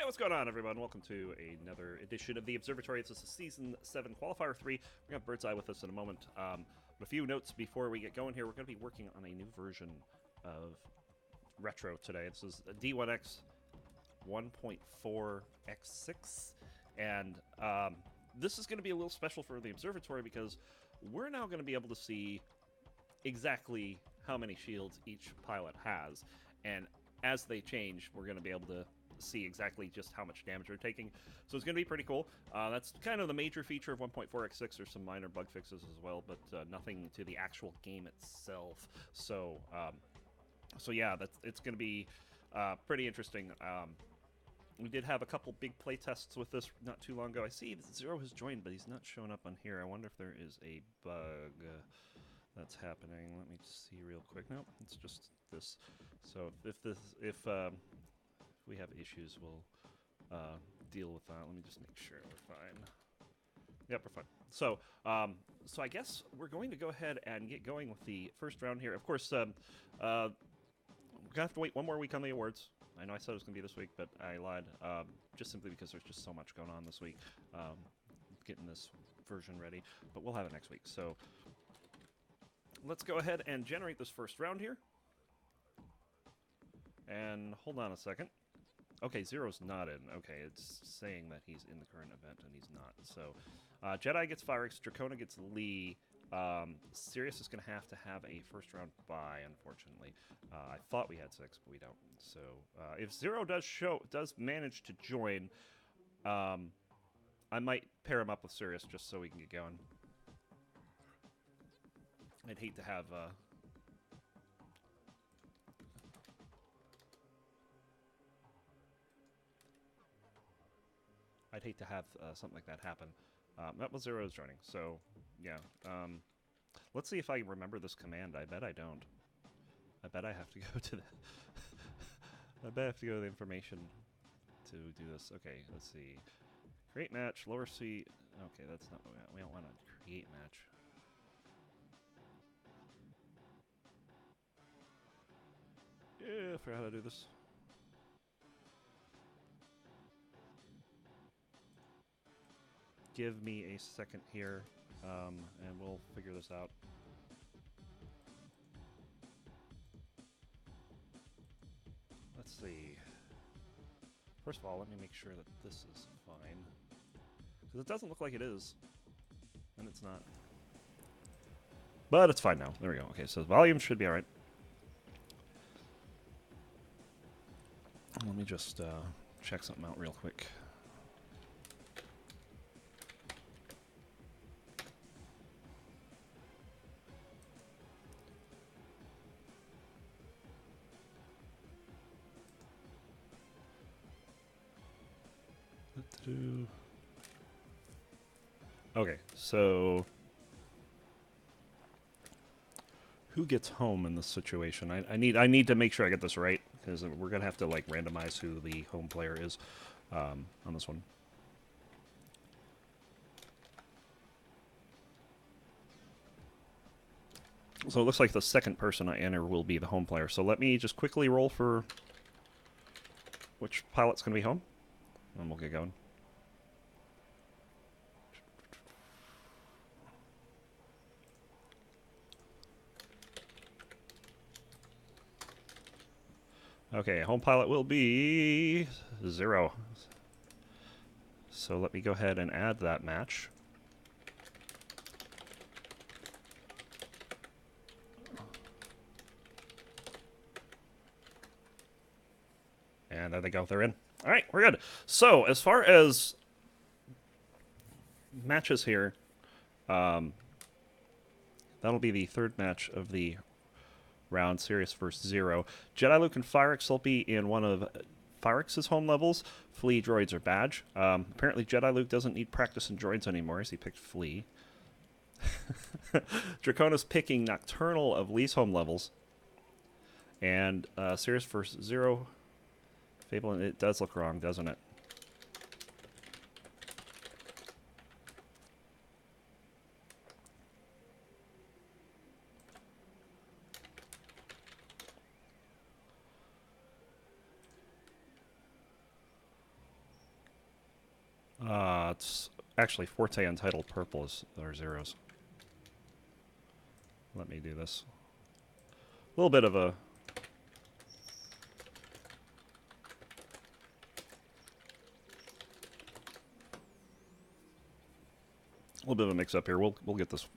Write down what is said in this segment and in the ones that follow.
What's going on, everyone? Welcome to another edition of the Observatory. This is Season 7, Qualifier 3. We're going to have Bird's Eye with us in a moment. But a few notes before we get going here. We're going to be working on a new version of Retro today. This is a D1X 1.4x6. And this is going to be a little special for the Observatory because we're now going to be able to see exactly how many shields each pilot has. And as they change, we're going to be able to see exactly just how much damage they're taking. So it's going to be pretty cool. That's kind of the major feature of 1.4x6. There's some minor bug fixes as well, but nothing to the actual game itself. So yeah, it's going to be pretty interesting. We did have a couple big play tests with this not too long ago. I see Zero has joined, but he's not showing up on here. I wonder if there is a bug that's happening. Let me see real quick. No, it's just this. So if we have issues, we'll deal with that. Let me just make sure we're fine. Yep, we're fine. So I guess we're going to go ahead and get going with the first round here. Of course, we're gonna have to wait one more week on the awards. I know I said it was gonna be this week, but I lied. Just simply because there's just so much going on this week, getting this version ready. But we'll have it next week. So let's go ahead and generate this first round here. And hold on a second. Okay, Zero's not in. Okay, it's saying that he's in the current event, and he's not. So, Jedi gets Firex, Dracona gets Lee. Sirius is going to have a first-round bye, unfortunately. I thought we had 6, but we don't. So, if Zero does manage to join, I might pair him up with Sirius just so we can get going. I'd hate to have... I'd hate to have something like that happen. That was Zero is joining, so yeah. Let's see if I remember this command. I bet I don't. I bet I have to go to the... I bet I have to go to the information to do this. Okay, let's see. Create match, lower C. Okay, that's not what we don't want to create match. Yeah, I forgot how to do this. Give me a second here, and we'll figure this out. Let's see. First of all, let me make sure that this is fine. Because it doesn't look like it is. And it's not. But it's fine now. There we go. Okay, so the volume should be alright. Let me just check something out real quick. Okay, so who gets home in this situation? I need to make sure I get this right because we're gonna have to like randomize who the home player is on this one. So it looks like the second person I enter will be the home player. So let me just quickly roll for which pilot's gonna be home, and we'll get going. Okay, home pilot will be Zero. So let me go ahead and add that match. And there they go, they're in. All right, we're good. So as far as matches here, that'll be the third match of the round, Sirius versus Zero. Jediluke and Firex will be in one of Firex's home levels. Flea, droids, or badge. Apparently Jediluke doesn't need practice in droids anymore, as he picked Flea. Dracona's picking Nocturnal of Lee's home levels. And Sirius versus Zero. Fable, it does look wrong, doesn't it? Actually, Forte Untitled Purple are zeros. Let me do this. A little bit of a... little bit of a mix-up here. We'll get this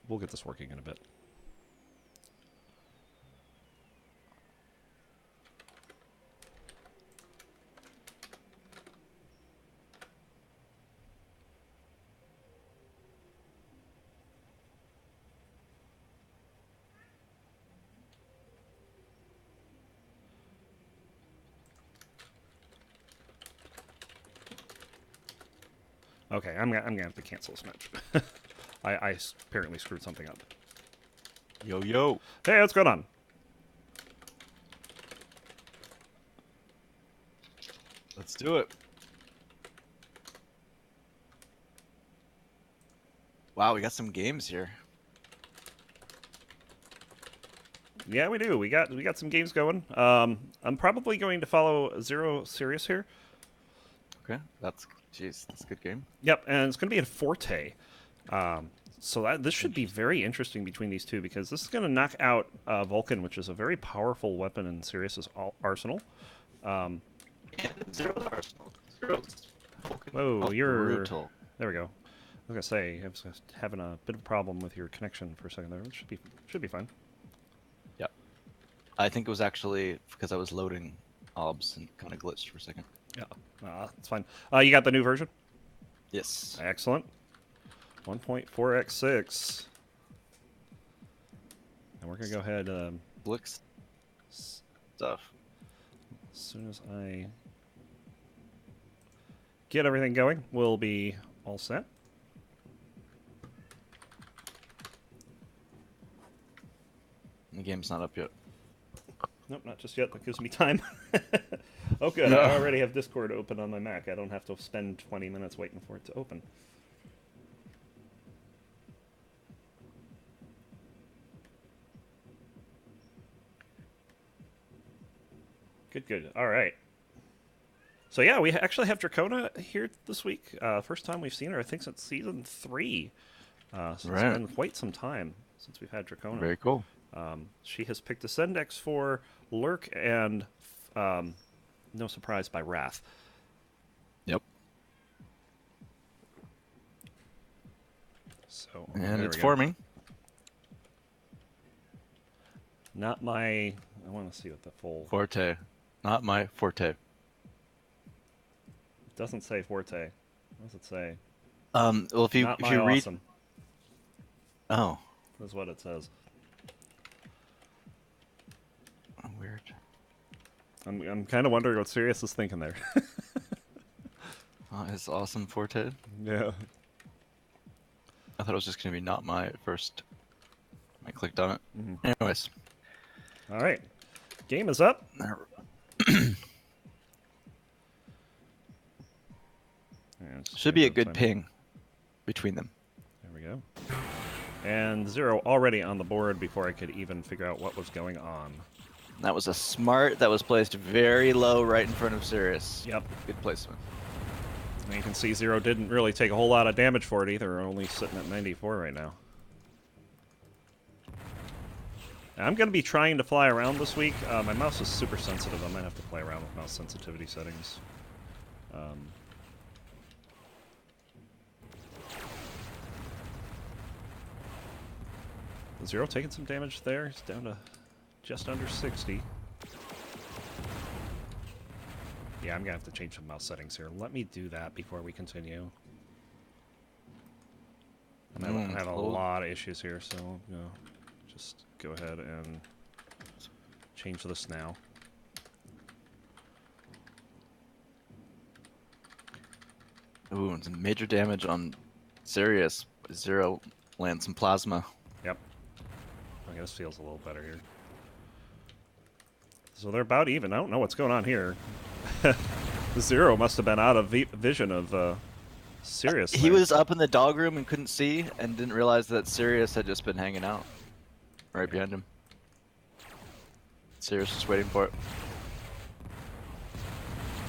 working in a bit. Okay, I'm gonna have to cancel this match. I apparently screwed something up. Yo, yo. Hey, what's going on? Let's do it. Wow, we got some games here. Yeah, we do. We got some games going. I'm probably going to follow Zero Serious here. Okay, that's a good game. Yep, and it's going to be in Forte. So this should be very interesting between these two because this is going to knock out Vulcan, which is a very powerful weapon in Sirius's arsenal. Zero's arsenal. Zero's Vulcan. Whoa, you're brutal. There we go. I was gonna say I was having a bit of a problem with your connection for a second there. It should be fine. Yep. I think it was actually because I was loading obs and kind of glitched for a second. Yeah, it's fine. You got the new version? Yes. Excellent. 1.4x6. And we're gonna go ahead. Blix stuff. As soon as I get everything going, we'll be all set. The game's not up yet. Nope, not just yet. That gives me time. Oh, good. I already have Discord open on my Mac. I don't have to spend 20 minutes waiting for it to open. Good. All right. So yeah, we actually have Dracona here this week. First time we've seen her, I think, since season 3. So it's been quite some time since we've had Dracona. Very cool. She has picked Ascendex for Lurk and, no surprise, by Wrath. Yep. So and it's forming. Not my... I want to see what the full... Forte. Not my forte. Doesn't say Forte. What does it say? Well, if you read... Awesome. Oh. That's what it says. Weird. I'm kind of wondering what Sirius is thinking there. His awesome forte. Yeah. I thought it was just going to be not my at first. I clicked on it. Mm-hmm. Anyways. All right. Game is up. Should be a good ping between them. There we go. And Zero already on the board before I could even figure out what was going on. That was a smart that was placed very low right in front of Sirius. Yep. Good placement. And you can see Zero didn't really take a whole lot of damage for it either. We're only sitting at 94 right now. I'm going to be trying to fly around this week. My mouse is super sensitive. I might have to play around with mouse sensitivity settings. Zero taking some damage there. He's down to just under 60. Yeah, I'm going to have to change some mouse settings here. Let me do that before we continue. I have a lot of issues here, so just go ahead and change this now. Ooh, and some major damage on Sirius. Zero lands some plasma. Yep. Okay, this feels a little better here. So they're about even. I don't know what's going on here. Zero must have been out of vision of Sirius. He was up in the dog room and couldn't see and didn't realize that Sirius had just been hanging out right behind him. Sirius was waiting for it.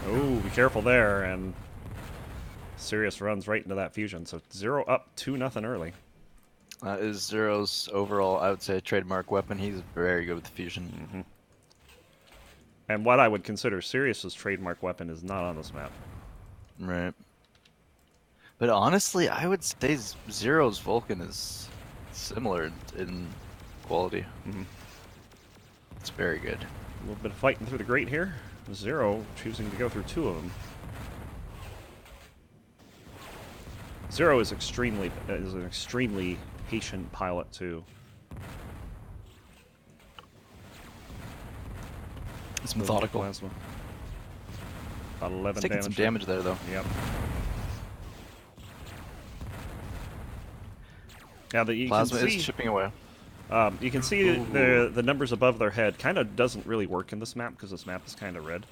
Oh, be careful there. And Sirius runs right into that fusion, so 0 up, 2-0 early. Is Zero's overall, I would say, trademark weapon. He's very good with the fusion. Mm-hmm. And what I would consider Sirius's trademark weapon is not on this map. Right. But honestly, I would say Zero's Vulcan is similar in quality. Mm-hmm. It's very good. A little bit of fighting through the grate here. 0 choosing to go through 2 of them. 0 is an extremely patient pilot too. It's methodical. Plasma. About 11 It's taking damage. some damage there, though. Yep. Yeah, you Plasma can see, is chipping away. you can see the numbers above their head kind of doesn't really work in this map because this map is kind of red.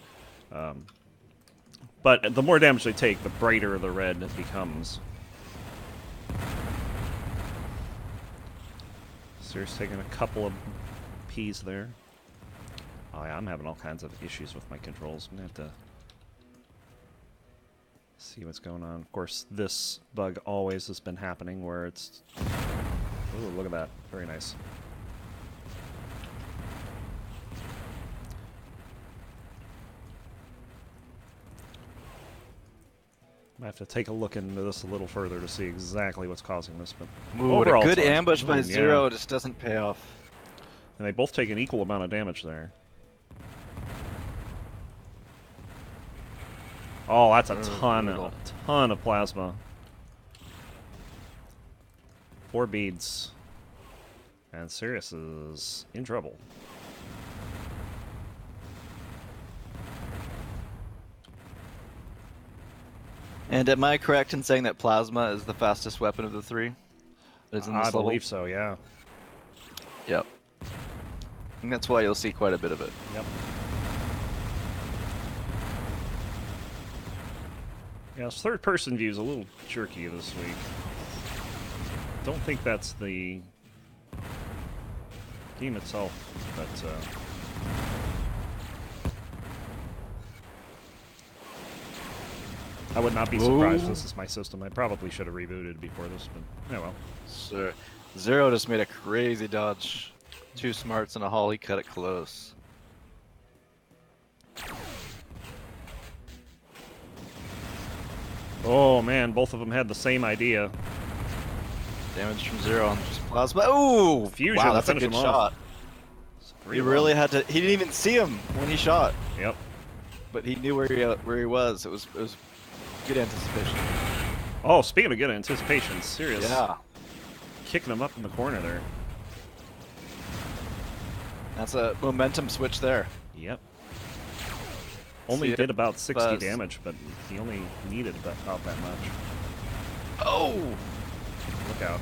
But the more damage they take, the brighter the red becomes. Sirius taking a couple of Ps there. Oh yeah, I'm having all kinds of issues with my controls. I'm gonna have to see what's going on. Of course, this bug always has been happening where it's... Ooh, look at that. Very nice. I have to take a look into this a little further to see exactly what's causing this. But Ooh, what a overall, good it's fine. ambush by Yeah. Zero just doesn't pay off. And they both take an equal amount of damage there. Oh, that's a ton of plasma. 4 beads. And Sirius is in trouble. And am I correct in saying that plasma is the fastest weapon of the 3? That is in this I level? believe so, yeah. Yep. And that's why you'll see quite a bit of it. Yep. Yeah, this third-person view is a little jerky this week. Don't think that's the game itself, but I would not be surprised if this is my system. I probably should have rebooted before this, but oh well. Sure. Zero just made a crazy dodge. 2 smarts and a haul, he cut it close. Oh man, both of them had the same idea. Damage from Zero on just plasma. Ooh! Fusion wow, to that's a finish good him off. shot. He really had to. He didn't even see him when he shot. Yep. But he knew where he was. It was good anticipation. Oh, speaking of good anticipation, Sirius. Yeah. Kicking him up in the corner there. That's a momentum switch there. Yep. Only See did it? about 60 Buzz. damage, but he only needed about that much. Oh! Look out.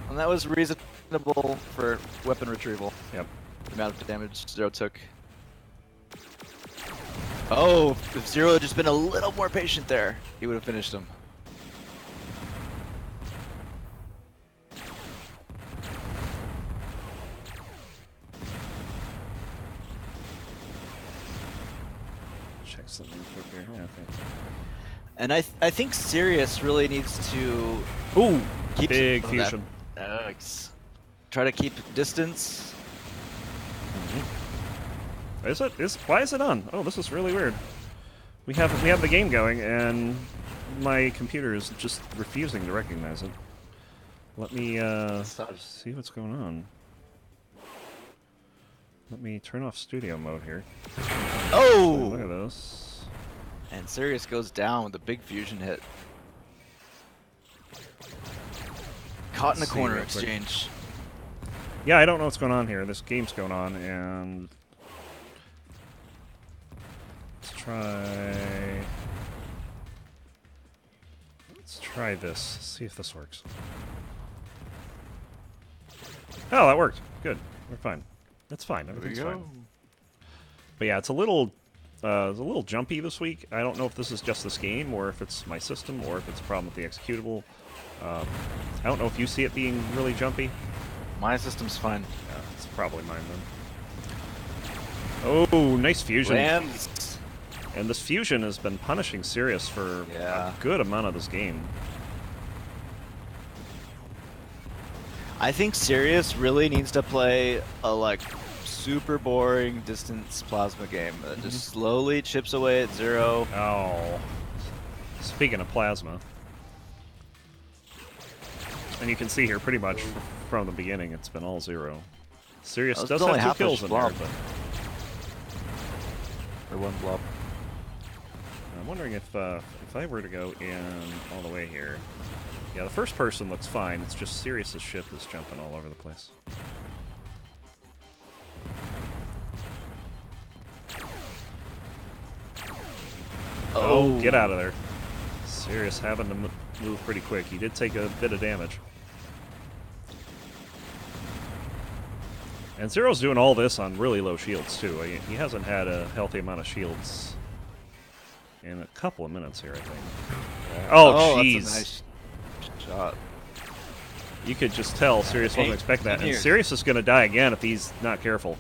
And that was reasonable for weapon retrieval. Yep. The amount of damage Zero took. Oh, if Zero had just been a little more patient there, he would have finished him. Check something quick here. Yeah, okay. And I think Sirius really needs to Ooh! keep Big some of that- fusion. try to keep distance. Is it? Why is it on? Oh, this is really weird. We have the game going, and my computer is just refusing to recognize it. Let me see what's going on. Let me turn off studio mode here. Oh! Look at this. And Sirius goes down with a big fusion hit. Caught in the Let's see corner real quick. exchange. Yeah, I don't know what's going on here. This game's going on, and let's try this. See if this works. Oh, that worked. Good. We're fine. That's fine. Everything's fine. But yeah, it's a little jumpy this week. I don't know if this is just this game, or if it's my system, or if it's a problem with the executable. I don't know if you see it being really jumpy. My system's fine. Yeah, it's probably mine then. Oh, nice fusion. Lands. And this fusion has been punishing Sirius for a good amount of this game. I think Sirius really needs to play a like super boring distance plasma game that just slowly chips away at Zero. Oh. Speaking of plasma. And you can see here pretty much from the beginning it's been all Zero. Sirius does have 2 kills in there, but... Or 1 blob. I'm wondering if I were to go in all the way here... Yeah, the first person looks fine. It's just Sirius's ship is jumping all over the place. Oh, get out of there. Sirius having to move pretty quick. He did take a bit of damage. And Zero's doing all this on really low shields, too. He hasn't had a healthy amount of shields in a couple of minutes here, I think. Oh, jeez. That's a nice shot. You could just tell Sirius wasn't expecting that. And Sirius is going to die again if he's not careful.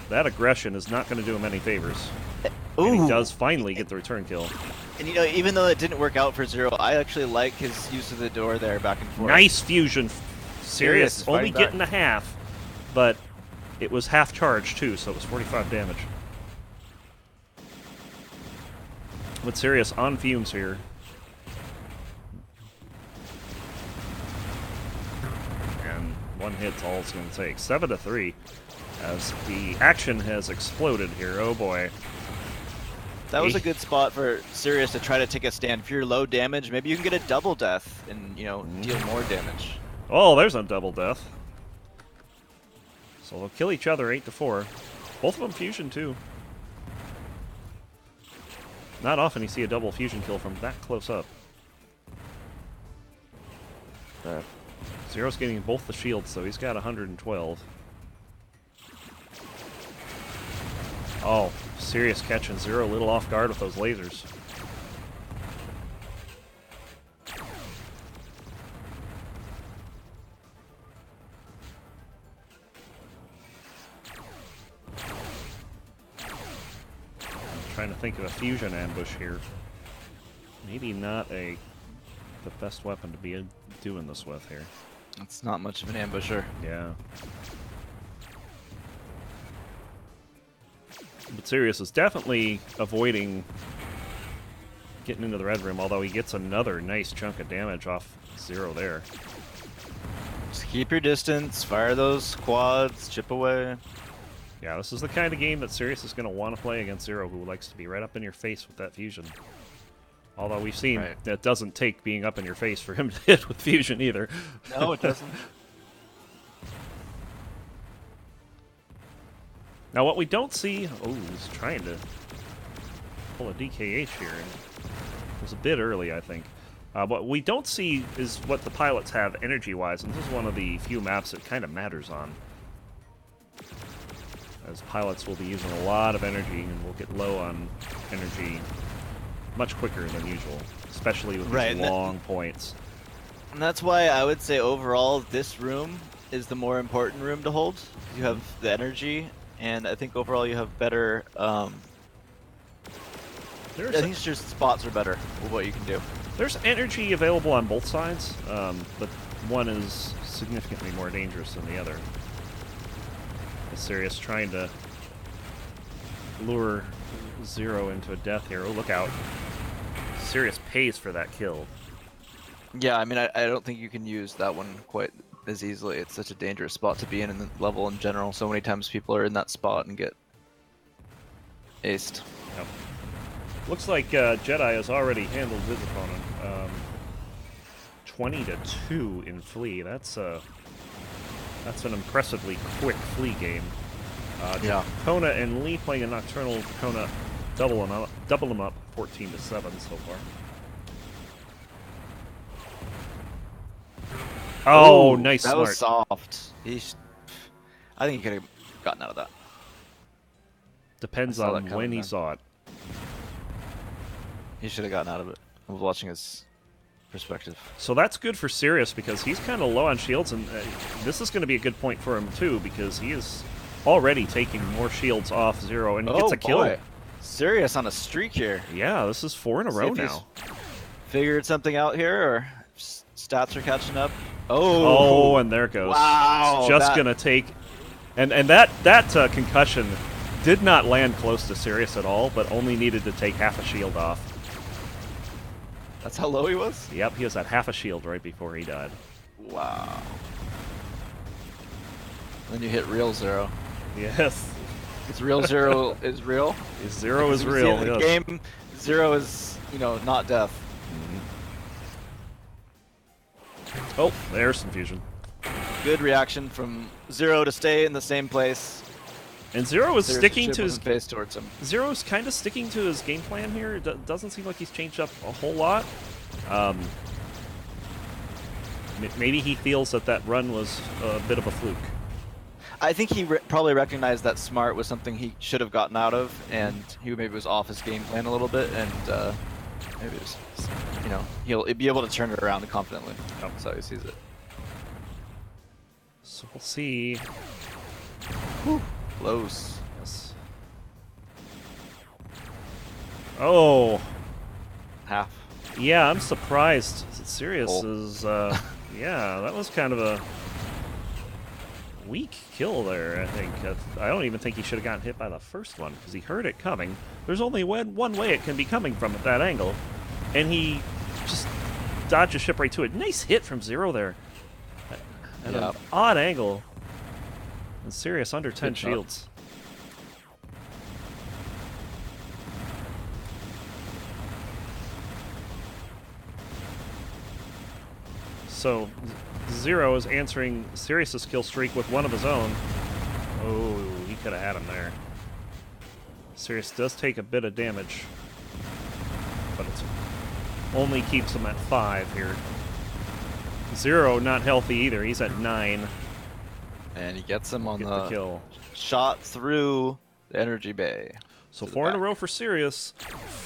That aggression is not going to do him any favors. And he does finally get the return kill. And you know, even though it didn't work out for Zero, I actually like his use of the door there back and forth. Nice fusion. Sirius only getting a half, but it was half charge too, so it was 45 damage. With Sirius on fumes here. And 1 hit's all it's going to take. 7-3 as the action has exploded here. Oh boy. That was a good spot for Sirius to try to take a stand. If you're low damage, maybe you can get a double death and, you know, deal more damage. Oh, there's a double death. So they'll kill each other 8-4. Both of them fusion too. Not often you see a double fusion kill from that close up. Zero's getting both the shields, so he's got 112. Oh, Sirius catching Zero a little off guard with those lasers. I'm trying to think of a fusion ambush here. Maybe not the best weapon to be doing this with here. It's not much of an ambusher. Yeah. But Sirius is definitely avoiding getting into the red room, although he gets another nice chunk of damage off Zero there. Just keep your distance, fire those quads, chip away. Yeah, this is the kind of game that Sirius is going to want to play against Zero, who likes to be right up in your face with that fusion. Although we've seen that it doesn't take being up in your face for him to hit with fusion either. No, it doesn't. Now, what we don't see... Oh, he's trying to pull a DKH here. It was a bit early, I think. What we don't see is what the pilots have energy-wise, and this is one of the few maps that kind of matters on. As pilots will be using a lot of energy, and will get low on energy much quicker than usual, especially with these long points. And that's why I would say overall this room is the more important room to hold. You have the energy, and I think overall you have better... I think it's just spots are better with what you can do. There's energy available on both sides, but one is significantly more dangerous than the other. Sirius trying to lure Zero into a death here. Oh, look out. Sirius pays for that kill. Yeah, I mean, I don't think you can use that one quite as easily. It's such a dangerous spot to be in the level in general. So many times people are in that spot and get aced. Yep. Looks like Jedi has already handled his opponent. 20-2 in Flea. That's an impressively quick Flea game. Kona and Lee playing a Nocturnal. Kona double them up 14-7 so far. Oh, nice that smart. Was soft. I think he could have gotten out of that. Depends on when he saw it. He should have gotten out of it. I was watching his perspective. So that's good for Sirius because he's kind of low on shields, and this is going to be a good point for him too because he is already taking more shields off Zero and gets a kill. Sirius on a streak here. Yeah, this is 4 in a See row if he's now. figured something out here, or stats are catching up. Oh, and there it goes. Wow, It's just that- gonna take, and that concussion did not land close to Sirius at all, but only needed to take half a shield off. That's how low he was? Yep, he was at half a shield right before he died. Wow. Then you hit real zero. Yes, It's real zero is real. zero is Because real. in the Yes. game, zero is, not death. Oh, there's some fusion. Good reaction from zero to stay in the same place. And Zero is Sirius' sticking ship to his wasn't faced towards him. Zero's kind of sticking to his game plan here. It doesn't seem like he's changed up a whole lot. Maybe he feels that run was a bit of a fluke. I think he probably recognized that smart was something he should have gotten out of, and he maybe was off his game plan a little bit, and maybe it was, he'll be able to turn it around confidently. Oh. That's how he sees it. So we'll see. Whew. Close. Yes. Oh. Half. Yeah, I'm surprised. Sirius Oh. is, yeah, that was kind of a weak kill there, I think. I don't even think he should have gotten hit by the first one, because he heard it coming. There's only one way it can be coming from at that angle, and he just dodged a ship right to it. Nice hit from Zero there. At an odd angle. And Sirius under 10 shields. So, Zero is answering Sirius's kill streak with one of his own. Oh, he could have had him there. Sirius does take a bit of damage, but it only keeps him at 5 here. Zero not healthy either. He's at 9. And he gets him on Get the the kill. shot through the energy bay. So to the 4 in a back. row for Sirius,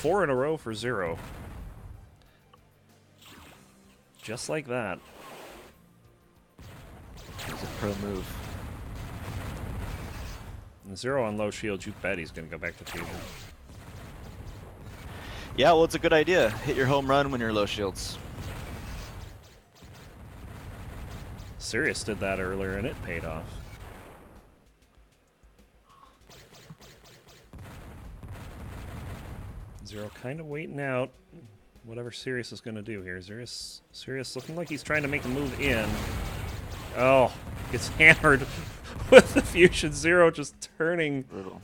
4 in a row for Zero. Just like that. It's a pro move. And Zero on low shields, you bet he's going to go back to fusion. Yeah, well, it's a good idea. Hit your home run when you're low shields. Sirius did that earlier and it paid off. Zero kind of waiting out whatever Sirius is going to do here. Sirius looking like he's trying to make a move in. Oh, gets hammered with the fusion. Zero just turning Brutal.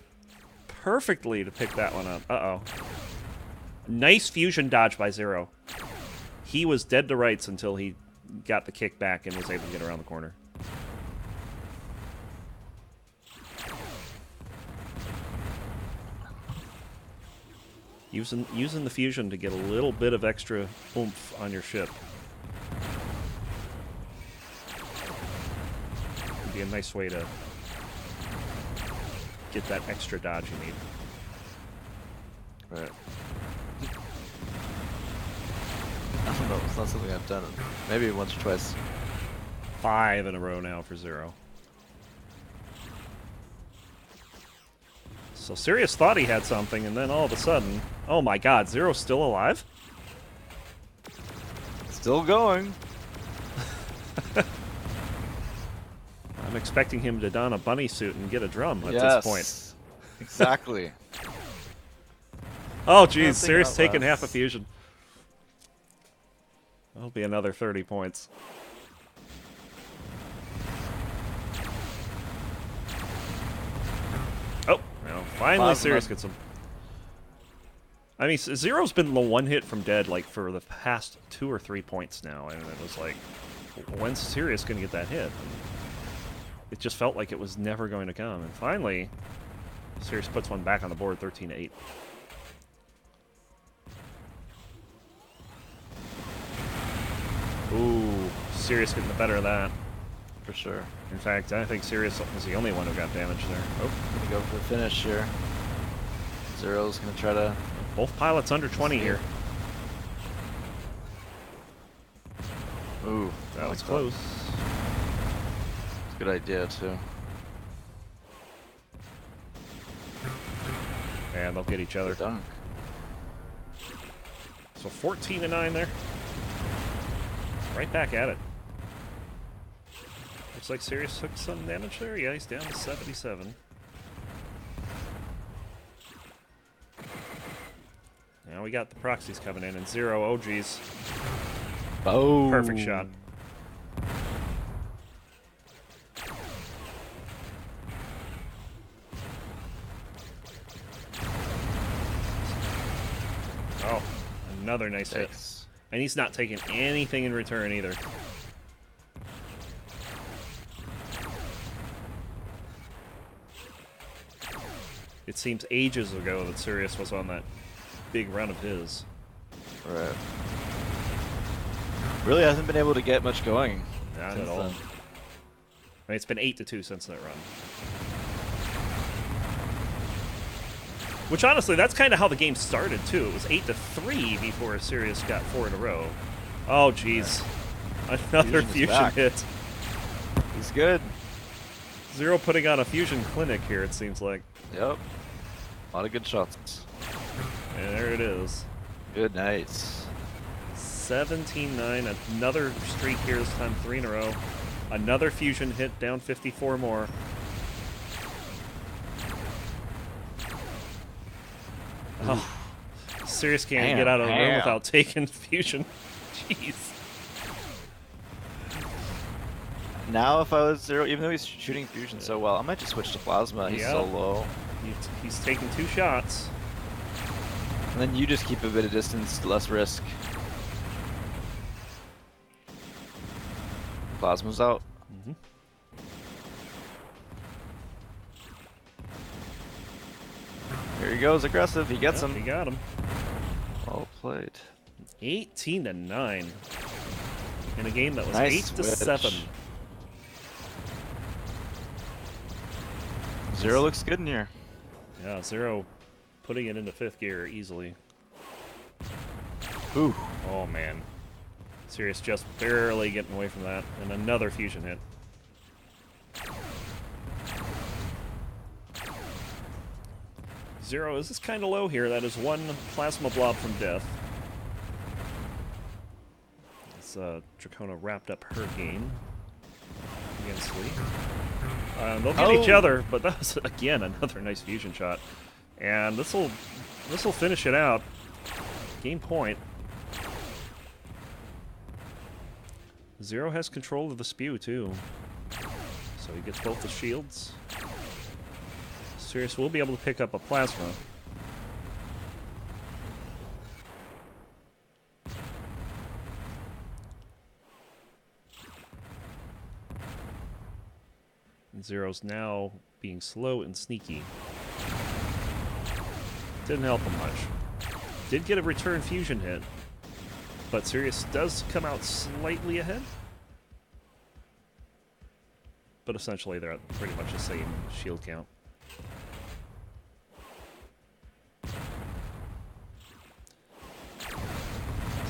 perfectly to pick that one up. Uh-oh. Nice fusion dodge by Zero. He was dead to rights until he got the kick back and was able to get around the corner. Using the fusion to get a little bit of extra oomph on your ship. Would be a nice way to get that extra dodge you need. Right. I don't know. It's not something I've done. Maybe once or twice. 5 in a row now for Zero. So Sirius thought he had something, and then all of a sudden, oh my god, Zero's still alive? Still going. I'm expecting him to don a bunny suit and get a drum at Yes. this point. Exactly. Oh geez, Nothing Sirius taking half a outlasts. fusion. That'll be another 30 points. Oh, well, finally Plasma. Sirius gets him. I mean, Zero's been the one hit from dead like for the past 2 or 3 points now, and it was like, when's Sirius gonna get that hit? And it just felt like it was never going to come, and finally, Sirius puts one back on the board, 13-8. Ooh, Sirius getting the better of that. For sure. In fact, I think Sirius was the only one who got damaged there. Oh, Gonna go for the finish here. Zero's gonna try to. both pilots under 20 here. Ooh, That was like close. It's a good idea too. And they'll get each other. Dunk. So 14-9 there. Right back at it. Looks like Sirius took some damage there. Yeah, he's down to 77. Now we got the proxies coming in, and 0. Oh, geez. Oh. Perfect shot. Oh, another nice hit. And he's not taking anything in return either. It seems ages ago that Sirius was on that big run of his. Right. Really hasn't been able to get much going. Not at all. I mean, it's been 8-2 since that run. Which, honestly, that's kind of how the game started, too. It was 8-3 before Sirius got 4 in a row. Oh, jeez. Another fusion hit. He's good. 0 putting on a fusion clinic here, it seems like. Yep. A lot of good shots. And there it is. Good night. 17-9. Another streak here, this time 3 in a row. Another fusion hit, down 54 more. Oh, Sirius can't get out of the room without taking fusion. Jeez. Now if I was 0, even though he's shooting fusion so well, I might just switch to plasma. He's so low. He's taking 2 shots. And then you just keep a bit of distance, less risk. Plasma's out. Mm-hmm. Here he goes, aggressive. He gets him. He got him. Well played. 18-9 in a game that was Nice 8-7. 0 looks good in here. Yeah, 0 putting it into 5th gear easily. Ooh. Oh man, Sirius just barely getting away from that, and another fusion hit. Zero is this kind of low here. That is 1 plasma blob from death. As Dracona wrapped up her game against Lee. They'll get each other, but that was again another nice fusion shot, and this will finish it out. Game point. 0 has control of the spew too, so he gets both the shields. Sirius will be able to pick up a plasma. And 0's now being slow and sneaky. Didn't help him much. Did get a return fusion hit, but Sirius does come out slightly ahead. But essentially they're at pretty much the same shield count.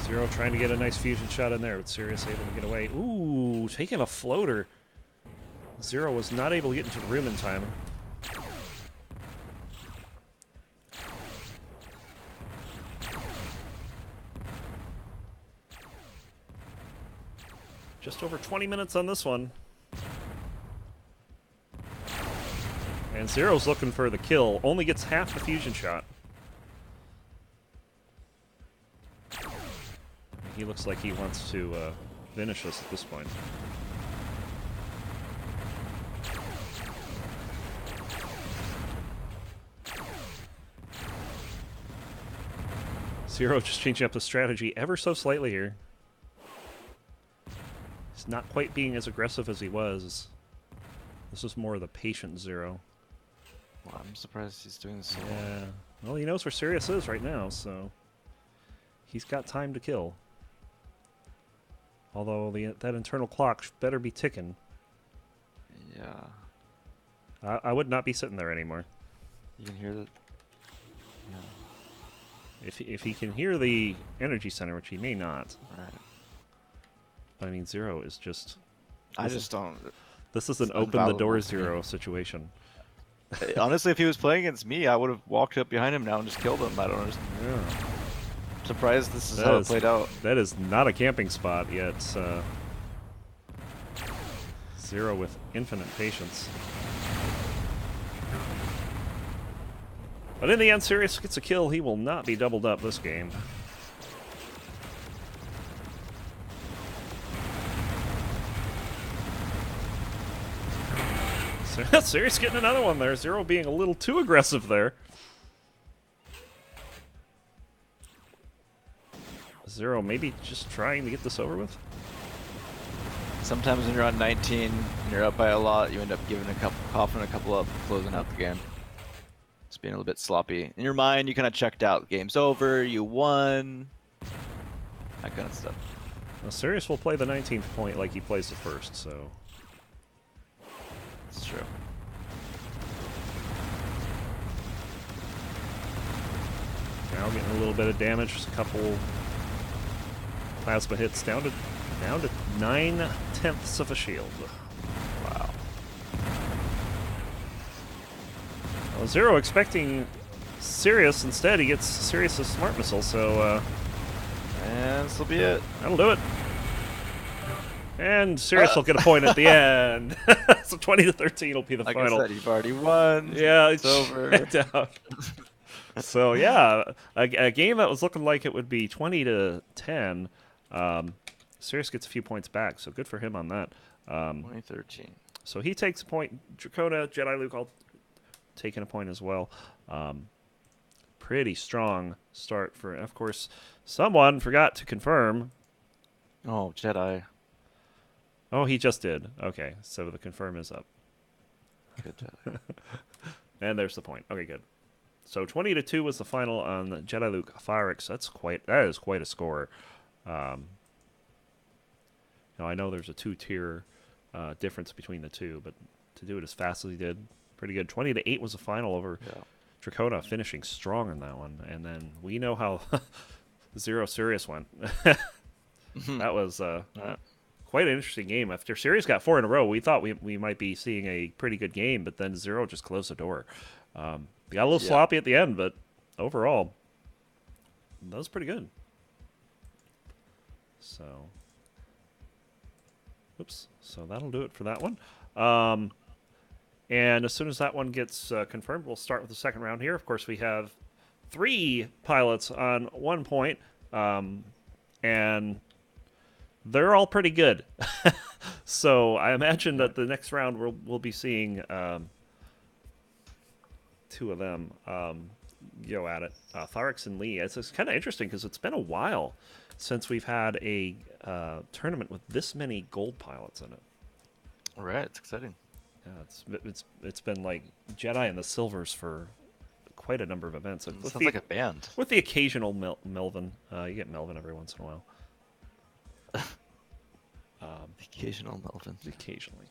Zero trying to get a nice fusion shot in there, but Sirius able to get away. Ooh, taking a floater. 0 was not able to get into the room in time. Just over 20 minutes on this one. And 0's looking for the kill. Only gets half the fusion shot. He looks like he wants to finish us at this point. Zero just changing up the strategy ever so slightly here. He's not quite being as aggressive as he was. This is more of the patient 0. Well, I'm surprised he's doing this. Yeah. Well, he knows where Sirius is right now, so he's got time to kill. Although that internal clock better be ticking. Yeah. I would not be sitting there anymore. You can hear that. Yeah. If he can hear the energy center, which he may not. Right. But I mean, 0 is just. I just don't. This is an open the door 0 situation. Honestly, if he was playing against me, I would have walked up behind him now and just killed him. I don't understand. Yeah. I'm surprised this is how it played out. That is not a camping spot yet. Zero with infinite patience. But in the end, Sirius gets a kill. He will not be doubled up this game. So, Sirius getting another one there. Zero being a little too aggressive there. Zero maybe just trying to get this over with. Sometimes when you're on 19 and you're up by a lot, you end up coughing a couple up, closing out the game. Just being a little bit sloppy. In your mind, you kind of checked out. Game's over. You won. That kind of stuff. Well, Sirius will play the 19th point like he plays the first, so. It's true. Now getting a little bit of damage, just a couple plasma hits down to 9/10 of a shield. Wow. Well, Zero expecting Sirius. Instead, he gets Sirius's smart missile, so And this will be it. that'll do it. And Sirius will get a point at the end. So 20-13 will be the like final. I said, you've already won. Yeah, it's over. Down. So yeah, a game that was looking like it would be 20-10. Sirius gets a few points back, so good for him on that. 2013. So he takes a point. Dracona, Jediluke all taking a point as well. Pretty strong start for, of course, someone forgot to confirm. Oh, Jedi. Oh, he just did. Okay, so the confirm is up. Good Jedi. And there's the point. Okay, good. So 20-2 was the final on Jediluke Phyrix. That is quite a score. I know there's a 2-tier difference between the two, but to do it as fast as he did, pretty good. 20-8 was the final over Dracona, finishing strong in that one. And then we know how Zero Sirius went. That was quite an interesting game. After Sirius got 4 in a row, we thought we might be seeing a pretty good game, but then Zero just closed the door. They got a little sloppy at the end, but overall, that was pretty good. So, oops. So that'll do it for that one. And as soon as that one gets confirmed, we'll start with the second round here. Of course, we have 3 pilots on 1 point, and they're all pretty good. So I imagine that the next round we'll be seeing 2 of them go at it. Tharix and Lee. It's kind of interesting because it's been a while since we've had a tournament with this many gold pilots in it. All right, it's exciting. Yeah, it's been like Jedi and the silvers for quite a number of events. It sounds like a band. With the occasional Melvin. You get Melvin every once in a while. Occasional Melvin. Occasionally.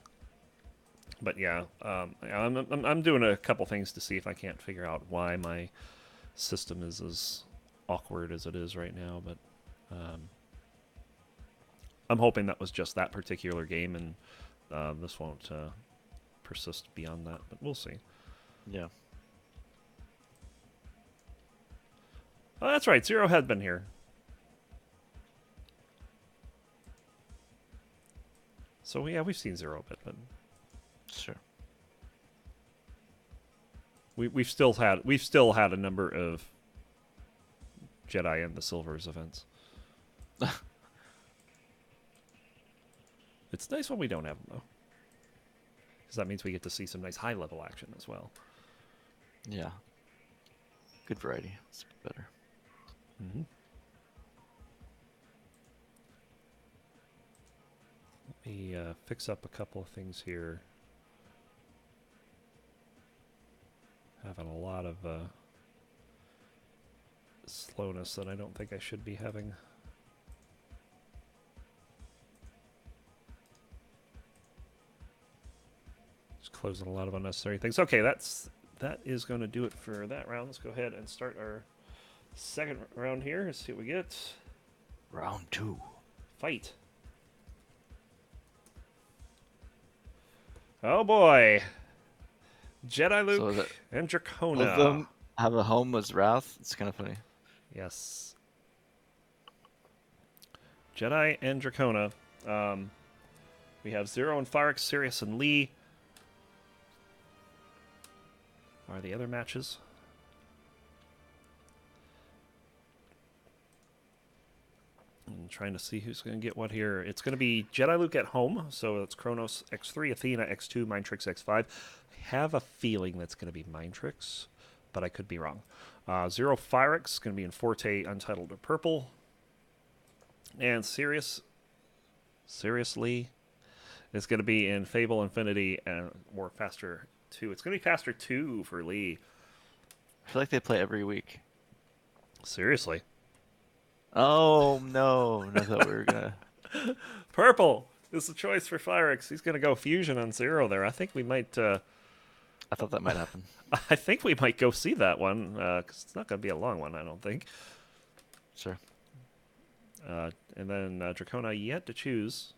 But yeah, I'm doing a couple things to see if I can't figure out why my system is as awkward as it is right now. But I'm hoping that was just that particular game, and this won't persist beyond that. But we'll see. Yeah. Oh, that's right. Zero had been here. So yeah, we've seen Zero a bit, but sure. We've still had a number of Jedi and the Silvers events. It's nice when we don't have them though, because that means we get to see some nice high level action as well. Yeah. Good variety. It's better. Mm-hmm. Let me fix up a couple of things here. Having a lot of slowness that I don't think I should be having. Just closing a lot of unnecessary things. Okay, that is going to do it for that round. Let's go ahead and start our second round here. Let's see what we get. Round 2. Fight. Oh boy. Jediluke So that and both Dracona. of them have a home as Wrath. It's kind of funny. Yes. Jedi and Dracona. We have Zero and Firix, Sirius and Lee. Are the other matches? I'm trying to see who's going to get what here. It's going to be Jediluke at home, so it's Kronos X3, Athena X2, Mindtrix X5. I have a feeling that's going to be Mindtrix, but I could be wrong. Zero Firix going to be in Forte, Untitled, or Purple. And Seriously, is going to be in Fable, Infinity, or Faster 2. It's going to be Faster 2 for Lee. I feel like they play every week. Seriously. Oh no! I thought we were gonna. Purple is the choice for Firix. He's going to go Fusion on Zero there. I think we might. I thought that might happen. I think we might go see that one because it's not going to be a long one. I don't think. Sure. And then Dracona yet to choose.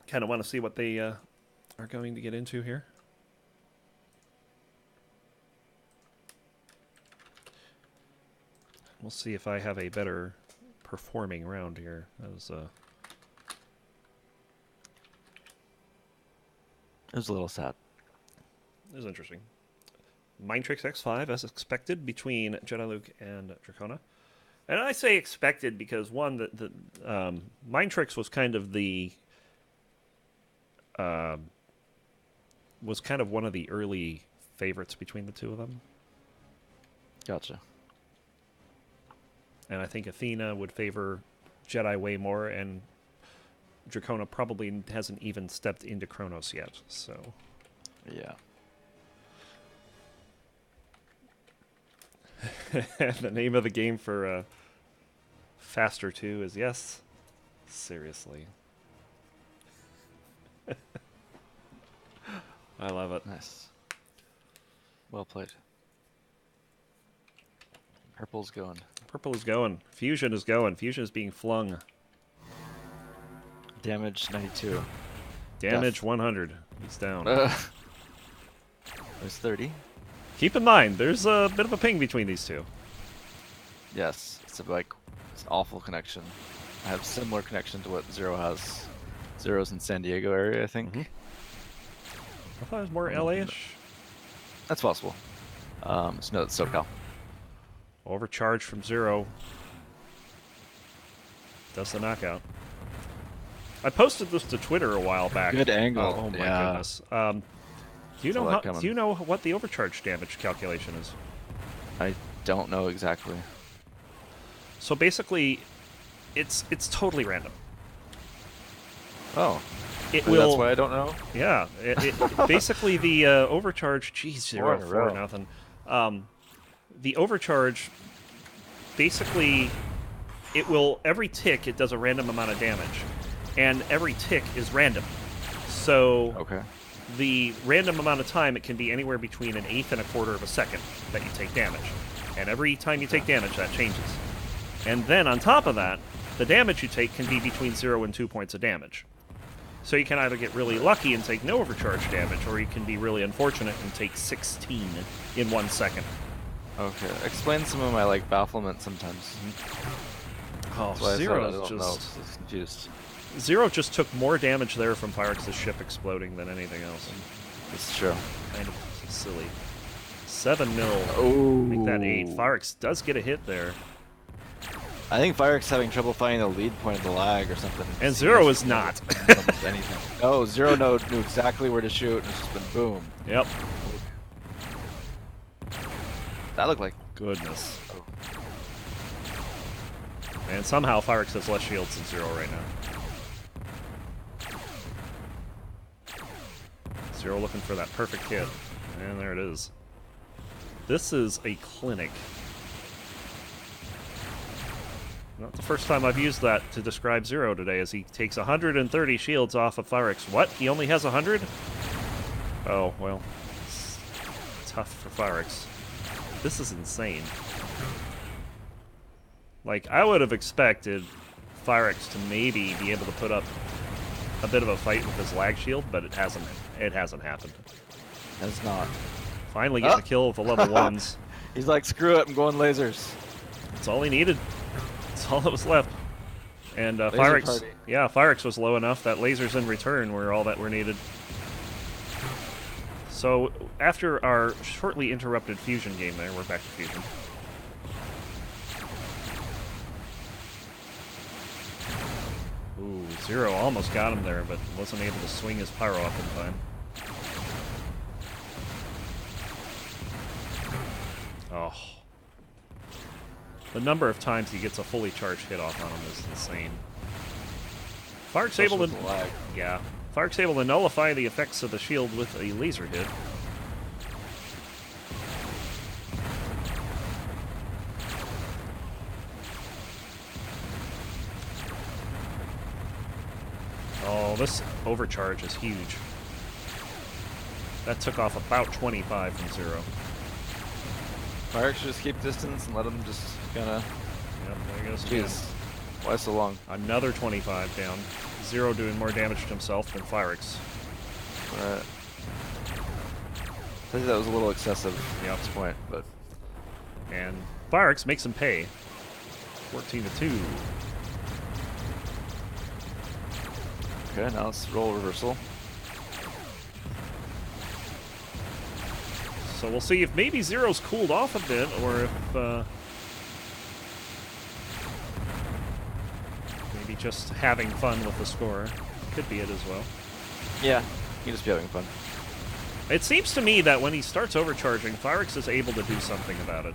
Kind of want to see what they are going to get into here. We'll see if I have a better performing round here. That was, It was a little sad. it was interesting. Mindtrix X5, as expected, between Jediluke and Dracona. And I say expected because, one, the Mindtrix was kind of the... was kind of one of the early favorites between the two of them. Gotcha. And I think Athena would favor Jedi way more, and Dracona probably hasn't even stepped into Kronos yet, so... Yeah. The name of the game for Faster 2 is Yes. Seriously. I love it. Nice. Well played. Purple's going. Purple is going. Fusion is going. Fusion is being flung. Damage 92. Damage Death. 100. He's down. There's 30. Keep in mind, there's a bit of a ping between these two. Yes, it's an awful connection. I have similar connection to what Zero has. Zero's in San Diego area, I think. I thought it was more LA-ish. That's possible. No, it's SoCal. Overcharge from Zero. Does the knockout. I posted this to Twitter a while back. Good angle. Oh my Yeah. goodness. Do you know do you know what the overcharge damage calculation is? I don't know exactly. So basically, it's totally random. Oh. It Maybe will. That's why I don't know. Yeah. Basically, the overcharge. Geez, 0 4 nothing. The overcharge. Basically, it will every tick. It does a random amount of damage, and every tick is random. So. Okay. The random amount of time, it can be anywhere between an eighth and a quarter of a second that you take damage. And every time you take damage, that changes. And then on top of that, the damage you take can be between 0 and 2 points of damage. So you can either get really lucky and take no overcharge damage, or you can be really unfortunate and take 16 in 1 second. Okay. Explain some of my bafflement sometimes. Oh, That's why Zero I don't know. just... I was confused. Zero just took more damage there from Firex's ship exploding than anything else. That's true. Kind of silly. 7 mil. Oh. Make that 8. Firex does get a hit there. I think Firex having trouble finding the lead point of the lag or something. And Zero is not. Anything. No, Zero knew exactly where to shoot, and it's just been boom. Yep. That looked like Goodness. And somehow Firex has less shields than Zero right now. Zero looking for that perfect hit. And there it is. This is a clinic. Not the first time I've used that to describe Zero today, as he takes 130 shields off of Firex. What? He only has 100? Oh, well. It's tough for Firex. This is insane. Like, I would have expected Firex to maybe be able to put up a bit of a fight with his lag shield, but it hasn't happened. It's not. Finally getting a kill with the level 1s. He's like, screw it, I'm going lasers. That's all he needed. That's all that was left. And Laser Firex, party. yeah, Firex was low enough that lasers in return were all that were needed. So after our shortly interrupted fusion game there, we're back to fusion. Ooh, Zero almost got him there, but wasn't able to swing his pyro up in time. Oh. The number of times he gets a fully charged hit off on him is insane. Firex able to... lag. Yeah. Firex able to nullify the effects of the shield with a laser hit. Oh, this overcharge is huge. That took off about 25 from Zero. Firex should just keep distance and let him just kind of... Yep, there goes again. Jeez. Why so long? Another 25 down. Zero doing more damage to himself than Firex. Alright. I think that was a little excessive at this point, but... And Firex makes him pay. 14-2. Okay, now let's roll reversal. So we'll see if maybe Zero's cooled off a bit, or if maybe just having fun with the score. Could be it as well. Yeah, you just be having fun. It seems to me that when he starts overcharging, Firex is able to do something about it.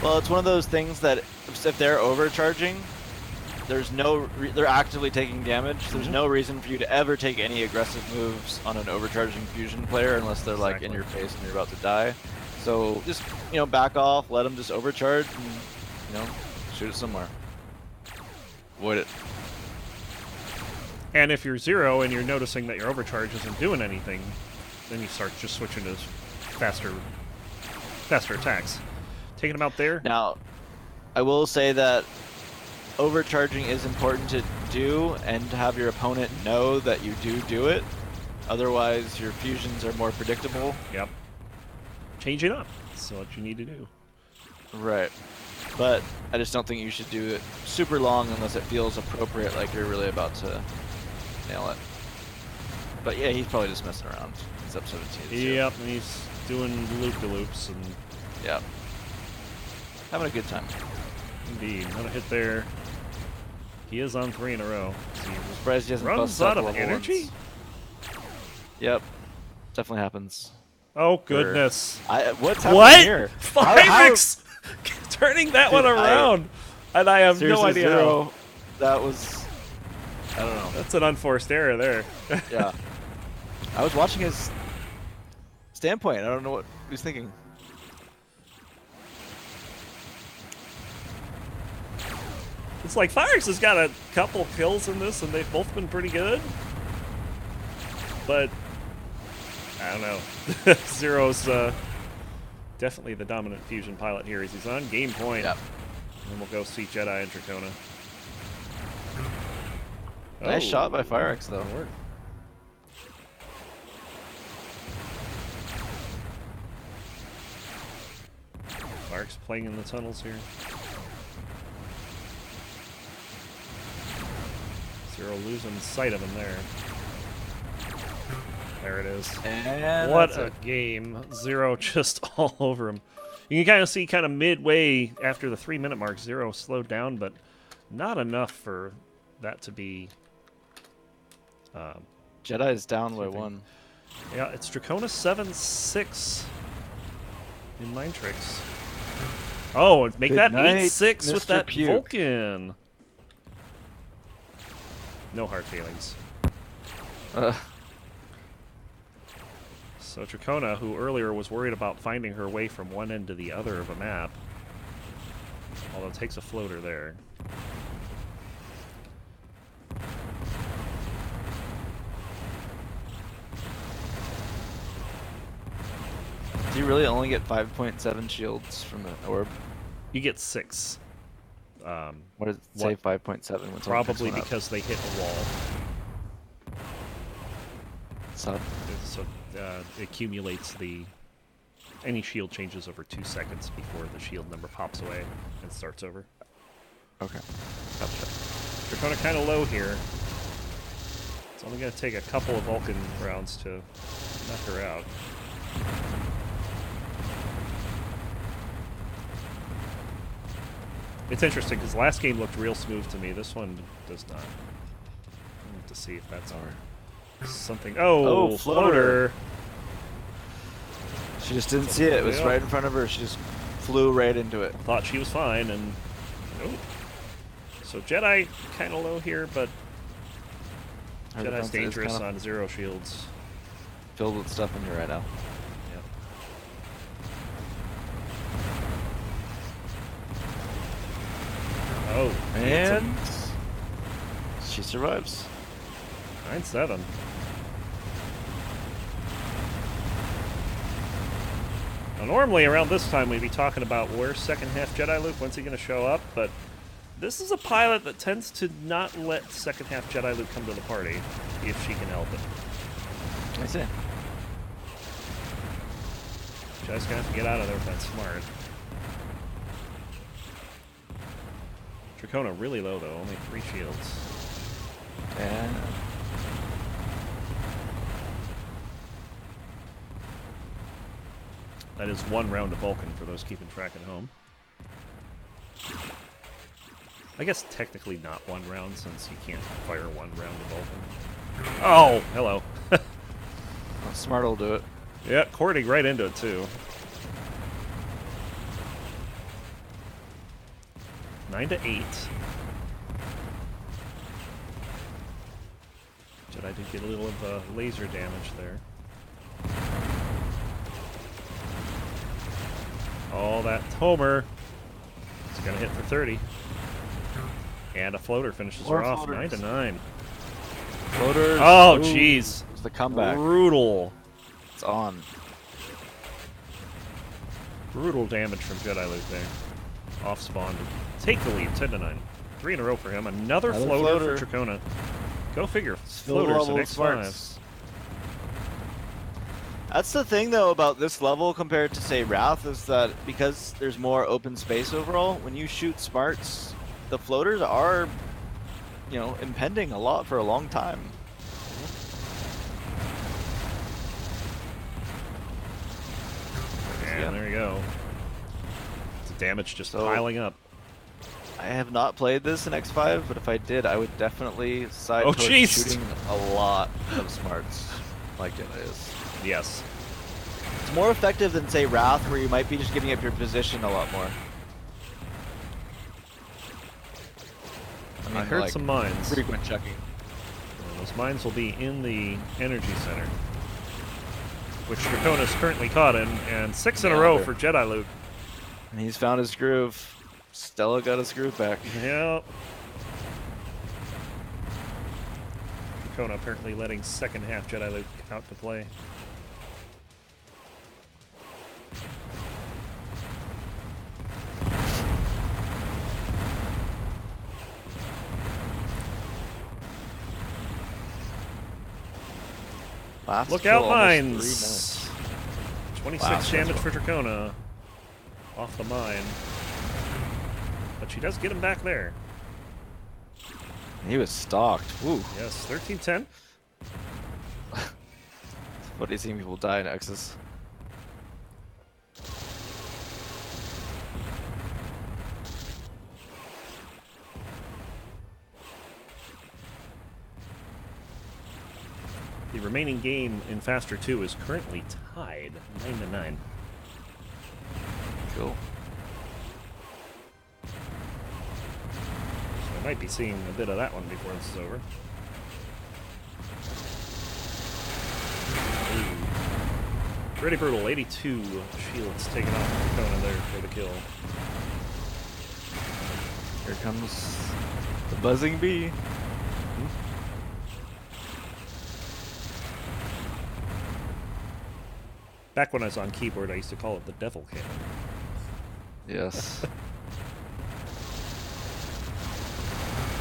Well, it's one of those things that if they're overcharging, there's no they're actively taking damage. There's no reason for you to ever take any aggressive moves on an overcharging fusion player unless they're like in your face and you're about to die. So just back off, let them just overcharge, and shoot it somewhere. Avoid it. And if you're Zero and you're noticing that your overcharge isn't doing anything, then you start just switching to faster attacks. Taking him out there. Now, I will say that overcharging is important to do and to have your opponent know that you do it. Otherwise, your fusions are more predictable. Yep. Change it up. That's what you need to do. Right. But I just don't think you should do it super long unless it feels appropriate, like you're really about to nail it. But yeah, he's probably just messing around. It's up 17. Yep, and he's doing loop-de-loops and... Yeah. Having a good time. Indeed. Not a hit there. He is on 3 in a row. I'm surprised he hasn't Runs busted out up of level energy? ones. Yep. Definitely happens. Oh, goodness. What's happening here? Firex turning that one around. And I have no idea how. That was... I don't know. That's an unforced error there. Yeah. I was watching his standpoint. I don't know what he was thinking. It's like Firex has got a couple kills in this, and they've both been pretty good. But I don't know. Zero's definitely the dominant fusion pilot here as he's on game point. Yep. And we'll go see Jedi and Dracona. Nice shot by Firex, though. Firex playing in the tunnels here. Zero losing sight of him there. There it is. And what a game. Zero just all over him. You can kind of see midway after the 3-minute mark, Zero slowed down, but not enough for that to be... Jedi's down by 1. Yeah, it's Dracona 7-6 in Mind Tricks. Oh, make that 8-6 with that Vulcan. No hard feelings. So Dracona, who earlier was worried about finding her way from one end to the other of a map, although takes a floater there. you really only get 5.7 shields from an orb? You get 6. What does it say? 5.7. Probably because they hit a wall. So It accumulates any shield changes over 2 seconds before the shield number pops away and starts over. okay. Gotcha. Dracona kind of low here. It's only going to take a couple of Vulcan rounds to knock her out. It's interesting because last game looked real smooth to me. This one does not. I have to see if that's something. Oh, floater. She just didn't see it. It was right in front of her. She just flew right into it. Thought she was fine, and nope. So Jedi kind of low here, but Jedi's dangerous on 0 shields. Filled with stuff in here right now. Yep. Oh, and she survives. 9-7. Now, normally around this time we'd be talking about where's second half Jediluke, when's he going to show up, but this is a pilot that tends to not let second half Jediluke come to the party if she can help it. I see. Jedi's going to have to get out of there with that smart. Dracona really low though, only 3 shields. And that is 1 round of Vulcan for those keeping track at home. I guess technically not 1 round since you can't fire 1 round of Vulcan. Oh, hello. Smart will do it. Yeah, courting right into it too. 9-8. Jedi did get a little of laser damage there. Oh, that Homer. It's gonna hit for 30. And a floater finishes her off. 9-9. Floaters. Oh, jeez. It's the comeback. Brutal. It's on. Brutal damage from Jediluke there. Off spawn to take the lead. 10-9. 3 in a row for him. Another floater for Dracona. Go figure. Floaters in X5. That's the thing, though, about this level compared to, say, Wrath, is that because there's more open space overall, when you shoot smarts, the floaters are, you know, impending a lot for a long time. And there you go. The damage just piling up. I have not played this in X5, but if I did, I would definitely side towards shooting a lot of smarts like Jedi is. Yes. It's more effective than, say, Wrath, where you might be just giving up your position a lot more. I heard some mines. Frequent checking. Well, those mines will be in the energy center, which Dracona is currently caught in, and 6 in a row for Jediluke. And he's found his groove. Stella got his groove back. Yep. Dracona apparently letting second half Jediluke out to play. Look out, mines! 26 damage for Dracona. Off the mine. But she does get him back there. He was stalked. Woo. Yes, 13-10. What do you see people die in X's? The remaining game in Faster 2 is currently tied, 9-9. Cool. So I might be seeing a bit of that one before this is over. Ooh. Pretty brutal. 82 shields taken off Dracona there for the kill. Here comes the buzzing bee. Back when I was on keyboard, I used to call it the devil cannon. Yes.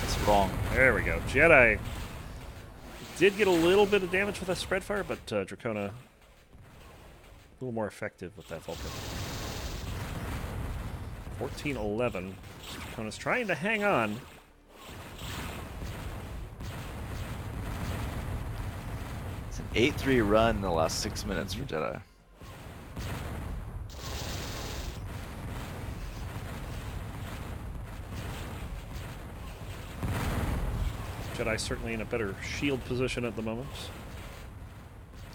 It's wrong. There we go. Jedi did get a little bit of damage with that spread fire, but Dracona a little more effective with that Vulcan. 14-11. Dracona's trying to hang on. It's an 8-3 run in the last 6 minutes for Jedi. Jedi certainly in a better shield position at the moment.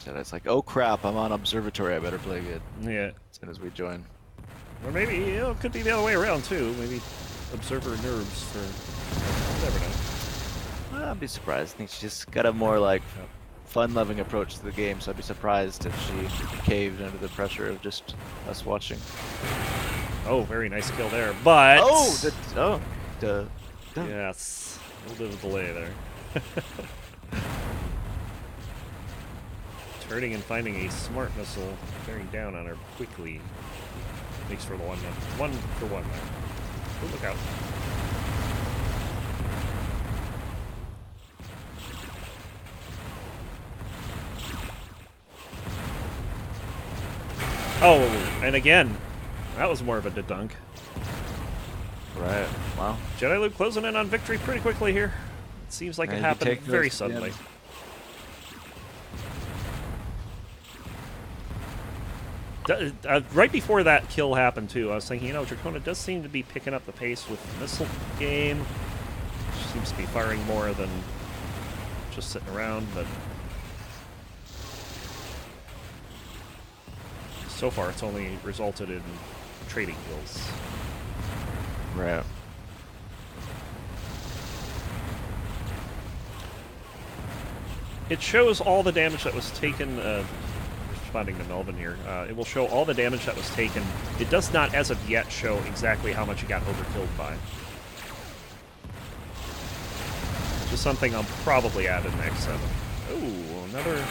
Jedi's like, oh crap, I'm on Observatory, I better play good. Yeah. As soon as we join. Or maybe, it could be the other way around, too. Maybe Observer nerves for... You never know. I'd be surprised. I think she's just got a more, like, fun-loving approach to the game, so I'd be surprised if she caved under the pressure of just us watching. Oh, very nice kill there, but... Duh. Yes. A little bit of a delay there. Turning and finding a smart missile, bearing down on her quickly. Makes for the 1 for 1 there. Oh, look out. Oh, and again, that was more of a dunk. Right. Wow. Jediluke closing in on victory pretty quickly here. It seems like it happened very suddenly. Right before that kill happened, too, I was thinking, Dracona does seem to be picking up the pace with the missile game. She seems to be firing more than just sitting around, but so far it's only resulted in trading kills. Right. It shows all the damage that was taken. Responding to Melvin here, it will show all the damage that was taken. It does not, as of yet, show exactly how much he got overkilled by. Just something I'll probably add in X7. Oh, another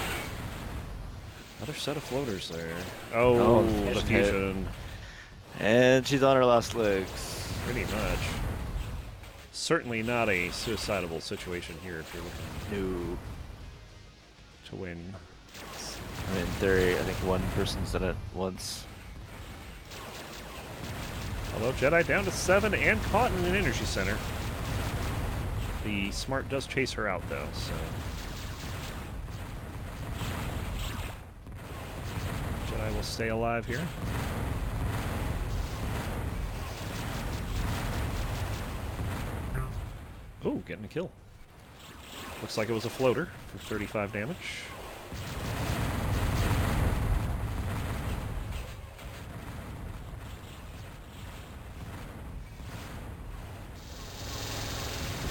set of floaters there. Oh, the fusion. And she's on her last legs. Pretty much. Certainly not a suicidable situation here if you're looking to win. I mean, in theory, I think one person's done it once. Although Jedi down to 7 and caught in an energy center. The smart does chase her out, though, so... Jedi will stay alive here. Ooh, getting a kill. Looks like it was a floater for 35 damage.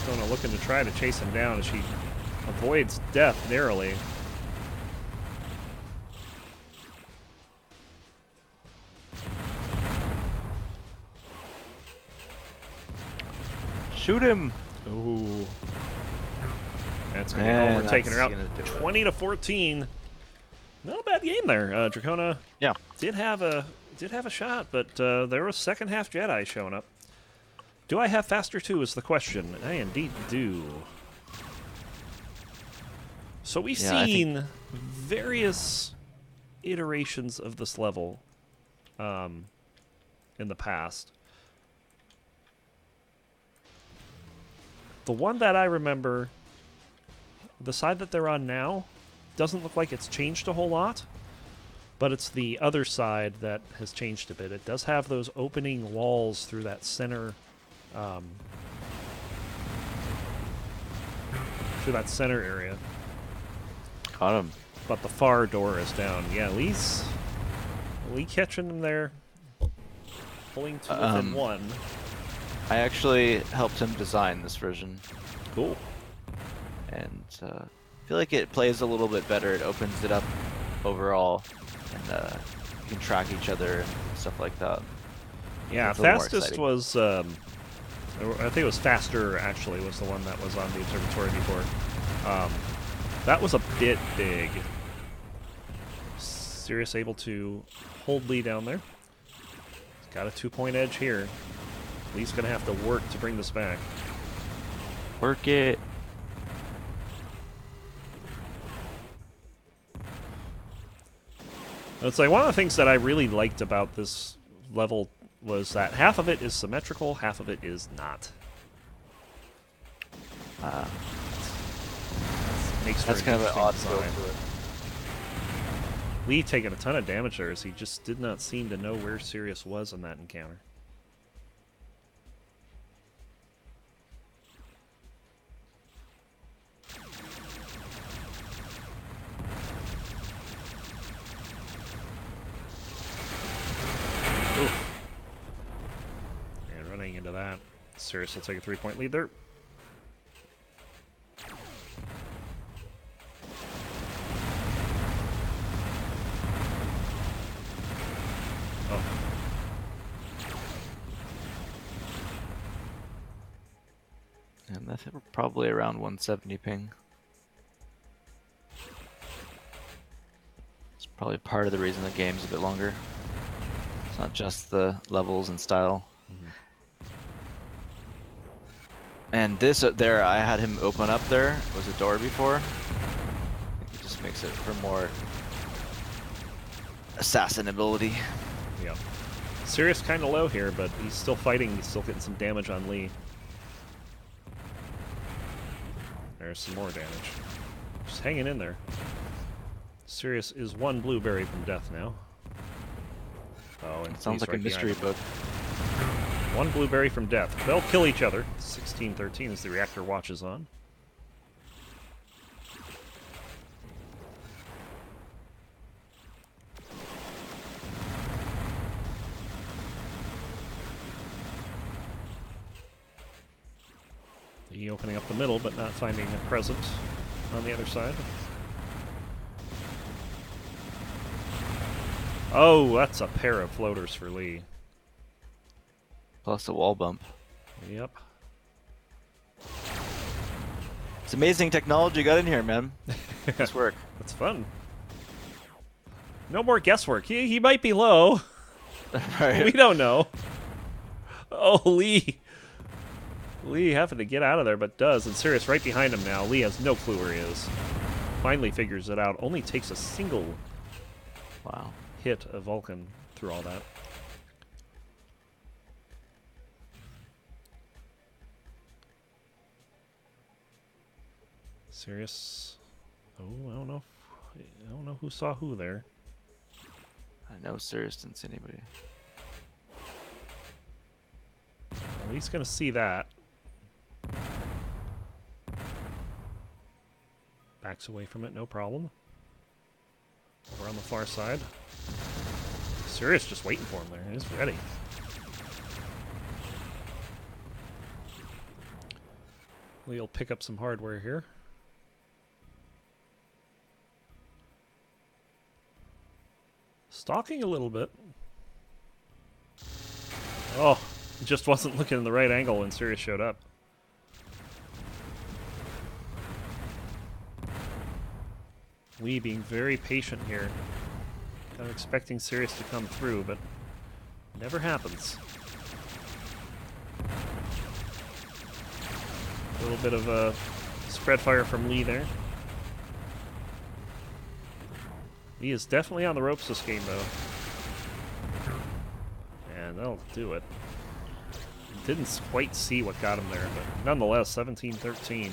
Dona looking to try to chase him down as she avoids death narrowly. Shoot him! Ooh. That's going to be over, taking her out 20-14. Not a bad game there. Dracona did have a shot, but there was second half Jedi showing up. Do I have faster too is the question. I indeed do. So we've seen various iterations of this level in the past. The one that I remember, the side that they're on now, doesn't look like it's changed a whole lot, but it's the other side that has changed a bit. It does have those opening walls through that center area. Caught him. But the far door is down. Yeah, Lee catching him there. Pulling to within 1. I actually helped him design this version. Cool. And I feel like it plays a little bit better. It opens it up overall. And you can track each other and stuff like that. Yeah, fastest was... I think it was Faster, actually, was the one that was on the Observatory before. That was a bit big. Sirius able to hold Lee down there. He's got a 2-point edge here. Lee's going to have to work to bring this back. Work it. It's like one of the things that I really liked about this level was that half of it is symmetrical, half of it is not. Makes That's for kind of an odd design. feel to it. Lee taking a ton of damage there as he just did not seem to know where Sirius was in that encounter. Oof. And running into that, Sirius will take a 3-point lead there. Oh. And I think we're probably around 170 ping. It's probably part of the reason the game's a bit longer. It's not just the levels and style. And this there, I had him open up there. Was a door before. I think it just makes it for more assassin ability. Yeah. Sirius kind of low here, but he's still fighting. He's still getting some damage on Lee. There's some more damage. Just hanging in there. Sirius is 1 blueberry from death now. Oh, and Sounds Lee's like right a mystery behind him. book. 1 blueberry from death. They'll kill each other. 16-13 as the reactor watches on. Lee opening up the middle, but not finding a present on the other side. Oh, that's a pair of floaters for Lee. Plus a wall bump. Yep. It's amazing technology you got in here, man. Nice work. That's fun. No more guesswork. He might be low. Right. We don't know. Oh, Lee. Lee having to get out of there, but does. And Sirius right behind him now. Lee has no clue where he is. Finally figures it out. Only takes a single Wow. hit of Vulcan through all that. Sirius. Oh, I don't know. I don't know who saw who there. I know Sirius didn't see anybody. Well, he's gonna see that. Backs away from it, no problem. Over on the far side. Sirius just waiting for him there. He's ready. We'll pick up some hardware here. Stalking a little bit. Oh, just wasn't looking in the right angle when Sirius showed up. Lee being very patient here. Kind of expecting Sirius to come through, but never happens. A little bit of a spread fire from Lee there. Lee is definitely on the ropes this game, though. And that'll do it. Didn't quite see what got him there, but nonetheless, 17-13.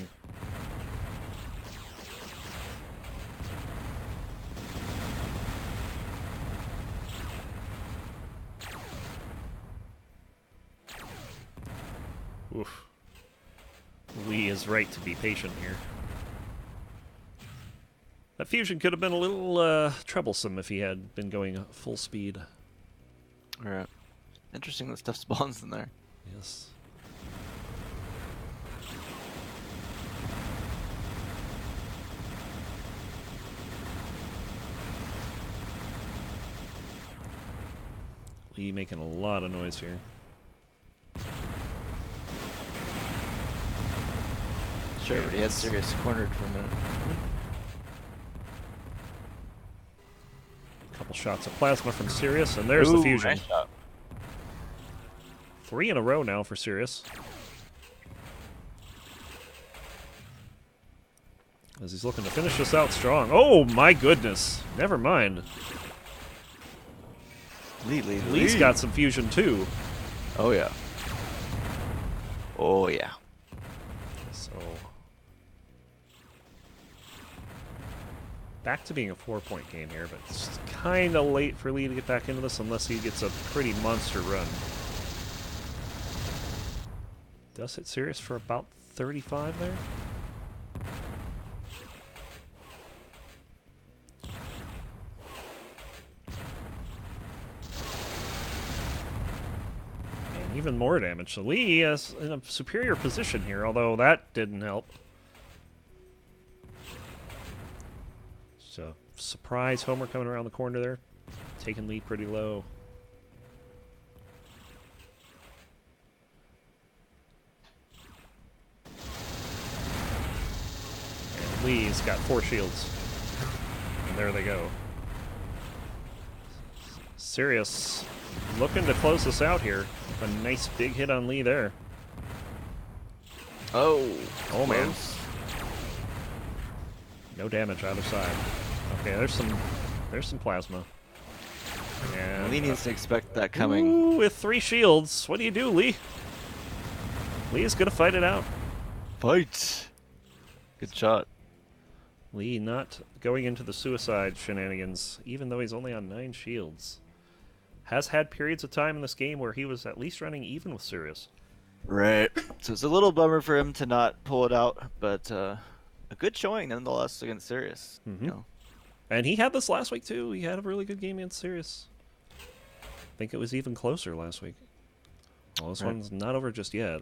Oof. Lee is right to be patient here. That fusion could have been a little troublesome if he had been going full speed. Alright. Interesting that stuff spawns in there. Yes. Lee making a lot of noise here. Sure, but he had Sirius cornered for a minute. shots of plasma from Sirius, and there's the Ooh, fusion. nice shot. 3 in a row now for Sirius. As he's looking to finish this out strong. Oh my goodness. Never mind. Lee's got some fusion too. Oh yeah. Oh yeah. So back to being a 4-point game here, but it's kind of late for Lee to get back into this unless he gets a pretty monster run. Does hit Sirius for about 35 there. And even more damage. So Lee is in a superior position here, although that didn't help. So surprise homer coming around the corner there, taking Lee pretty low. And Lee's got 4 shields. And there they go. Sirius looking to close this out here. A nice big hit on Lee there. Oh. Oh man. No damage either side. Okay, there's some plasma. And Lee needs to expect that coming. ooh, with 3 shields. What do you do, Lee? Lee is gonna fight it out. Fight. Good shot. Lee not going into the suicide shenanigans, even though he's only on 9 shields. Has had periods of time in this game where he was at least running even with Sirius. Right. So it's a little bummer for him to not pull it out, but a good showing nonetheless against Sirius. Mhm. You know. And he had this last week too. He had a really good game against Sirius. I think it was even closer last week. Well, this Right. one's not over just yet.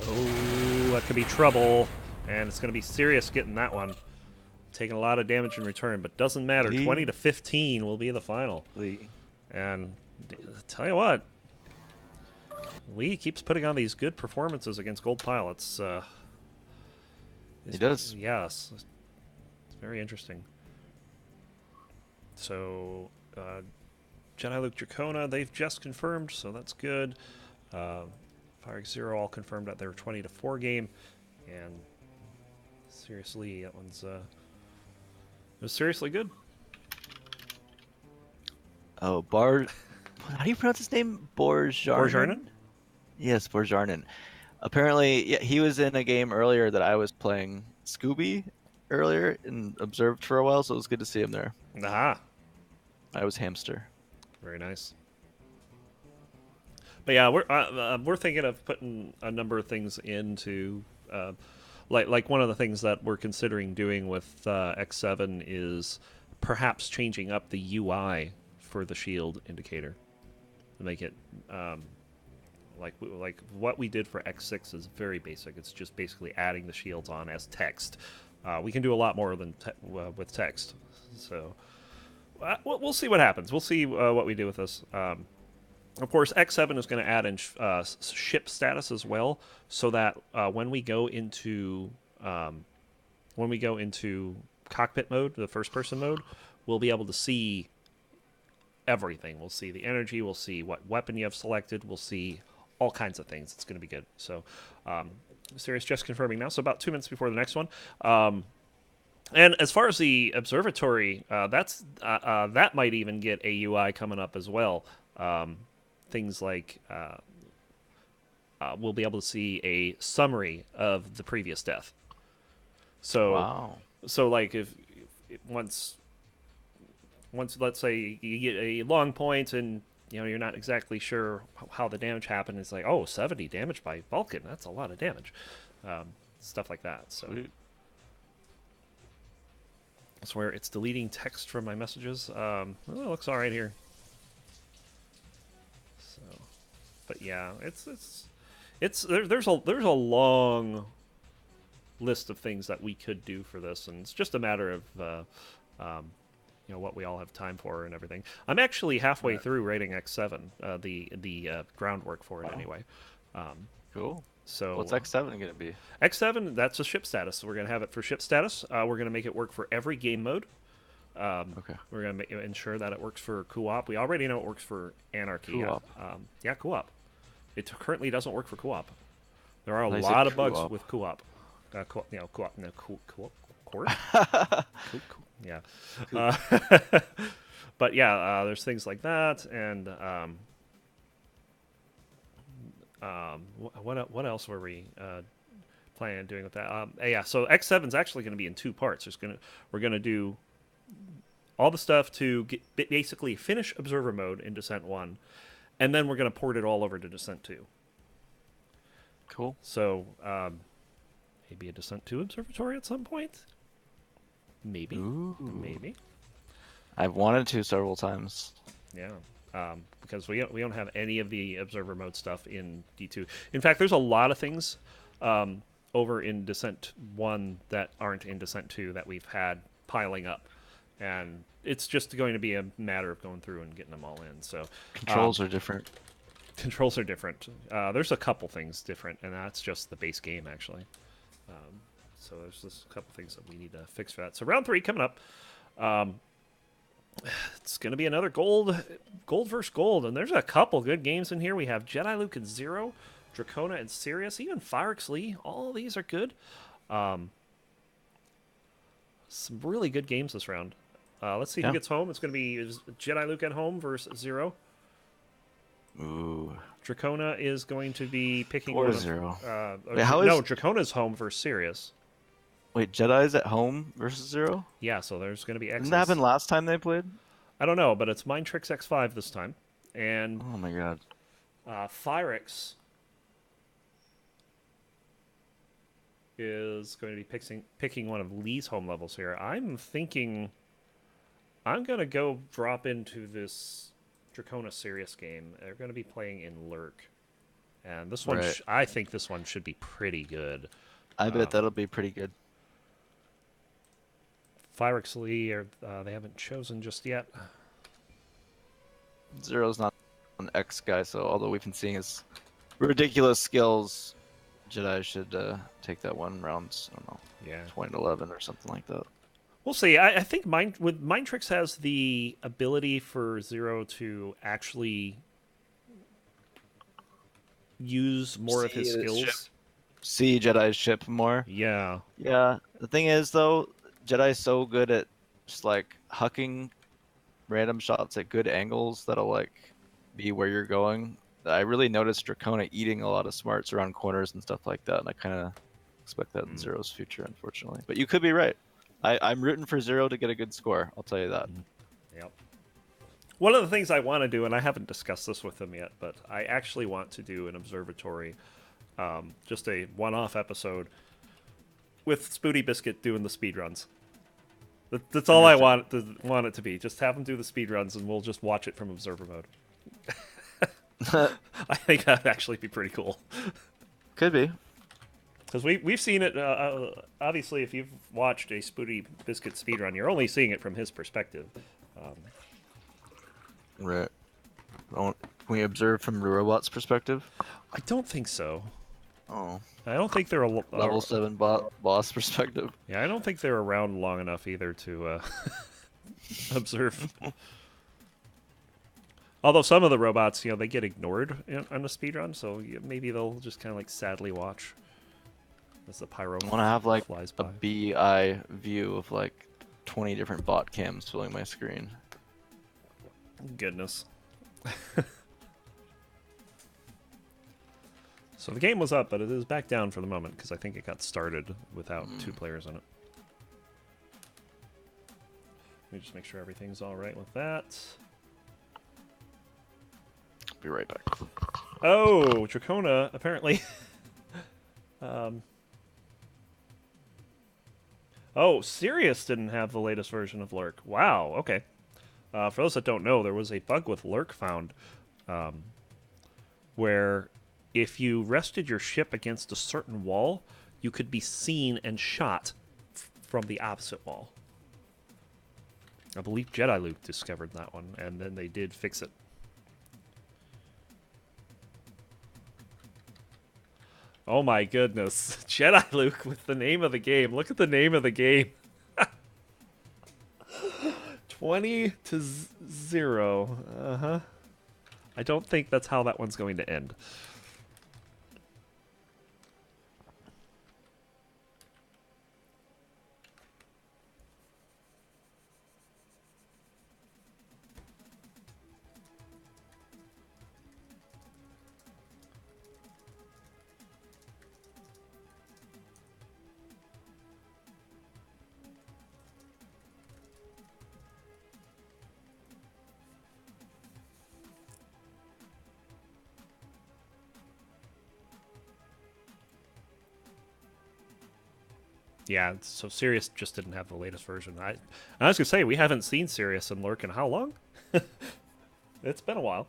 Oh, that could be trouble. And it's going to be Sirius getting that one. Taking a lot of damage in return, but doesn't matter. Lee. 20 to 15 will be the final. Lee. And tell you what, Lee keeps putting on these good performances against gold pilots. He does. Yes. It's very interesting. So, Jediluke Dracona, they've just confirmed, so that's good. Fire Zero all confirmed at their 20 to 4 game. And seriously, that one's it was seriously good. Oh, how do you pronounce his name? Borjarnen? Yes, Borjarnen. Apparently, yeah, he was in a game earlier that I was playing Scooby earlier and observed for a while, so it was good to see him there. Aha. I was Hamster. Very nice. But yeah, we're thinking of putting a number of things into, like one of the things that we're considering doing with X7 is perhaps changing up the UI for the shield indicator to make it like what we did for X6 is very basic. It's just basically adding the shields on as text. We can do a lot more than with text, so we'll see what happens. We'll see what we do with this. Of course, X7 is going to add in ship status as well, so that when we go into cockpit mode, the first-person mode, we'll be able to see everything. We'll see the energy. We'll see what weapon you have selected. We'll see all kinds of things. It's going to be good. So, Sirius just confirming now. So about 2 minutes before the next one. And as far as the observatory, that might even get a UI coming up as well. Things like we'll be able to see a summary of the previous death. So, wow. So like if once let's say you get a long point and you're not exactly sure how the damage happened, it's like, oh, 70 damage by Vulcan. That's a lot of damage. Stuff like that. So. Sweet. That's where it's deleting text from my messages. Well, it looks all right here. So, but yeah, there's a long list of things that we could do for this, and it's just a matter of what we all have time for and everything. I'm actually halfway through writing X7, the groundwork for it anyway. Cool. So What's X7 gonna be? X7, that's a ship status. So we're gonna have it for ship status. We're gonna make it work for every game mode. Okay. We're gonna ensure that it works for co-op. We already know it works for Anarchy. Co-op. Yeah, co-op. It currently doesn't work for co-op. There are a They said lot of bugs co-op. with co-op. Co-op. No, court. Yeah. But yeah, there's things like that, and what else were we planning on doing with that? Yeah, so X7 is actually going to be in two parts. We're gonna do all the stuff to basically finish Observer mode in Descent 1, and then we're going to port it all over to Descent 2. Cool. So maybe a Descent 2 Observatory at some point. Maybe. Ooh. Maybe. I've wanted to several times. Yeah. Because we don't have any of the Observer mode stuff in D2. In fact, there's a lot of things over in Descent 1 that aren't in Descent 2 that we've had piling up. And it's just going to be a matter of going through and getting them all in. So Controls are different. Controls are different. There's a couple things different, and that's just the base game, actually. So there's just a couple things that we need to fix for that. So round 3 coming up. It's going to be another gold versus gold, and there's a couple good games in here. We have Jediluke and Zero, Dracona and Sirius, even Firex Lee. All these are good. Some really good games this round. Let's see who gets home. It's going to be Jediluke at home versus Zero. Ooh. Dracona is going to be picking Or one of, Zero. Wait, no, Dracona's home versus Sirius. Wait, Jedi's at home versus Zero? Yeah, so there's going to be X's. Didn't that happen last time they played? I don't know, but it's Mind Tricks X5 this time. And Oh my god. Firex is going to be picking one of Lee's home levels here. I'm thinking I'm going to go drop into this Dracona Sirius game. They're going to be playing in Lurk. And this one, Right. I think this one should be pretty good. I bet that'll be pretty good. Firex Lee, they haven't chosen just yet. Zero's not an X guy, so although we've been seeing his ridiculous skills, Jedi should take that one round, I don't know, Yeah. 2011 or something like that. We'll see. I think Mind Tricks has the ability for Zero to actually use more of his See his skills. ship. See Jedi's ship more. Yeah. Yeah. The thing is, though, Jedi's so good at just like hucking random shots at good angles that'll like be where you're going. I really noticed Dracona eating a lot of smarts around corners and stuff like that, and I kind of expect that in Zero's future, unfortunately. But you could be right. I'm rooting for Zero to get a good score. I'll tell you that. Yep. One of the things I want to do, and I haven't discussed this with them yet, but I actually want to do an Observatory, just a one-off episode with Spooty Biscuit doing the speedruns. That's all I want it to be. Just have him do the speedruns, and we'll just watch it from Observer mode. I think that'd actually be pretty cool. Could be. Because we've seen it, obviously, if you've watched a Spooty Biscuit speedrun, you're only seeing it from his perspective. Right. Can we observe from the robot's perspective? I don't think so. Oh. I don't think they're Level 7 boss perspective. Yeah, I don't think they're around long enough either to observe. Although some of the robots, they get ignored on the speedrun, so maybe they'll just kind of like sadly watch as the pyro I want to have like flies a by. BI view of like 20 different bot cams filling my screen. Goodness. So the game was up, but it is back down for the moment because I think it got started without 2 players in it. Let me just make sure everything's all right with that. Be right back. Oh, Dracona apparently. Oh, Sirius didn't have the latest version of Lurk. Wow. Okay. For those that don't know, there was a bug with Lurk found, where if you rested your ship against a certain wall, you could be seen and shot from the opposite wall. I believe Jediluke discovered that one, and then they did fix it. Oh my goodness. Jediluke with the name of the game. Look at the name of the game. 20-0. Uh-huh. I don't think that's how that one's going to end. Yeah, so Sirius just didn't have the latest version. I was going to say, we haven't seen Sirius and Lurk in how long? It's been a while.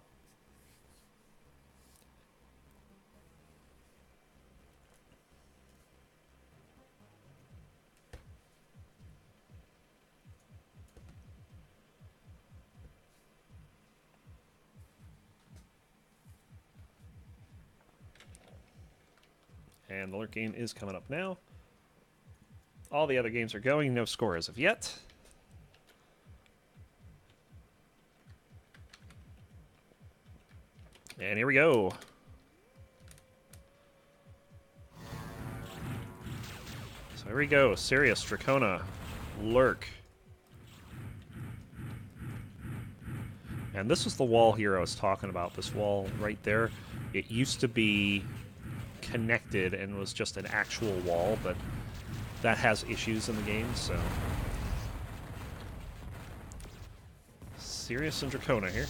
And the Lurk game is coming up now. All the other games are going, no score as of yet. And here we go. So here we go. Sirius, Dracona, Lurk. And this was the wall here I was talking about. This wall right there. It used to be connected and was just an actual wall, but that has issues in the game, so... Sirius and Dracona here.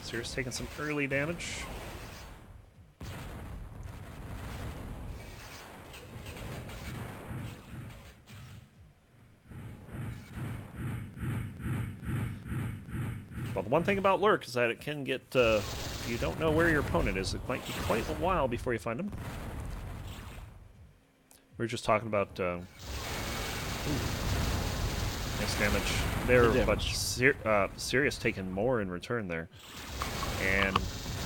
Sirius taking some early damage. But the one thing about Lurk is that it can get, if you don't know where your opponent is, it might be quite a while before you find him. We were just talking about nice damage there, but Sirius taking more in return there. And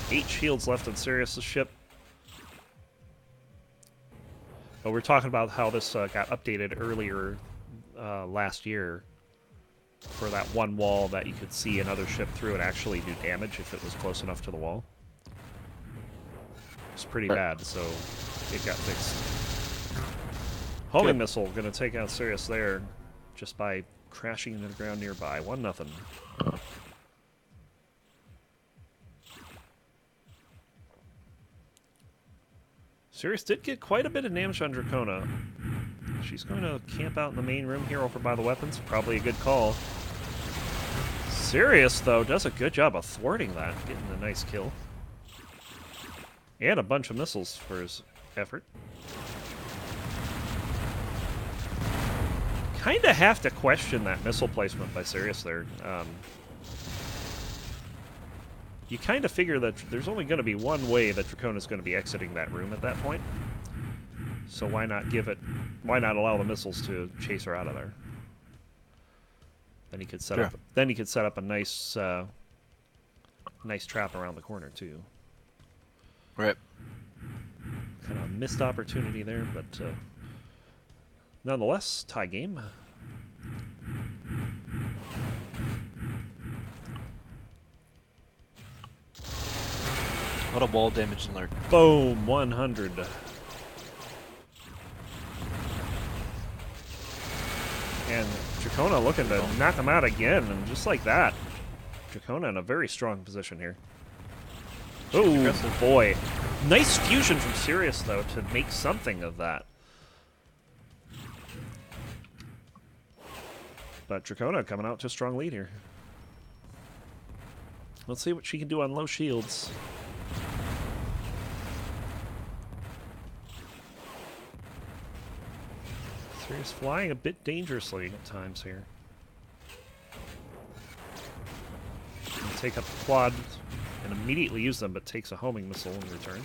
8 shields left on Sirius's ship. But we're talking about how this got updated earlier last year for that one wall that you could see another ship through and actually do damage if it was close enough to the wall. It's pretty bad, so it got fixed. Homing missile going to take out Sirius there just by crashing into the ground nearby. 1-0. Sirius did get quite a bit of damage on Dracona. She's going to camp out in the main room here over by the weapons. Probably a good call. Sirius, though, does a good job of thwarting that, getting a nice kill. And a bunch of missiles for his effort. Kind of have to question that missile placement by Sirius there. You kind of figure that there's only going to be one way that Dracona's going to be exiting that room at that point. So why not give it? Why not allow the missiles to chase her out of there? Then he could set up. Then he could set up a nice, nice trap around the corner too. Right. Kind of a missed opportunity there, but nonetheless, tie game. A lot of wall damage in Lurk. Boom, 100. And Dracona looking to knock him out again, and just like that, Dracona in a very strong position here. Oh boy. Nice fusion from Sirius, though, to make something of that. But Dracona coming out to a strong lead here. Let's see what she can do on low shields. Sirius flying a bit dangerously at times here. Can take up the quad and immediately use them, but takes a homing missile in return.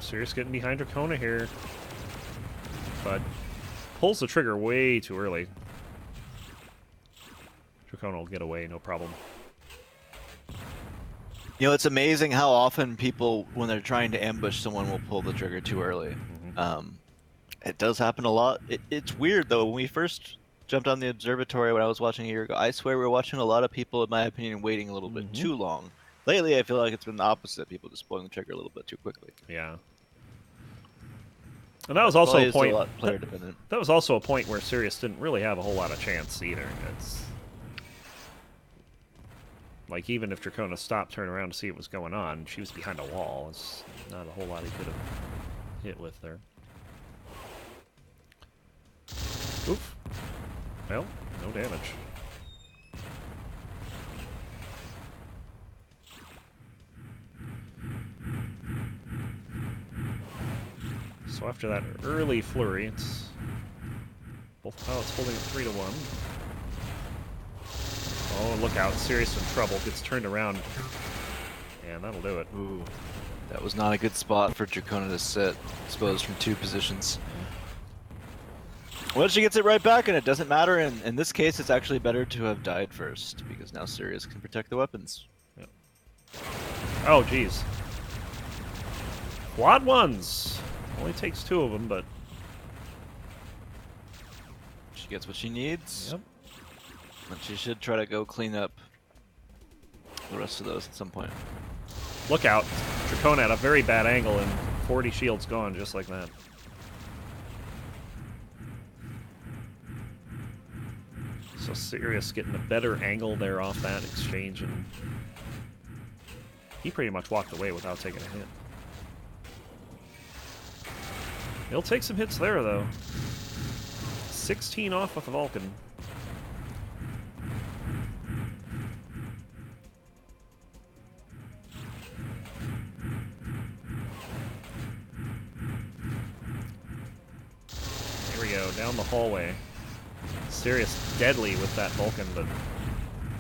Sirius getting behind Dracona here. But pulls the trigger way too early. Dracona will get away, no problem. You know, it's amazing how often people, when they're trying to ambush someone, will pull the trigger too early. It does happen a lot. It's weird, though. When we first jumped on the observatory when I was watching a year ago, I swear we were watching a lot of people, in my opinion, waiting a little bit too long. Lately, I feel like it's been the opposite. People just pulling the trigger a little bit too quickly. Yeah. And that was also a point. That was also a point where Sirius didn't really have a whole lot of chance either. It's like even if Dracona stopped, turned around to see what was going on, she was behind a wall. It's not a whole lot he could have hit with there. Oof. Well, no damage. So after that early flurry, it's both pilots holding it 3-1. Oh, look out. Sirius in trouble. Gets turned around. And that'll do it. Ooh. That was not a good spot for Dracona to sit, exposed from 2 positions. Well, she gets it right back, and it doesn't matter. And in this case, it's actually better to have died first, because now Sirius can protect the weapons. Yep. Oh, jeez. Quad ones! Only takes 2 of them, but... She gets what she needs. Yep. And she should try to go clean up the rest of those at some point. Look out. Dracona at a very bad angle, and 40 shields gone just like that. So Sirius getting a better angle there off that exchange, and he pretty much walked away without taking a hit. He'll take some hits there, though. 16 off with the Vulcan. Here we go, down the hallway. Sirius deadly with that Vulcan, but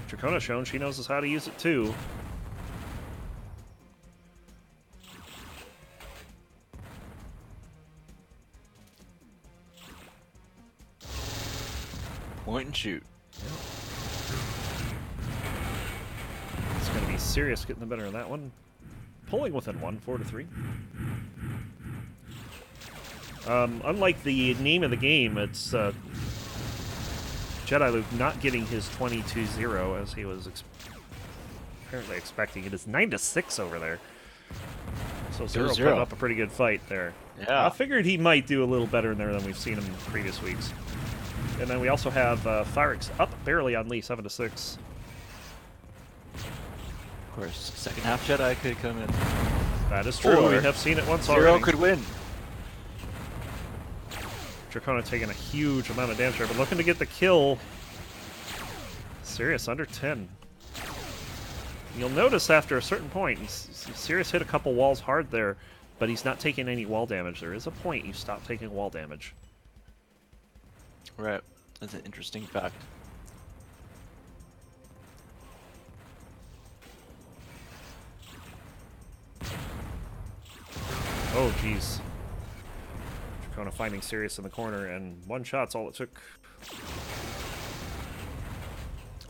Dracona's shown she knows how to use it too. Point and shoot. Yep. It's going to be Sirius getting the better of that one. Pulling within 1, 4-3. Unlike the name of the game, it's Jediluke not getting his 22-0 as he was apparently expecting. It is 9-6 over there. So Zero put up a pretty good fight there. Yeah. I figured he might do a little better in there than we've seen him in previous weeks. And then we also have Phyrix up barely on Lee, 7-6. Of course, second half Jedi could come in. That is true. We have seen it once already. Zero could win. Dracona taking a huge amount of damage there, but looking to get the kill. Sirius under 10. You'll notice after a certain point, Sirius hit a couple walls hard there, but he's not taking any wall damage. There is a point you stop taking wall damage. Right. That's an interesting fact. Oh, jeez. Dracona finding Sirius in the corner, and 1 shot's all it took.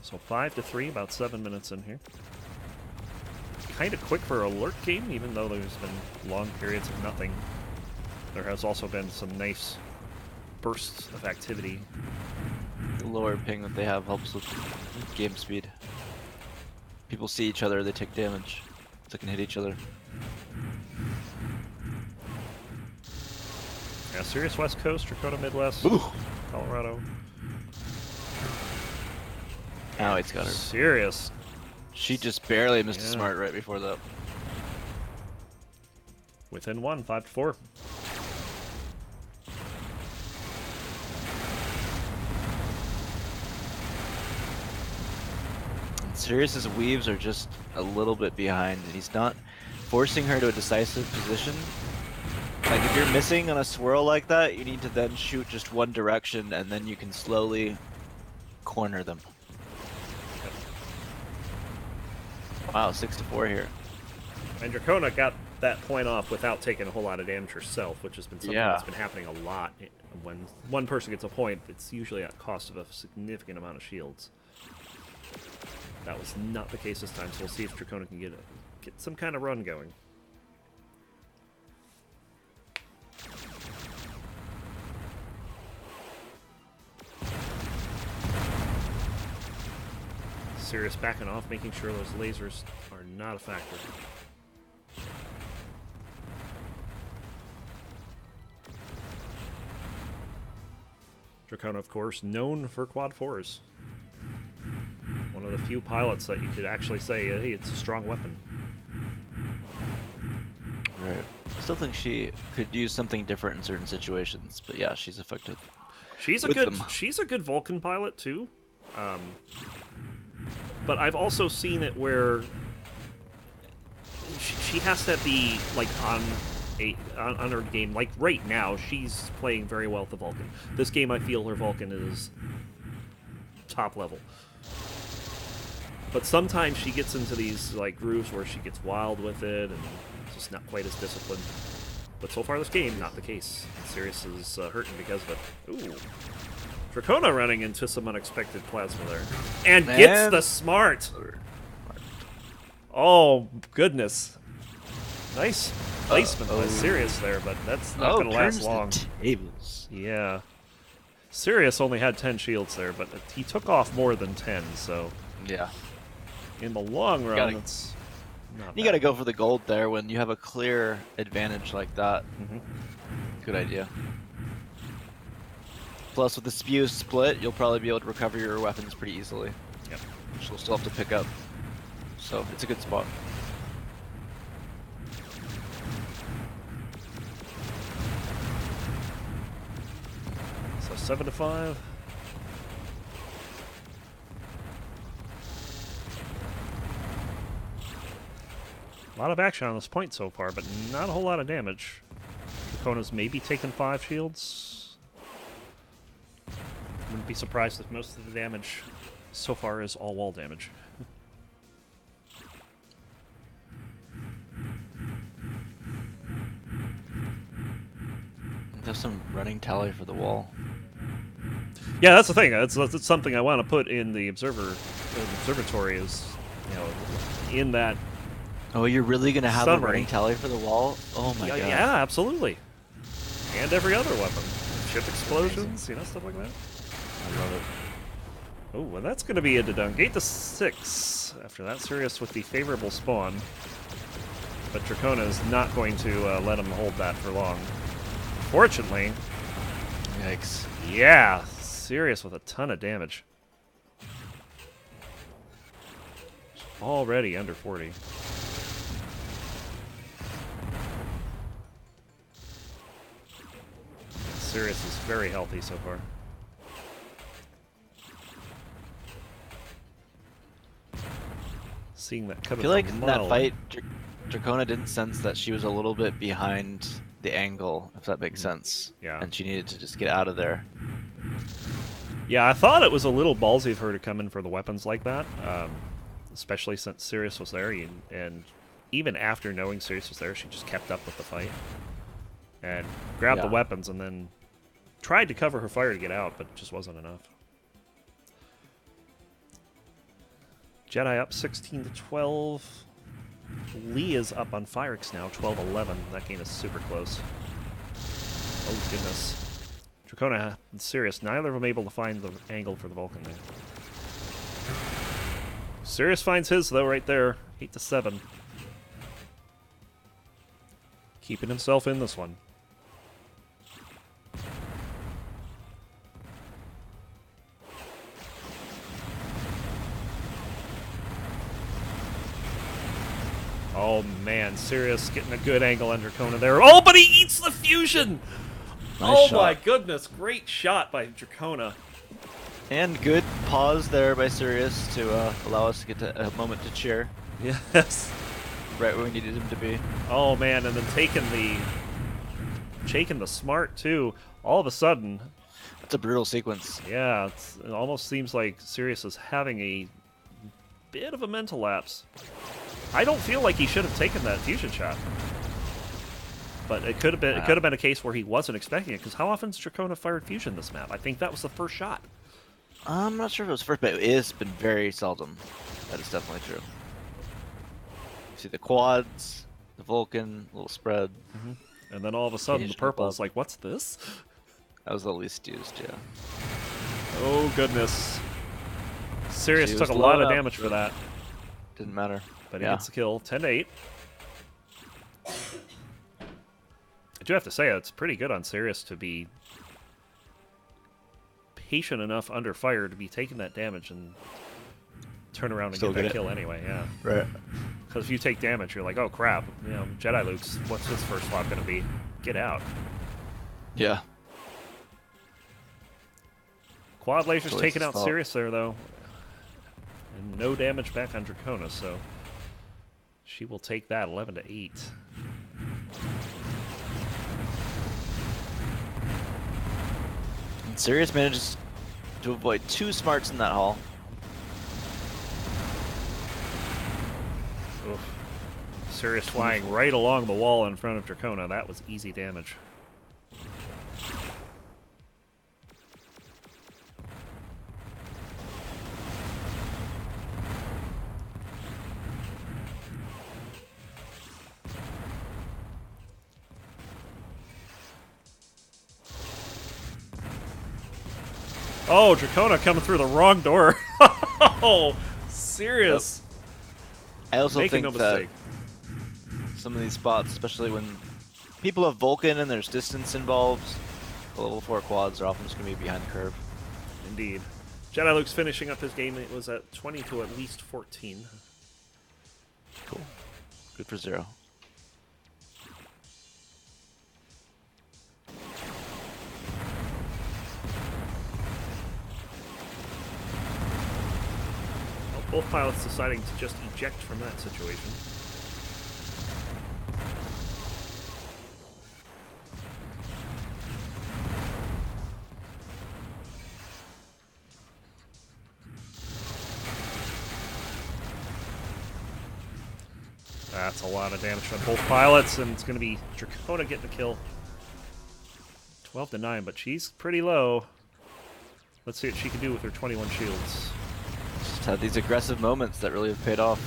So 5-3, about 7 minutes in here. Kind of quick for alert game, even though there's been long periods of nothing. There has also been some nice bursts of activity. The lower ping that they have helps with game speed. People see each other, they take damage. They can hit each other. Yeah, Sirius West Coast, Dracona Midwest, Ooh. Colorado. Now he's got her. Sirius. She just barely missed a smart right before that. Within 1, 5-4. Sirius's weaves are just a little bit behind, and he's not forcing her to a decisive position. Like, if you're missing on a swirl like that, you need to then shoot just one direction, and then you can slowly corner them. Wow, 6-4 here. And Dracona got that point off without taking a whole lot of damage herself, which has been something that's been happening a lot. When one person gets a point, it's usually at cost of a significant amount of shields. That was not the case this time, so we'll see if Dracona can get some kind of run going. Sirius backing off, making sure those lasers are not a factor. Dracona, of course, known for quad 4s. One of the few pilots that you could actually say, hey, it's a strong weapon. Right. I still think she could use something different in certain situations, but yeah, she's effective. She's a good Vulcan pilot too. But I've also seen it where she has to be like on her game. Like right now, she's playing very well with the Vulcan. This game, I feel her Vulcan is top level. But sometimes she gets into these like grooves where she gets wild with it and just not quite as disciplined. But so far this game, not the case. Sirius is hurting because of it. Ooh. Dracona running into some unexpected plasma there. And gets the smart! Oh, goodness. Nice placement by Sirius there, but that's not going to last long. Tables. Yeah. Sirius only had 10 shields there, but he took off more than 10, so... Yeah. In the long run, it's not bad. You gotta go for the gold there when you have a clear advantage like that. Mm-hmm. Good idea. Plus, with the spew split, you'll probably be able to recover your weapons pretty easily. Yep. Which you'll still have to pick up. So, it's a good spot. So 7 to 5. A lot of action on this point so far, but not a whole lot of damage. Dracona's maybe taken 5 shields. Wouldn't be surprised if most of the damage so far is all wall damage. There's some running tally for the wall. Yeah, that's the thing. That's something I want to put in the observatory is, you know, in that. Oh, you're really gonna have summary. a running tally for the wall? Oh my god. Yeah, absolutely. And every other weapon. Ship explosions, you know, stuff like that. I love it. Oh, and that's going to be a done. Gate to 6. After that, Sirius with the favorable spawn. But Dracona is not going to let him hold that for long. Fortunately. Yikes. Yeah, Sirius with a ton of damage. Already under 40. Sirius is very healthy so far. Seeing that coming. I feel like in that fight, Dracona didn't sense that she was a little bit behind the angle, if that makes sense. Yeah. And she needed to just get out of there. Yeah, I thought it was a little ballsy of her to come in for the weapons like that, especially since Sirius was there, and even after knowing Sirius was there, she just kept up with the fight and grabbed the weapons and then tried to cover her fire to get out, but it just wasn't enough. Jedi up 16 to 12. Lee is up on Firex now, 12-11. That game is super close. Oh, goodness. Dracona and Sirius, neither of them able to find the angle for the Vulcan there. Sirius finds his, though, right there. 8 to 7. Keeping himself in this one. Oh man, Sirius getting a good angle on Dracona there. Oh, but he eats the fusion! Nice shot. My goodness, great shot by Dracona. And good pause there by Sirius to allow us to get a moment to cheer. Yes. Right where we needed him to be. Oh man, and then taking the smart too. All of a sudden. That's a brutal sequence. Yeah, it almost seems like Sirius is having a bit of a mental lapse. I don't feel like he should have taken that fusion shot. But it could have been a case where he wasn't expecting it, because how often has Dracona fired fusion this map? I think that was the first shot. I'm not sure if it was first, but it has been very seldom. That is definitely true. You see the quads, the Vulcan, little spread. And then all of a sudden the purple is like, what's this? That was the least used, yeah. Oh goodness. Sirius took a lot of damage for that. Didn't matter. But he gets the kill, 10-8. I do have to say, it's pretty good on Sirius to be patient enough under fire to be taking that damage and turn around and get that kill anyway, yeah. Right. Because if you take damage, you're like, oh crap, you know, Jediluke's, what's his first swap going to be? Get out. Yeah. Quad laser's taking out Sirius there, though. And no damage back on Dracona, so she will take that 11-8. And Sirius manages to avoid 2 smarts in that hall. Oof. Sirius flying right along the wall in front of Dracona. That was easy damage. Oh, Dracona coming through the wrong door. Oh, serious. I also Making think no that mistake. some of these spots, especially when people have Vulcan and there's distance involved, the level 4 quads are often just going to be behind the curve. Indeed. Jediluke's finishing up his game. It was at 20 to at least 14. Cool. Good for 0. Both pilots deciding to just eject from that situation. That's a lot of damage on both pilots, and it's going to be Dracona getting the kill. 12-9, but she's pretty low. Let's see what she can do with her 21 shields. Just had these aggressive moments that really have paid off.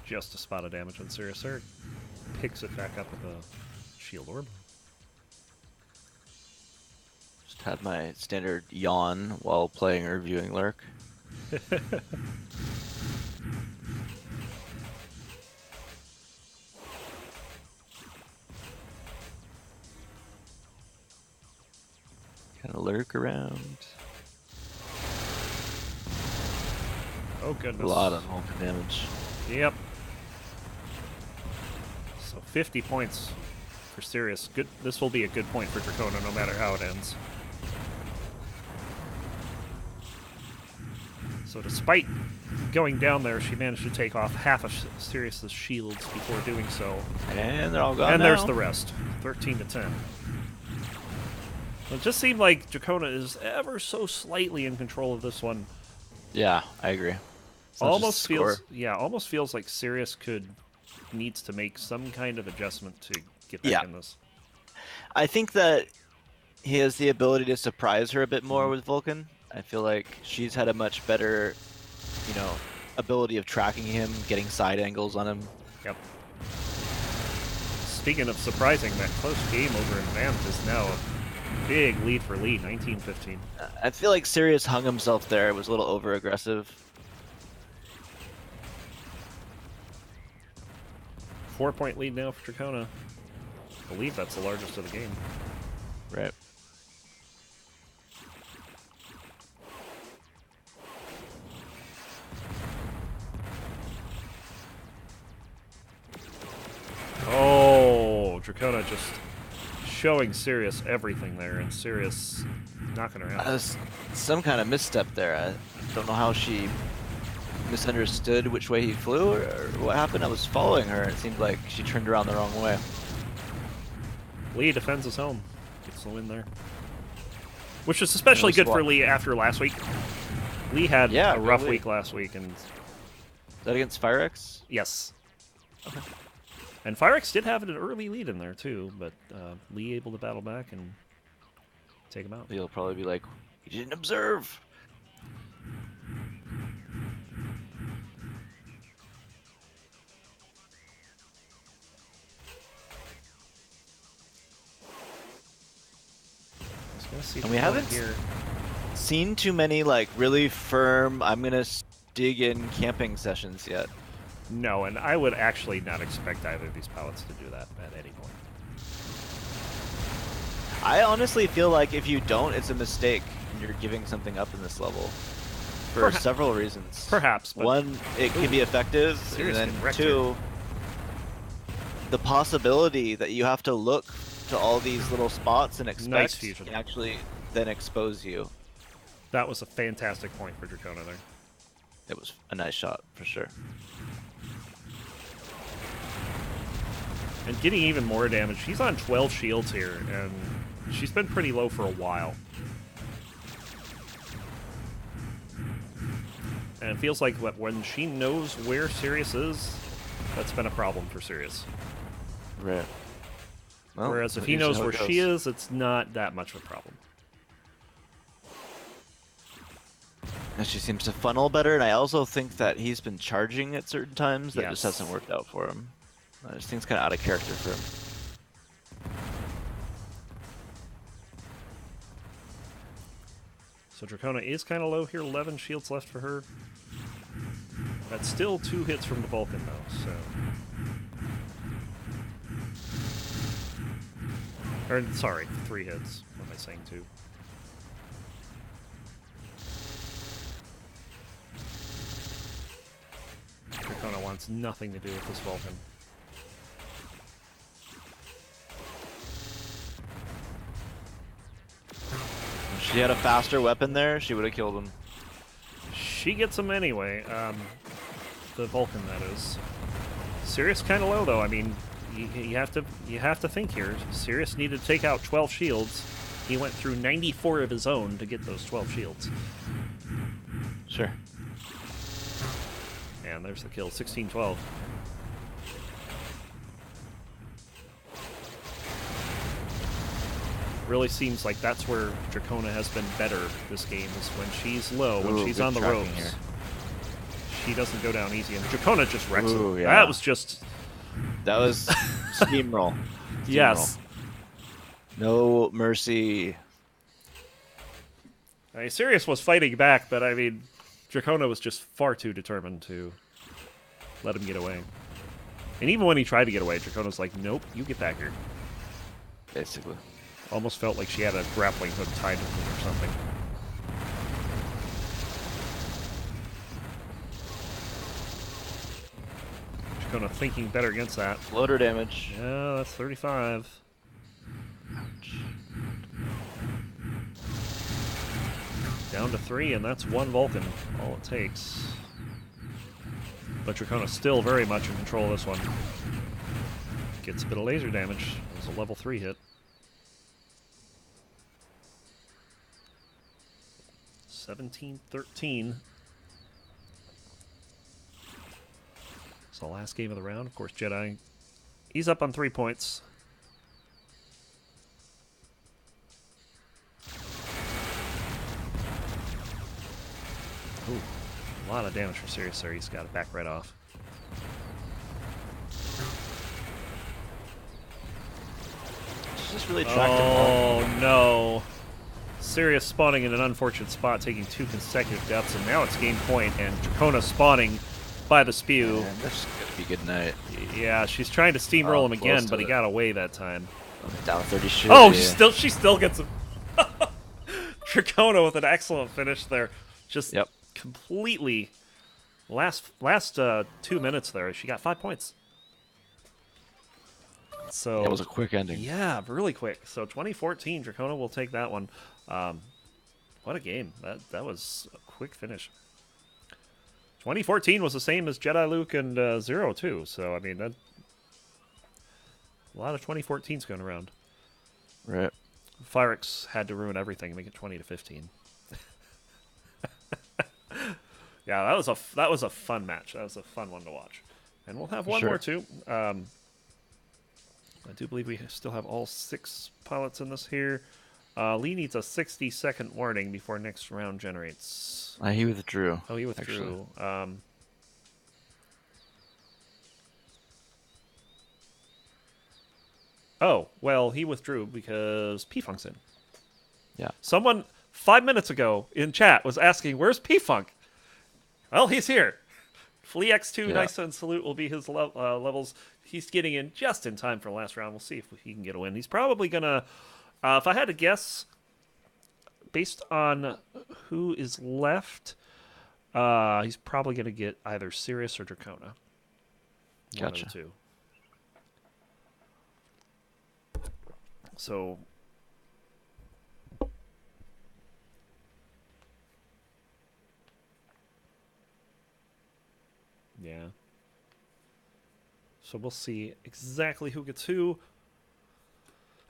Just a spot of damage on Sirius. Picks it back up with a shield orb. Just had my standard yawn while playing or viewing Lurk. Kind of lurk around. Oh goodness. A lot of Vulcan damage. Yep. So 50 points for Sirius. Good. This will be a good point for Dracona, no matter how it ends. So despite going down there, she managed to take off half of Sirius's shields before doing so. And they're all gone And now. there's the rest. 13-10. It just seemed like Dracona is ever so slightly in control of this one. Yeah, I agree. It's not Almost just feels, score. yeah, almost feels like Sirius needs to make some kind of adjustment to get back in this. I think that he has the ability to surprise her a bit more with Vulcan. I feel like she's had a much better, you know, ability of tracking him, getting side angles on him. Yep. Speaking of surprising, that close game over in Vanth is now a big lead for Lee, 19-15. I feel like Sirius hung himself there. It was a little over-aggressive. 4-point lead now for Dracona. I believe that's the largest of the game. Right. Oh, Dracona just showing Sirius everything there, and Sirius knocking her out. That was some kind of misstep there. I don't know how she misunderstood which way he flew or what happened. I was following her, and it seemed like she turned around the wrong way. Lee defends his home. Gets the win there. Which is especially good for Lee after last week. Lee had a rough week last week. And is that against Firex? Yes. Okay. And Firex did have an early lead in there, too. But Lee able to battle back and take him out. He'll probably be like, you didn't observe. And we haven't seen too many like really firm, I'm gonna dig in camping sessions yet. No, and I would actually not expect either of these pilots to do that at any point. I honestly feel like if you don't, it's a mistake. You're giving something up in this level for several reasons. Perhaps. But one, it can be effective, and then two, the possibility that you have to look to all these little spots and expect can actually then expose you. That was a fantastic point for Dracona there. It was a nice shot, for sure. And getting even more damage. She's on 12 shields here, and she's been pretty low for a while. And it feels like when she knows where Sirius is, that's been a problem for Sirius. Right. Well, whereas if he knows where she is, it's not that much of a problem. And she seems to funnel better, and I also think that he's been charging at certain times that just hasn't worked out for him. I just think it's kind of out of character for him. So Dracona is kind of low here, 11 shields left for her. That's still 2 hits from the Vulcan, though, so... Or, sorry, 3 hits. What am I saying, 2? Dracona wants nothing to do with this Vulcan. If she had a faster weapon there, she would have killed him. She gets him anyway. The Vulcan, that is. Sirius kind of low, though. I mean... You have to think here. Sirius needed to take out 12 shields. He went through 94 of his own to get those 12 shields. Sure. And there's the kill, 16-12. Really seems like that's where Dracona has been better this game, is when she's low, when she's on the ropes. Here. She doesn't go down easy, and Dracona just wrecks him. Yeah. That was just... That was steamroll. Yes. No mercy. I mean, Sirius was fighting back, but I mean, Dracona was just far too determined to let him get away. And even when he tried to get away, Dracona's like, nope, you get back here. Basically. Almost felt like she had a grappling hook tied to him or something. Dracona thinking better against that. Floater damage. Yeah, that's 35. Ouch. Down to 3, and that's 1 Vulcan. All it takes. But Dracona's still very much in control of this one. Gets a bit of laser damage. It was a level 3 hit. 17-13. It's the last game of the round. Of course, Jedi, he's up on 3 points. Ooh, a lot of damage for Sirius there. He's got to back right off. She's just really tracked him. Oh, no. Sirius spawning in an unfortunate spot, taking 2 consecutive deaths, and now it's game point, and Dracona spawning by the spew. Man, that's gonna be good night. Yeah, she's trying to steamroll him again, but he got away that time. Down 30 shields. Oh, she still gets him. Dracona with an excellent finish there. Just completely last 2 minutes there. She got 5 points. So that was a quick ending. Yeah, really quick. So 2014, Dracona will take that one. What a game. That was a quick finish. 2014 was the same as Jediluke and Zero too. So I mean, a lot of 2014s going around. Right. Firex had to ruin everything, make it 20-15. Yeah, that was a fun match. That was a fun one to watch. And we'll have For one more sure. too. I do believe we still have all 6 pilots in this here. Lee needs a 60-second warning before next round generates. He withdrew. Oh, he Actually. withdrew. Oh, well, he withdrew because P-Funk's in. Yeah. Someone 5 minutes ago in chat was asking, where's P-Funk? Well, he's here. Flea X2, Yeah. Nice and Salute will be his levels. He's getting in just in time for the last round. We'll see if he can get a win. He's probably going to, if I had to guess, based on who is left, he's probably going to get either Sirius or Dracona. One Gotcha. of the two. So, yeah. So we'll see exactly who gets who.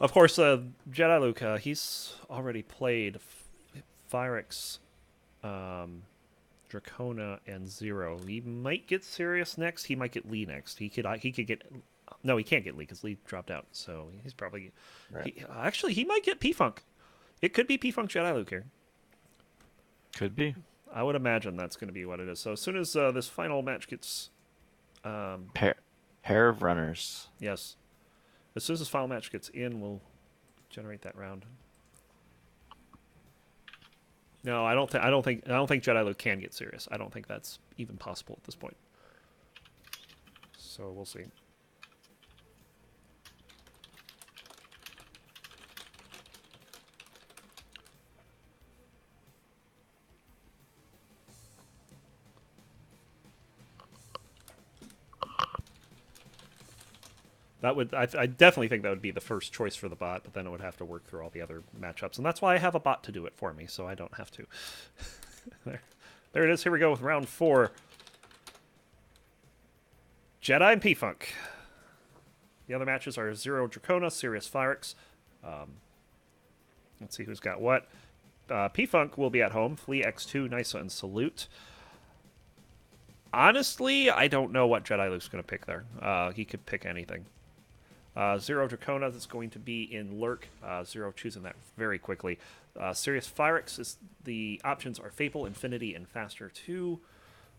Of course, Jediluke, he's already played Firex, Dracona, and Zero. He might get Sirius next. He might get Lee next. He could get. No, he can't get Lee because Lee dropped out. So he's probably. Right. Actually, he might get P-Funk. It could be P-Funk Jediluke here. Could be. I would imagine that's going to be what it is. So as soon as this final match gets. Pair of runners. Yes. As soon as this final match gets in, we'll generate that round. No, I don't think Jediluke can get serious. I don't think that's even possible at this point. So we'll see. That would I definitely think that would be the first choice for the bot, but then it would have to work through all the other matchups, and that's why I have a bot to do it for me, so I don't have to. There it is. Here we go with round 4. Jedi and P-Funk. The other matches are Zero Dracona, Sirius Firex. Let's see who's got what. P-Funk will be at home. Flea X2, Nisa, and Salute. Honestly, I don't know what Jediluke's going to pick there. He could pick anything. Zero Dracona is going to be in Lurk. Zero choosing that very quickly. Sirius Firex is the options are Fable, Infinity, and Faster 2.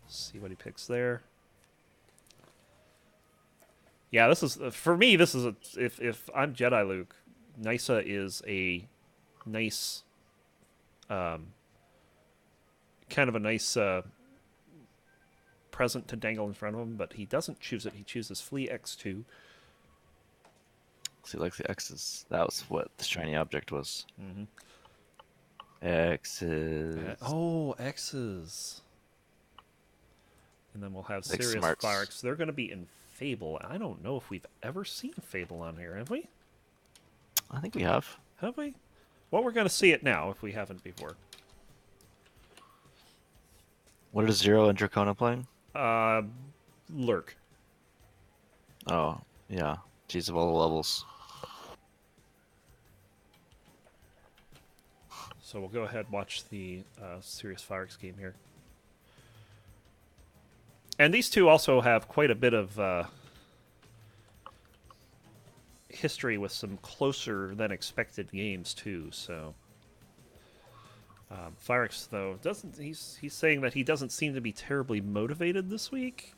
Let's see what he picks there. Yeah, this is for me. This is if I'm Jediluke, Nisa is a nice, kind of a nice present to dangle in front of him, but he doesn't choose it. He chooses Flea X2. See, like the X's. That was what the shiny object was. Mm-hmm. X's. Oh, X's. And then we'll have Like Sirius smarts. Firex. They're going to be in Fable. I don't know if we've ever seen Fable on here, have we? I think we have. Have we? Well, we're going to see it now if we haven't before. What is Zero and Dracona playing? Lurk. Oh, yeah. Jeez, of all the levels. So we'll go ahead and watch the Sirius Firex game here. And these two also have quite a bit of history with some closer than expected games too. So Firex though doesn't he's saying that he doesn't seem to be terribly motivated this week,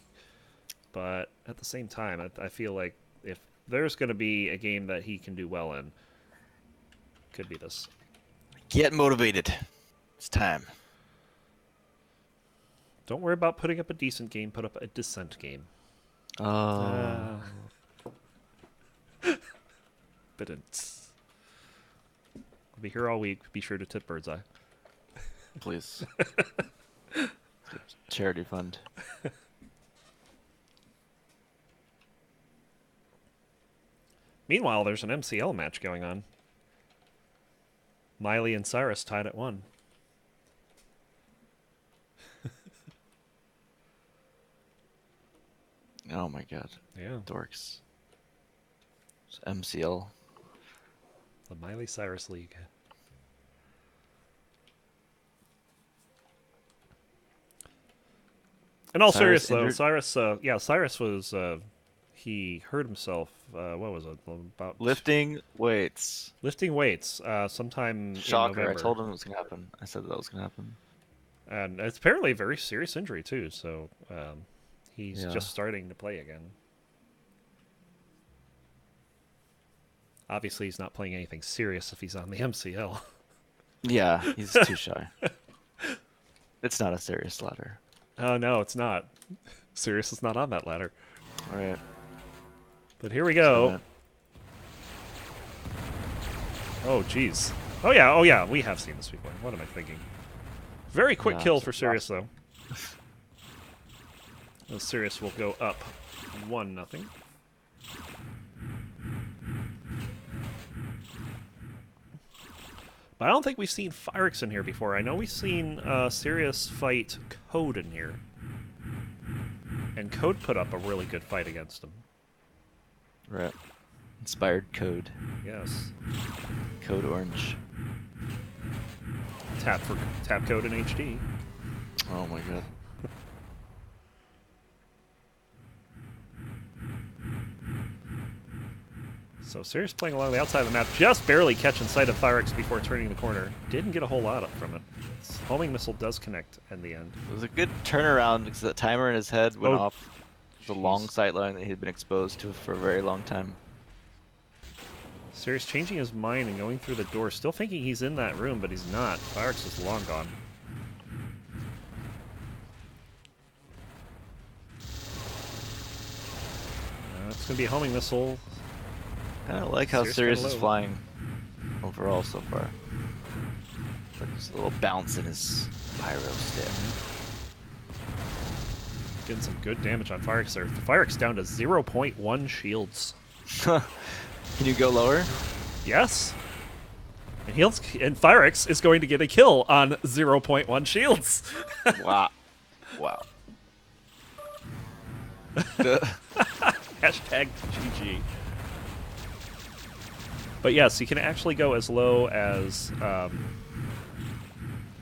but at the same time I feel like if there's going to be a game that he can do well in, could be this. Get motivated. It's time. Don't worry about putting up a decent game. Put up a decent game. Oh. But it's... I'll be here all week. Be sure to tip Birdseye. Please. Charity fund. Meanwhile, there's an MCL match going on. Miley and Cyrus tied at 1. Oh my god. Yeah. Dorks. It's MCL. The Miley Cyrus League. In all Cyrus seriousness, though, injured? Cyrus was he hurt himself. What was it? About Lifting weights. lifting weights sometime in Shocker. November. I told him it was gonna happen. I said that was gonna happen. And it's apparently a very serious injury too. So he's Yeah. just starting to play again. Obviously, he's not playing anything serious if he's on the MCL. Yeah, he's too shy. It's not a serious ladder. Oh no, it's not. Sirius is not on that ladder. All right. But here we go. Oh jeez. Oh yeah. We have seen this before. What am I thinking? Very quick Yeah, kill it's for Sirius though. Sirius will go up 1-0. But I don't think we've seen Fyrix in here before. I know we've seen Sirius fight Code in here. And Code put up a really good fight against him. Right. Inspired code. Yes. Code orange. Tap Code in HD. Oh my god. So Sirius playing along the outside of the map, just barely catching sight of Fyrix before turning the corner. Didn't get a whole lot from it. Homing missile does connect in the end. It was a good turnaround because the timer in his head went Oh, off the long sight line that he'd been exposed to for a very long time. Sirius changing his mind and going through the door, still thinking he's in that room, but he's not. Fyrix is long gone. It's going to be a homing missile. I don't like how Sirius Sirius kinda is low. flying overall so far. Like just a little bounce in his pyro stick. Getting some good damage on Fyrix there. Fyrix down to 0.1 shields. Can you go lower? Yes. And Fyrix is going to get a kill on 0.1 shields. Wow. Wow. Hashtag GG. But yes, you can actually go as low as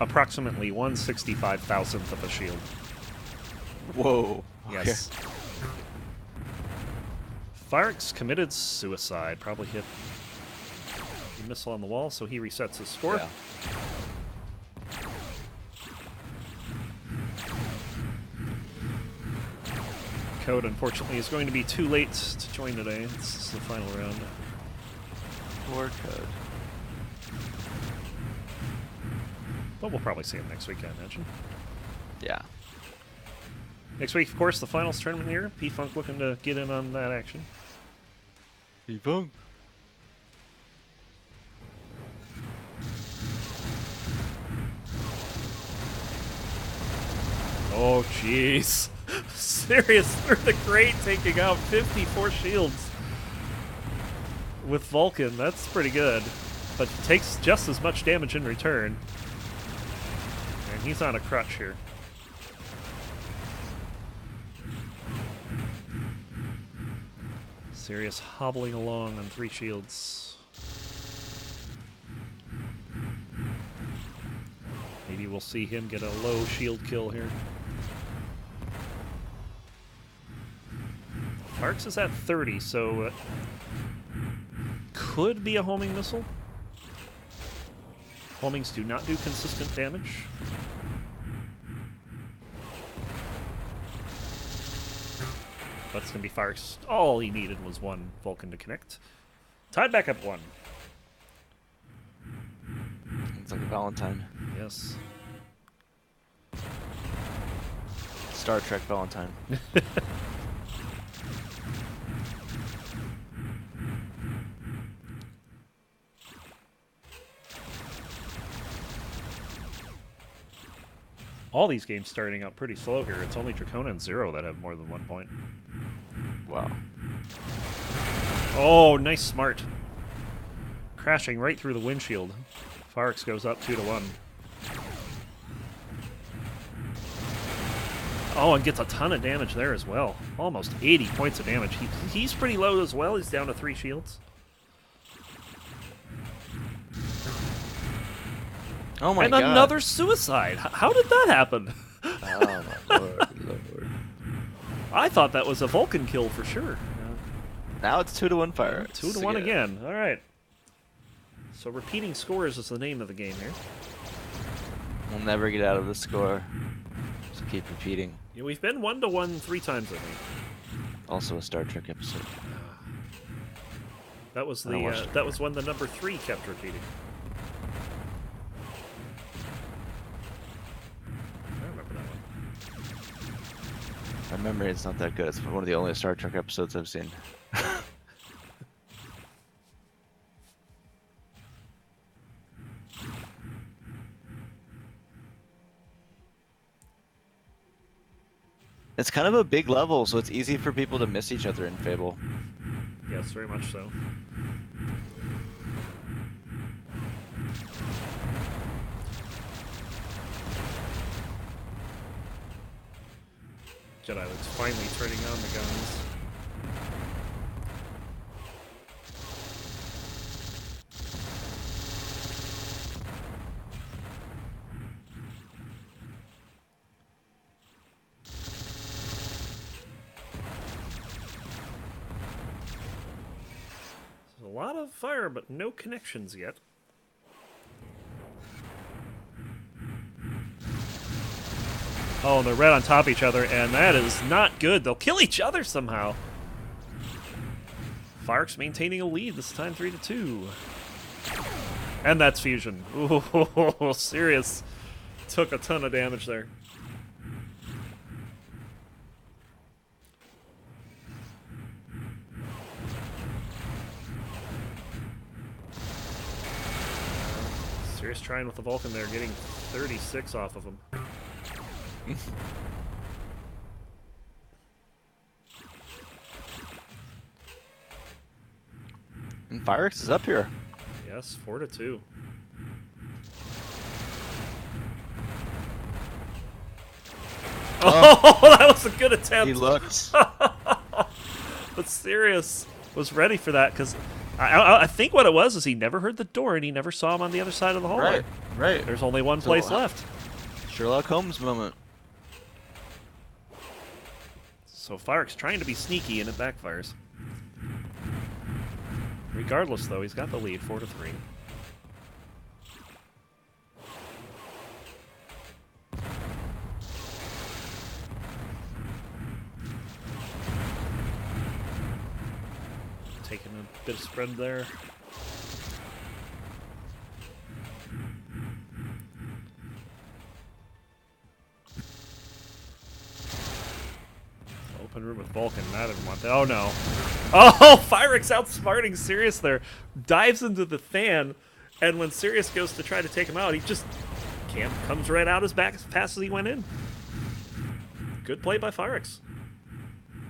approximately 1/65,000th of a shield. Whoa. Yes. Fyrix committed suicide. Probably hit the missile on the wall, so he resets his score. Yeah. Code, unfortunately, is going to be too late to join today. This is the final round. Poor code. But we'll probably see him next week, I imagine. Yeah. Next week, of course, the finals tournament here. P-Funk looking to get in on that action. P-Funk. Oh, jeez. Sirius through the grate, taking out 54 shields. With Vulcan, that's pretty good. But takes just as much damage in return. And he's on a crutch here. Sirius hobbling along on 3 shields. Maybe we'll see him get a low shield kill here. Parks is at 30, so could be a homing missile. Homings do not do consistent damage. But it's going to be Fyrix. All he needed was one Vulcan to connect. Tied back up 1. It's like a Valentine. Yes. Star Trek Valentine. All these games starting out pretty slow here. It's only Dracona and Zero that have more than 1 point. Wow. Oh, nice smart. Crashing right through the windshield. Fyrix goes up 2-1. Oh, and gets a ton of damage there as well. Almost 80 points of damage. He's pretty low as well. He's down to 3 shields. Oh my and god. another suicide. How did that happen? Oh my lord. I thought that was a Vulcan kill for sure. Now it's 2-1 fire. 2-1 again. All right. So repeating scores is the name of the game here. We'll never get out of this score. Just keep repeating. Yeah, we've been 1-1 3 times, I think. Also a Star Trek episode. That was I watched that was when the number 3 kept repeating. I remember that one. My memory is not that good. It's one of the only Star Trek episodes I've seen. It's kind of a big level, so it's easy for people to miss each other in Fable. Yes, very much so. Jediluke's finally turning on the guns. There's a lot of fire, but no connections yet. Oh, and they're right on top of each other, and that is not good. They'll kill each other somehow. Firex maintaining a lead, this time 3-2. And that's fusion. Ooh, Sirius took a ton of damage there. Sirius trying with the Vulcan there, getting 36 off of him. And Firex is up here. Yes, 4-2. Oh, that was a good attempt. He looked. But Sirius was ready for that because I think what it was is he never heard the door and he never saw him on the other side of the hallway. Right. There's only one place left. Sherlock Holmes moment. So Firex trying to be sneaky and it backfires. Regardless, though, he's got the lead, 4-3. Taking a bit of spread there. Open room with Vulcan. I didn't want that. Oh no. Oh, Firex outsmarting Sirius there. Dives into the fan, and when Sirius goes to try to take him out, he just comes right out his back as fast as he went in. Good play by Firex.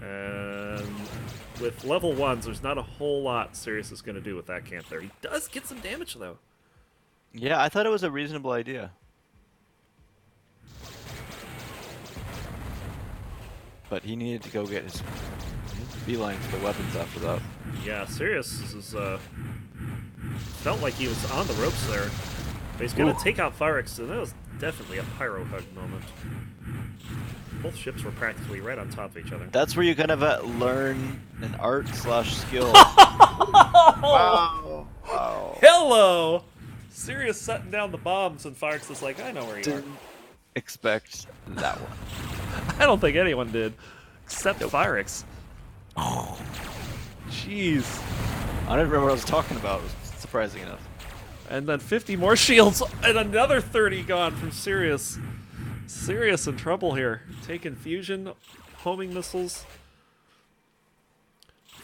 And with level 1s, there's not a whole lot Sirius is going to do with that camp there. He does get some damage, though. Yeah, I thought it was a reasonable idea. But he needed to go get his beeline for the weapons after that. Yeah, Sirius is, felt like he was on the ropes there. But he's going to take out Firex, so that was definitely a pyro hug moment. Both ships were practically right on top of each other. That's where you kind of learn an art/skill. Wow. Wow. Hello! Sirius setting down the bombs, and Firex is like, I know where you Didn't expect that one. are. I don't think anyone did, except Firex. Oh. Jeez. I don't remember what I was talking about. It was surprising enough. And then 50 more shields, and another 30 gone from Sirius. Sirius in trouble here. Taking fusion, homing missiles.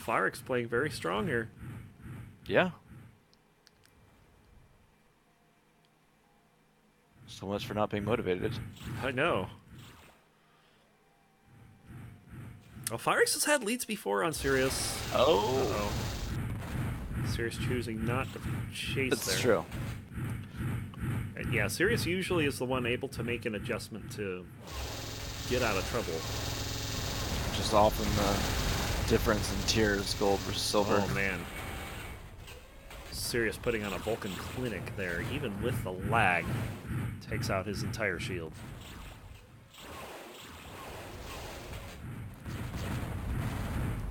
Firex playing very strong here. Yeah. So much for not being motivated. I know. Well, Firex has had leads before on Sirius. Oh. Uh-oh. Sirius choosing not to chase there. That's true. And yeah, Sirius usually is the one able to make an adjustment to get out of trouble. Just often the difference in tiers, gold versus silver. Oh, man. Sirius putting on a Vulcan clinic there, even with the lag. Takes out his entire shield.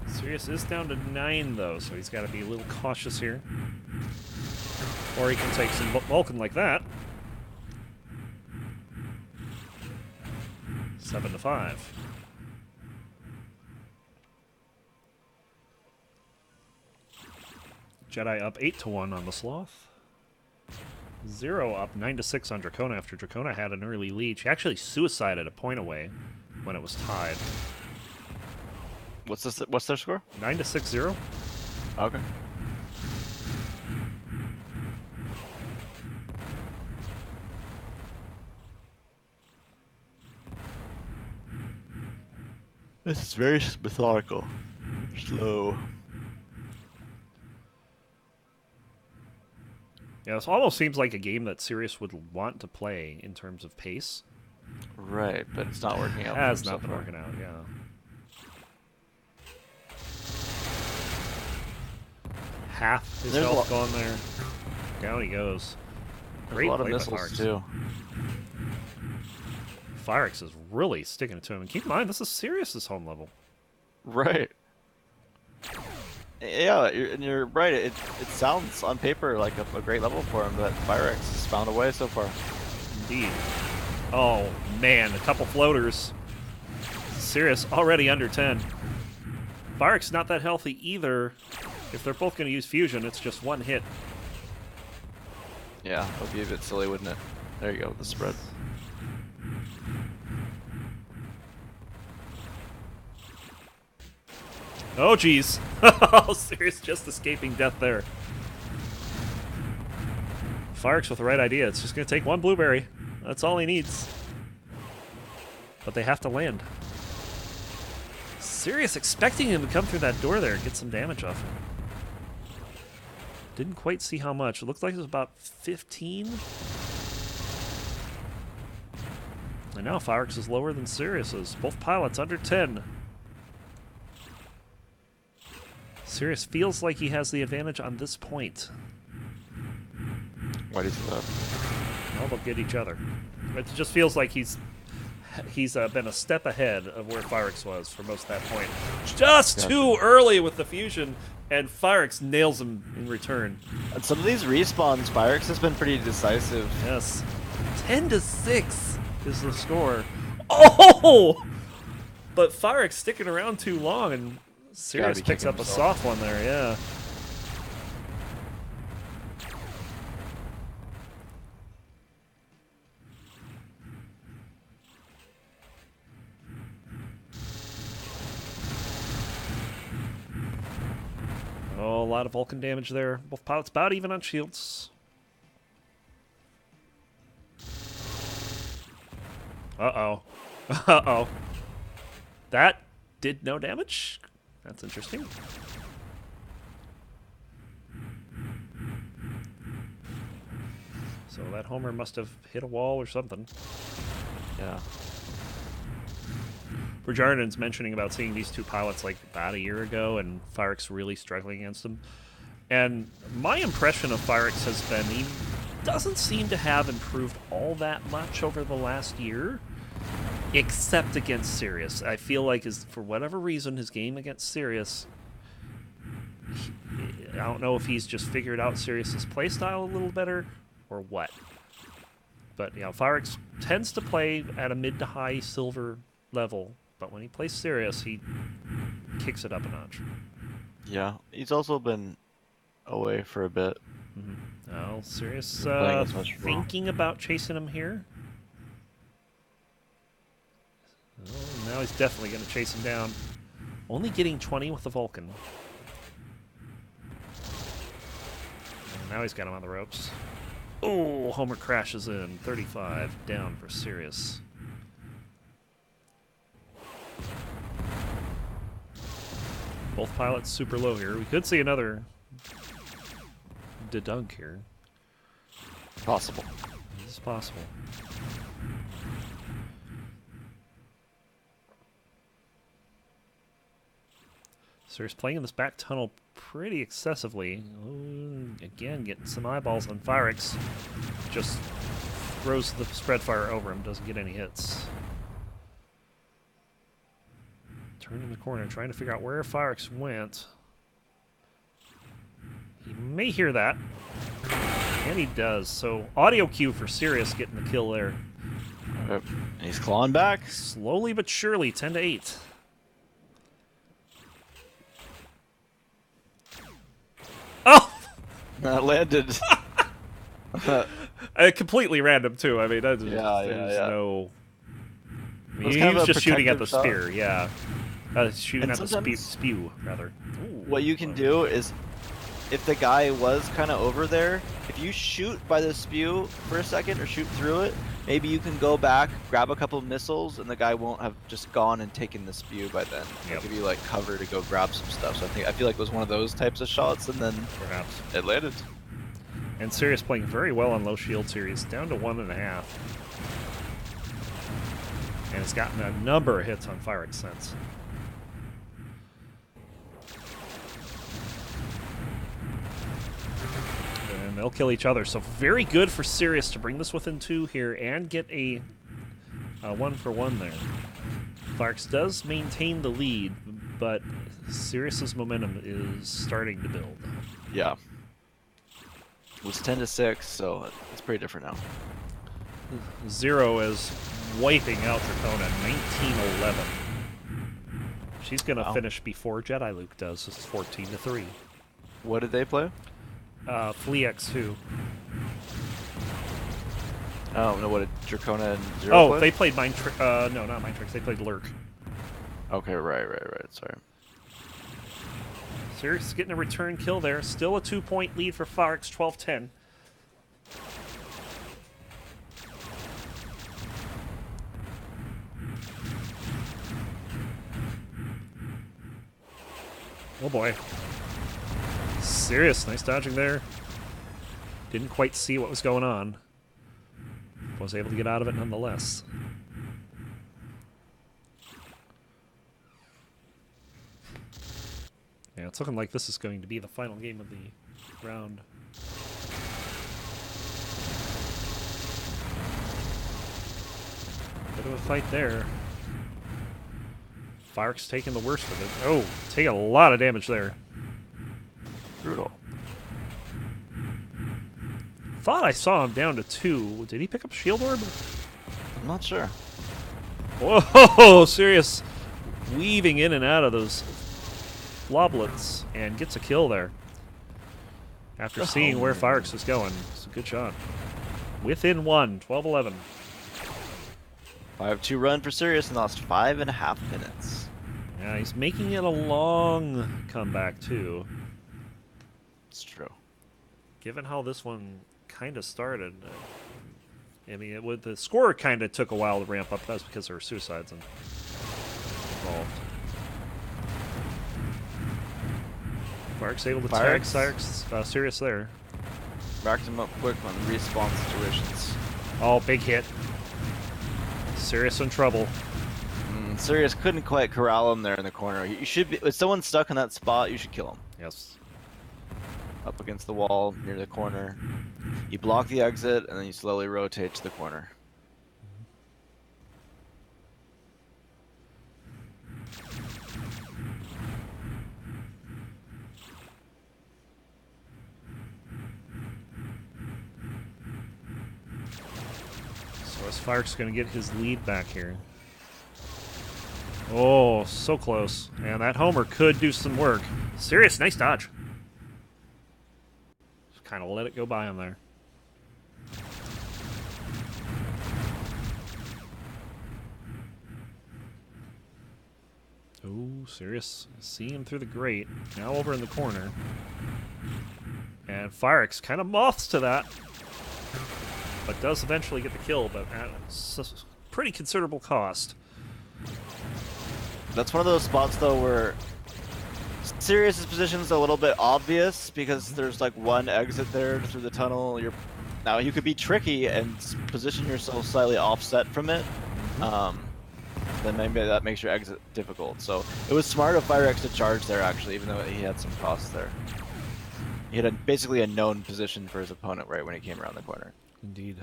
Sirius is down to 9, though, so he's got to be a little cautious here. Or he can take some Vulcan like that. 7 to 5. Jedi up 8 to 1 on the Sloth. 0 up 9 to 6 on Dracona after Dracona had an early lead. She actually suicided a point away when it was tied. What's their score? 9 to 6 0. Okay. This is very methodical. Slow. Yeah, this almost seems like a game that Sirius would want to play in terms of pace. Right, but it's not working out. Has not been working out, yeah. Half his health gone there. Down he goes. There's a lot of missiles, too. Firex is really sticking it to him. And keep in mind, this is Sirius's home level. Right. Yeah, you're right. It sounds on paper like a great level for him, but Firex has found a way so far. Indeed. Oh, man, a couple floaters. Sirius already under 10. Firex not that healthy either. If they're both going to use fusion, it's just one hit. Yeah, it would be a bit silly, wouldn't it? There you go, the spread. Oh, jeez. Oh, Sirius just escaping death there. Firex with the right idea. It's just going to take one blueberry. That's all he needs. But they have to land. Sirius expecting him to come through that door there and get some damage off him. Didn't quite see how much. It looked like it was about 15. And now Firex is lower than Sirius is. Both pilots under 10. Sirius feels like he has the advantage on this point. Why do you say that? Well, they'll get each other. It just feels like he's been a step ahead of where Firex was for most of that point. Just too early with the fusion, and Firex nails him in return. And some of these respawns, Firex has been pretty decisive. Yes. 10 to 6 is the score. Oh! But Firex sticking around too long, and Sirius picks up a soft one there, yeah. Oh, a lot of Vulcan damage there. Both pilots about even on shields. Uh-oh. Uh-oh. That did no damage? That's interesting. So that Homer must have hit a wall or something. Yeah. Rajardan's mentioning about seeing these two pilots like about a year ago and Firex really struggling against them. And my impression of Firex has been he doesn't seem to have improved all that much over the last year, except against Sirius. I feel like for whatever reason, his game against Sirius, I don't know if he's just figured out Sirius's playstyle a little better or what. But, you know, Firex tends to play at a mid to high silver level. But when he plays Sirius, he kicks it up a notch. Yeah, he's also been away for a bit. Mm-hmm. Well, Sirius thinking about chasing him here. Oh, now he's definitely going to chase him down. Only getting 20 with the Vulcan. And now he's got him on the ropes. Oh, Homer crashes in. 35 down for Sirius. Both pilots super low here. We could see another Jediluke here. Possible. This is possible. Sirius playing in this back tunnel pretty excessively. Ooh, again, getting some eyeballs on Firix. Just throws the spread fire over him, doesn't get any hits. Turning the corner, trying to figure out where Firix went. He may hear that. And he does. So, audio cue for Sirius getting the kill there. Yep. He's clawing back. Slowly but surely, 10-8. Oh! That landed. Completely random, too. I mean, there's no... I mean, he was just shooting at the spear, yeah. Shooting at the spew, rather. Ooh, what you can do is, if the guy was kind of over there, if you shoot by the spew for a second or shoot through it, maybe you can go back, grab a couple missiles, and the guy won't have just gone and taken the spew by then. It'll give you like cover to go grab some stuff. So I feel like it was one of those types of shots, and then perhaps it landed. And Sirius playing very well on low shield series, down to 1.5. And it's gotten a number of hits on Firix since. And they'll kill each other. So very good for Sirius to bring this within 2 here and get a 1-for-1 there. Firix does maintain the lead, but Sirius's momentum is starting to build. Yeah. It was 10-6, so it's pretty different now. Zero is wiping out Dracona, 19-11. She's going to finish before Jediluke does. This is 14-3. What did they play? Flea X2. Oh, no, what did Dracona and Zero play? They played Mind Trick. No, not Mind Tricks. They played Lurk. Okay, right. Sorry. Sirius getting a return kill there. Still a 2-point lead for Firix, 12-10. Oh boy. Sirius, nice dodging there. Didn't quite see what was going on. Was able to get out of it nonetheless. Yeah, it's looking like this is going to be the final game of the round. Bit of a fight there. Firix taking the worst of it. Oh, taking a lot of damage there. Brutal. Thought I saw him down to 2. Did he pick up Shield Orb? I'm not sure. Whoa, Sirius weaving in and out of those floblets and gets a kill there. After seeing where Firix is going. It's a good shot. Within 1, 12-11. 5-2 run for Sirius and lost 5.5 minutes. Yeah, he's making it a long comeback, too. It's true. Given how this one kind of started, I mean, the score kind of took a while to ramp up. That's because there were suicides involved. Firix able to tag Sirius there. Backed him up quick on respawn situations. Oh, big hit. Sirius in trouble. Sirius couldn't quite corral him there in the corner. You should be, if someone's stuck in that spot, you should kill him. Yes. Up against the wall, near the corner. You block the exit, and then you slowly rotate to the corner. So is Firix going to get his lead back here? Oh, so close. And that homer could do some work. Sirius, nice dodge. Just kind of let it go by him there. Oh, Sirius seeing him through the grate. Now over in the corner. And Firix kind of moths to that. But does eventually get the kill, but at a pretty considerable cost. That's one of those spots, though, where Sirius's position is a little bit obvious because there's like one exit there through the tunnel. Now you could be tricky and position yourself slightly offset from it, then maybe that makes your exit difficult. So it was smart of Firex to charge there, actually, even though he had some costs there. He had basically a known position for his opponent right when he came around the corner. Indeed.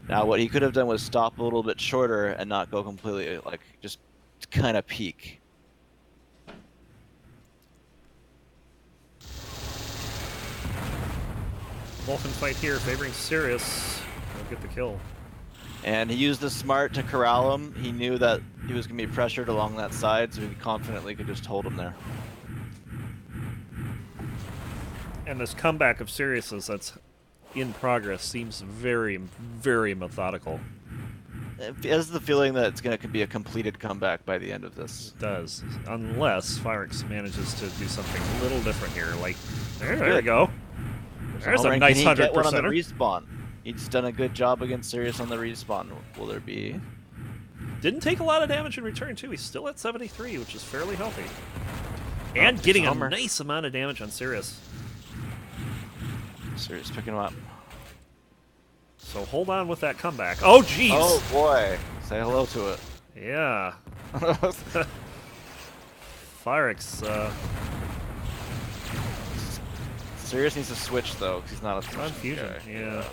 Now, what he could have done was stop a little bit shorter and not go completely, like, just kind of peek. Wolfen fight here, favoring Sirius. He'll get the kill. And he used the smart to corral him. He knew that he was going to be pressured along that side, so he confidently could just hold him there. And this comeback of Sirius's that's in progress seems very, very methodical. It has the feeling that it's going to be a completed comeback by the end of this. It does. Unless Firex manages to do something a little different here. Like, there you go. There's a nice 100%. Get one on the respawn. He's done a good job against Sirius on the respawn. Will there be? Didn't take a lot of damage in return, too. He's still at 73, which is fairly healthy. And getting a nice amount of damage on Sirius. Sirius picking him up. So hold on with that comeback. Oh, jeez! Oh, boy. Say hello to it. Yeah. Firex, Sirius needs to switch, though, because he's not a Confusion, yeah.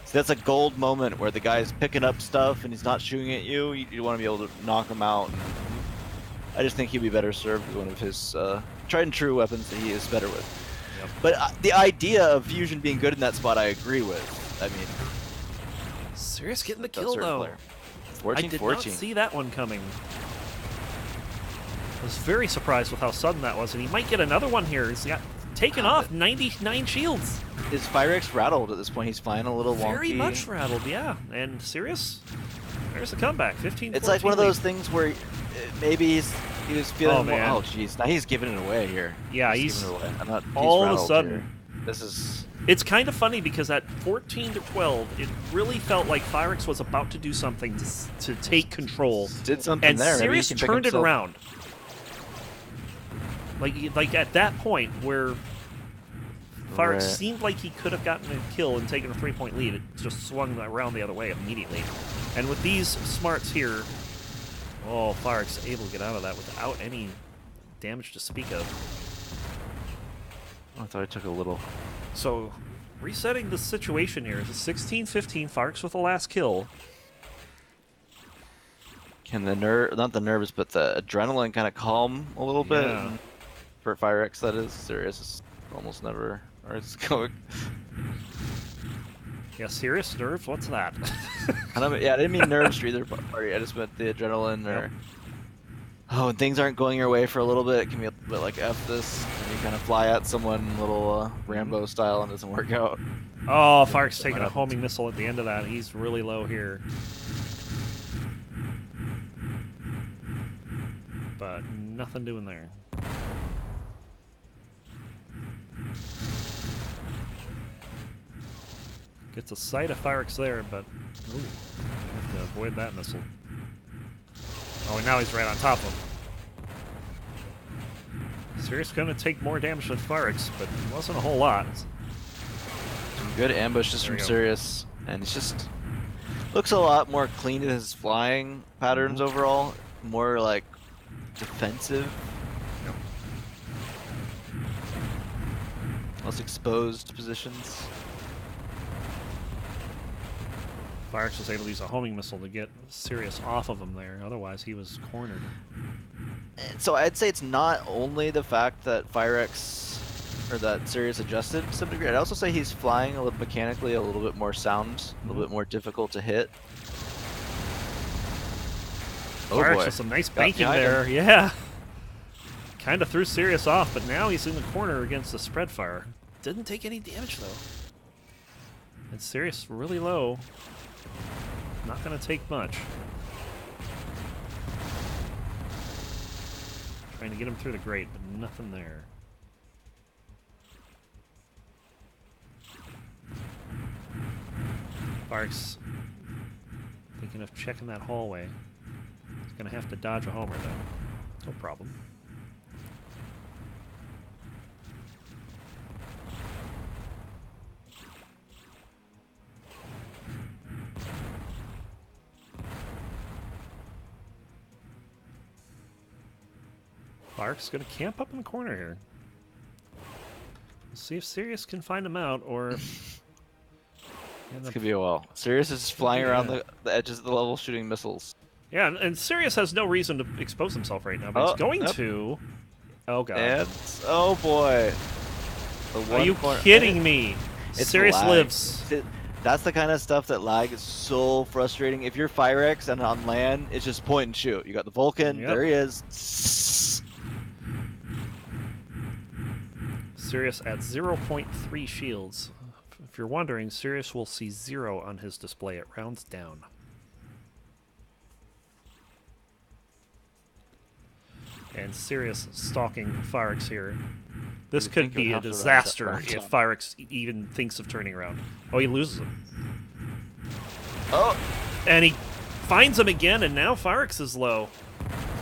So that's a gold moment where the guy's picking up stuff and he's not shooting at you. You want to be able to knock him out. I just think he'd be better served with one of his tried and true weapons that he is better with. Yep. But the idea of Fusion being good in that spot, I agree with. I mean, Sirius getting the kill, though. 14, I did 14. not see that one coming. I was very surprised with how sudden that was, and he might get another one here. He's got taken off 99 shields. Is Firex rattled at this point? He's flying a little wonky. Very much rattled, yeah. And Sirius, there's the comeback, 15. It's like one of those things where maybe he was feeling. Oh, man. Oh, jeez! Now he's giving it away here. Yeah, he's giving it away. He's all of a rattled sudden. here. This is. It's kind of funny because at 14 to 12, it really felt like Firex was about to do something to take control. Did something and there. And Sirius turned it around. Like at that point where Firex seemed like he could have gotten a kill and taken a 3-point lead, it just swung around the other way immediately. And with these smarts here, oh, Firex able to get out of that without any damage to speak of. I thought I took a little. So, resetting the situation here is a 16-15, Firex with the last kill. Can the not the nerves, but the adrenaline kind of calm a little bit? For Firex, that is. Sirius is almost never. Or it's going. Yeah, Sirius nerves? What's that? I didn't mean nerves for either party. I just meant the adrenaline or. Oh, when things aren't going your way for a little bit, it can be a bit like F this, and you kind of fly at someone a little Rambo style and it doesn't work out. Oh, Firex taking a homing missile at the end of that. He's really low here. But nothing doing there. Gets a sight of Firex there, but ooh, have to avoid that missile. Oh, and now he's right on top of him. Sirius going to take more damage than Firex, but it wasn't a whole lot. Some good ambushes from Sirius, and it's just looks a lot more clean in his flying patterns overall. More like defensive. Yep. Less exposed positions. Firex was able to use a homing missile to get Sirius off of him there. Otherwise, he was cornered. So I'd say it's not only the fact that Firex or that Sirius adjusted to some degree. I'd also say he's flying a little mechanically a little bit more sound, a little bit more difficult to hit. Firex with some nice banking there. Yeah. Kind of threw Sirius off, but now he's in the corner against the spread fire. Didn't take any damage though. And Sirius really low. Not going to take much. Trying to get him through the grate, but nothing there. Firex thinking of checking that hallway. He's going to have to dodge a homer, though. No problem. Firex going to camp up in the corner here. See if Sirius can find him out, or... This could be a while. Sirius is flying around the edges of the level shooting missiles. Yeah, and Sirius has no reason to expose himself right now, but he's going to... Oh, God. And, oh, boy. Are you kidding me? Sirius lives. That's the kind of stuff that lag is so frustrating. If you're Firex and on land, it's just point and shoot. You got the Vulcan, there he is. Sirius at 0.3 shields. If you're wondering, Sirius will see 0 on his display. It rounds down. And Sirius stalking Firex here. This could be a disaster if Firex even thinks of turning around. Oh, he loses him. Oh! And he finds him again, and now Firex is low.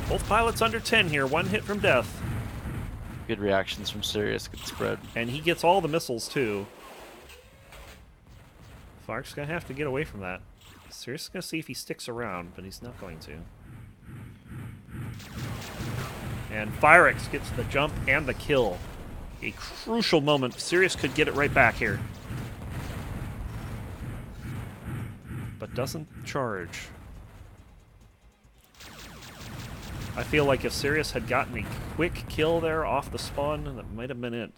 Both pilots under 10 here, 1 hit from death. Good reactions from Sirius, good spread. And he gets all the missiles, too. Firex is going to have to get away from that. Sirius is going to see if he sticks around, but he's not going to. And Firex gets the jump and the kill. A crucial moment. Sirius could get it right back here. But doesn't charge. I feel like if Sirius had gotten a quick kill there off the spawn, that might have been it.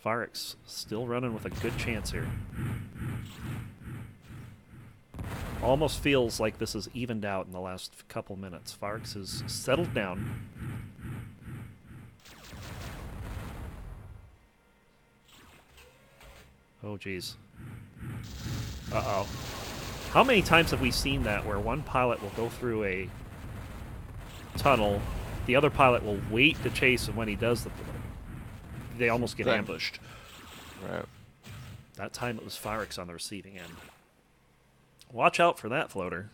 Firex still running with a good chance here. Almost feels like this is evened out in the last couple minutes. Firex has settled down. Oh, geez. Uh-oh. How many times have we seen that where one pilot will go through a tunnel, the other pilot will wait to chase, and when he does, they almost get ambushed. Right. That time it was Firex on the receiving end. Watch out for that floater.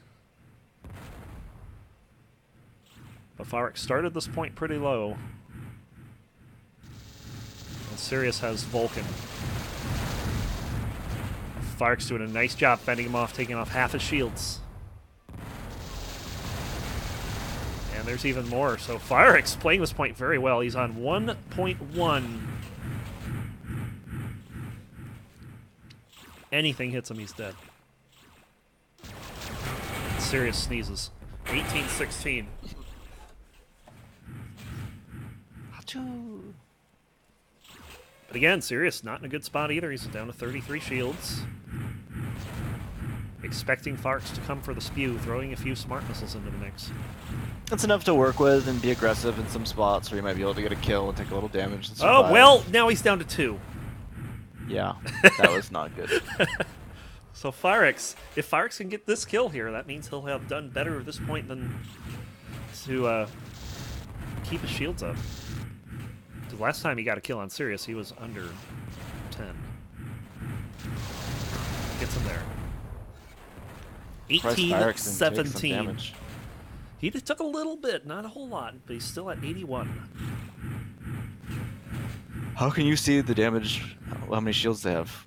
But Firex started this point pretty low. And Sirius has Vulcan. Firex doing a nice job fending him off, taking off half his shields. And there's even more. So Firex playing this point very well. He's on 1.1. Anything hits him, he's dead. Sirius sneezes. 18-16. But again, Sirius not in a good spot either. He's down to 33 shields. Expecting Firex to come for the spew, throwing a few smart missiles into the mix. That's enough to work with and be aggressive in some spots where you might be able to get a kill and take a little damage. And oh, well, now he's down to 2. Yeah, that was not good. So Firex, if Firex can get this kill here, that means he'll have done better at this point than to keep his shields up. The last time he got a kill on Sirius, he was under 10. Gets him there. 18-17. He took a little bit, not a whole lot, but he's still at 81. How can you see the damage? How many shields they have?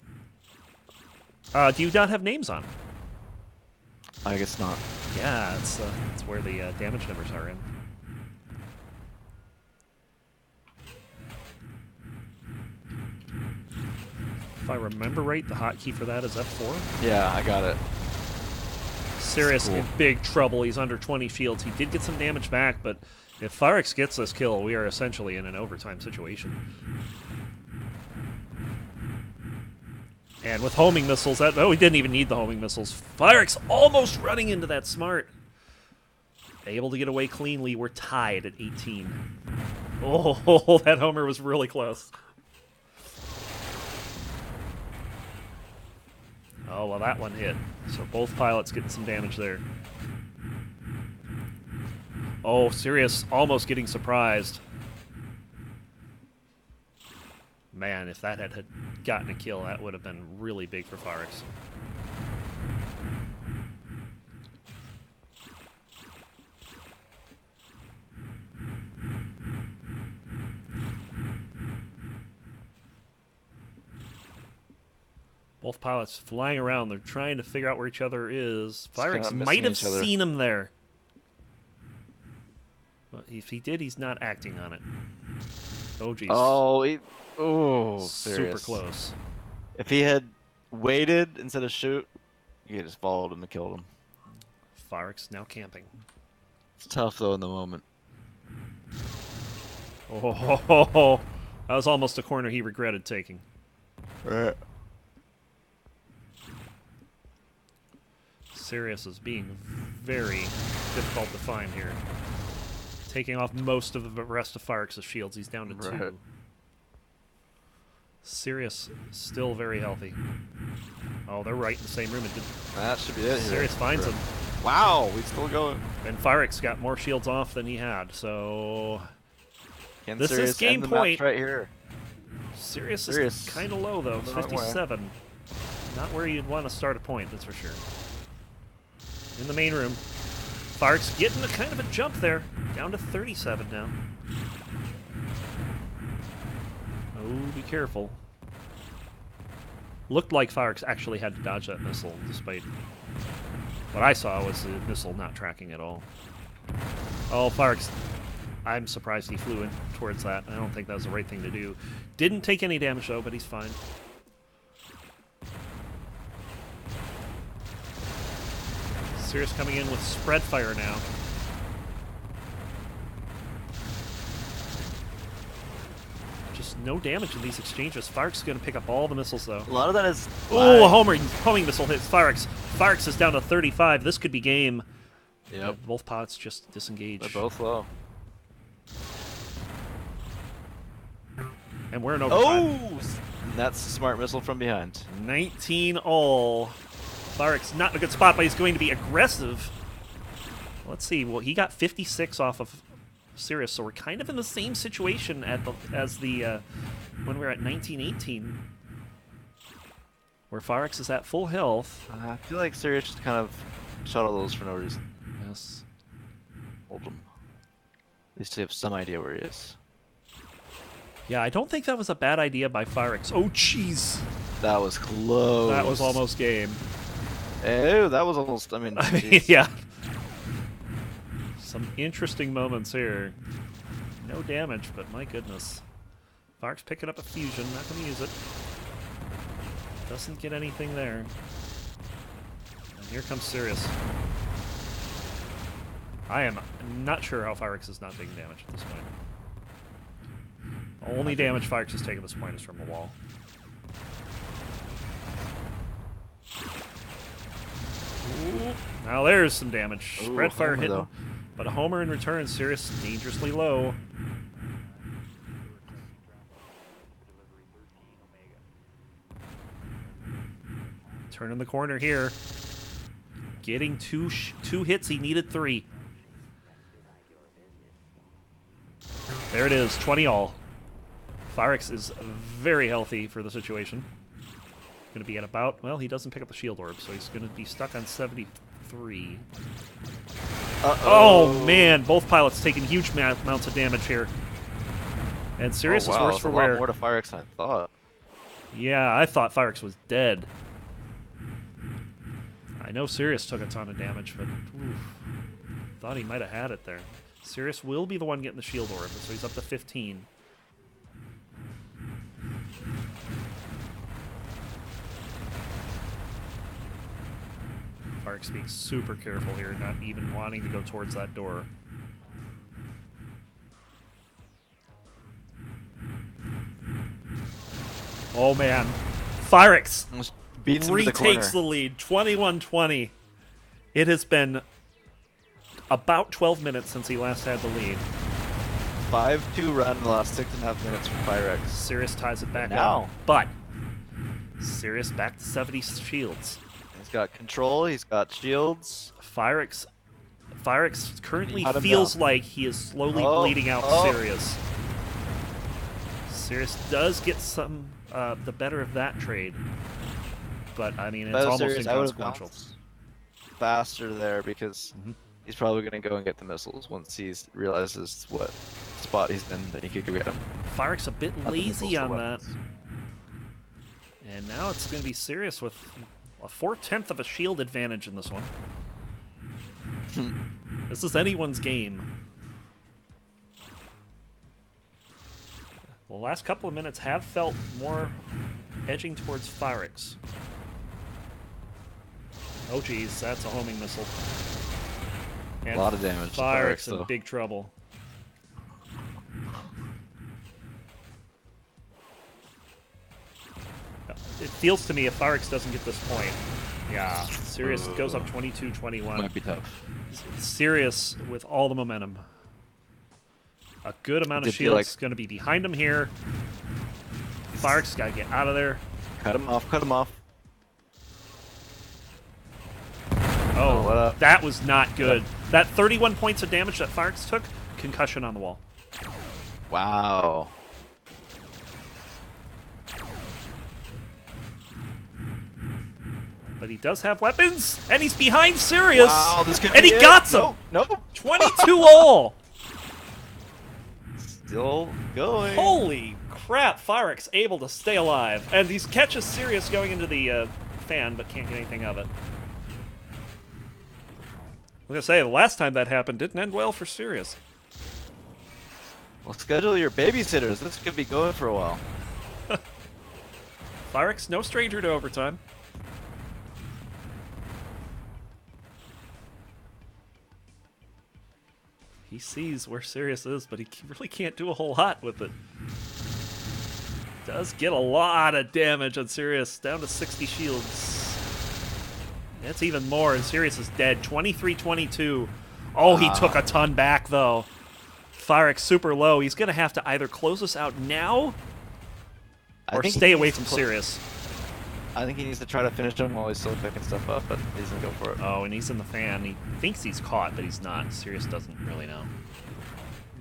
Do you not have names on? I guess not. Yeah, it's where the damage numbers are in. If I remember right, the hotkey for that is F4? Yeah, I got it. Sirius in big trouble. He's under 20 shields. He did get some damage back, but if Firex gets this kill, we are essentially in an overtime situation. And with homing missiles, he didn't even need the homing missiles. Firex almost running into that smart. Able to get away cleanly. We're tied at 18. Oh, that homer was really close. Oh, well, that one hit. So both pilots getting some damage there. Oh, Sirius almost getting surprised. Man, if that had gotten a kill, that would have been really big for Firex. Both pilots flying around. They're trying to figure out where each other is. Firex might have seen him there. Well, if he did, he's not acting on it. Oh, jeez. Super Super close. If he had waited instead of shoot, he could just followed him and killed him. Firex now camping. It's tough though in the moment. Oh, that was almost a corner he regretted taking. Right. Sirius is being very difficult to find here. Taking off most of the rest of Firex's shields. He's down to 2. Sirius still very healthy. Oh, they're right in the same room. That should be it. Sirius finds him. Wow, we still going. And Firex got more shields off than he had, so... Can this Sirius is game end the point. match right here. Sirius is kind of low, though. 57. Not where you'd want to start a point, that's for sure. In the main room. Firex getting a kind of a jump there. Down to 37 now. Oh, be careful. Looked like Firex actually had to dodge that missile, despite what I saw was the missile not tracking at all. Oh, Firex, I'm surprised he flew in towards that. I don't think that was the right thing to do. Didn't take any damage, though, but he's fine. Sirius coming in with spread fire now. Just no damage in these exchanges. Firex is going to pick up all the missiles, though. A lot of that is... Oh, a homing missile hits Firex. Firex is down to 35. This could be game. Yep. Both pots just disengage. They're both low. And we're in overtime. Oh! That's a smart missile from behind. 19 all. Firex not in a good spot, but he's going to be aggressive. Let's see. Well, he got 56 off of Sirius, so we're kind of in the same situation as when we were at 1918, where Firex is at full health. I feel like Sirius just kind of shot all those for no reason. Yes. Hold him. At least you have some idea where he is. Yeah, I don't think that was a bad idea by Firex. Oh, jeez. That was close. That was almost game. Ew, that was almost, I mean, yeah. Some interesting moments here. No damage, but my goodness. Firex picking up a fusion, not going to use it. Doesn't get anything there. And here comes Sirius. I am not sure how Firex is not taking damage at this point. Only damage Firex has taken at this point is from the wall. Ooh, now there's some damage. Spread fire hitting, though. But a homer in return. Sirius dangerously low. Turning the corner here. Getting two hits. He needed 3. There it is. 20 all. Firex is very healthy for the situation. Going to be at about... Well, he doesn't pick up the shield orb, so he's going to be stuck on 73. Oh, man. Both pilots taking huge amounts of damage here. And Sirius is worse for wear. A lot more to Firex than I thought. Yeah, I thought Firex was dead. I know Sirius took a ton of damage, but thought he might have had it there. Sirius will be the one getting the shield orb, so he's up to 15. Firex being super careful here, not even wanting to go towards that door. Oh man, Firex retakes the lead, 21-20. It has been about 12 minutes since he last had the lead. 5-2 run in the last 6.5 minutes from Firex. Sirius ties it back up, but Sirius back to 70 shields. He's got control, he's got shields. Firex currently feels like he is slowly bleeding out Sirius. Sirius does get some the better of that trade, but I mean it's almost inconsequential. Faster there because he's probably going to go and get the missiles once he realizes what spot he's in that he could go get him. Firex a bit lazy on that, and now it's going to be Sirius with a 4/10 of a shield advantage in this one. This is anyone's game. The last couple of minutes have felt more edging towards Phyrix. Oh geez, that's a homing missile. And a lot of damage. Phyrix though. in big trouble. It feels to me if Phyrix doesn't get this point, yeah, Sirius goes up 22-21. Might be tough. Sirius with all the momentum. A good amount of Did feel shields going to be behind him here. Phyrix got to get out of there. Cut him off. Cut him off. Oh, what up? that was not good. That 31 points of damage that Phyrix took, concussion on the wall. Wow. But he does have weapons, and he's behind Sirius. Wow, this could and be he it. got some. No. 22 all. Still going. Holy crap! Phyrix able to stay alive, and he catches Sirius going into the fan, but can't get anything of it. I was gonna say the last time that happened didn't end well for Sirius. Well, schedule your babysitters. This could be going for a while. Phyrix, no stranger to overtime. He sees where Sirius is, but he really can't do a whole lot with it. Does get a lot of damage on Sirius, down to 60 shields. That's even more, and Sirius is dead. 23-22. Oh, he took a ton back, though. Phyrix super low. He's going to have to either close this out now or stay away from Sirius. I think he needs to try to finish him while he's still picking stuff up, but he's going to go for it. Oh, and he's in the fan. He thinks he's caught, but he's not. Sirius doesn't really know.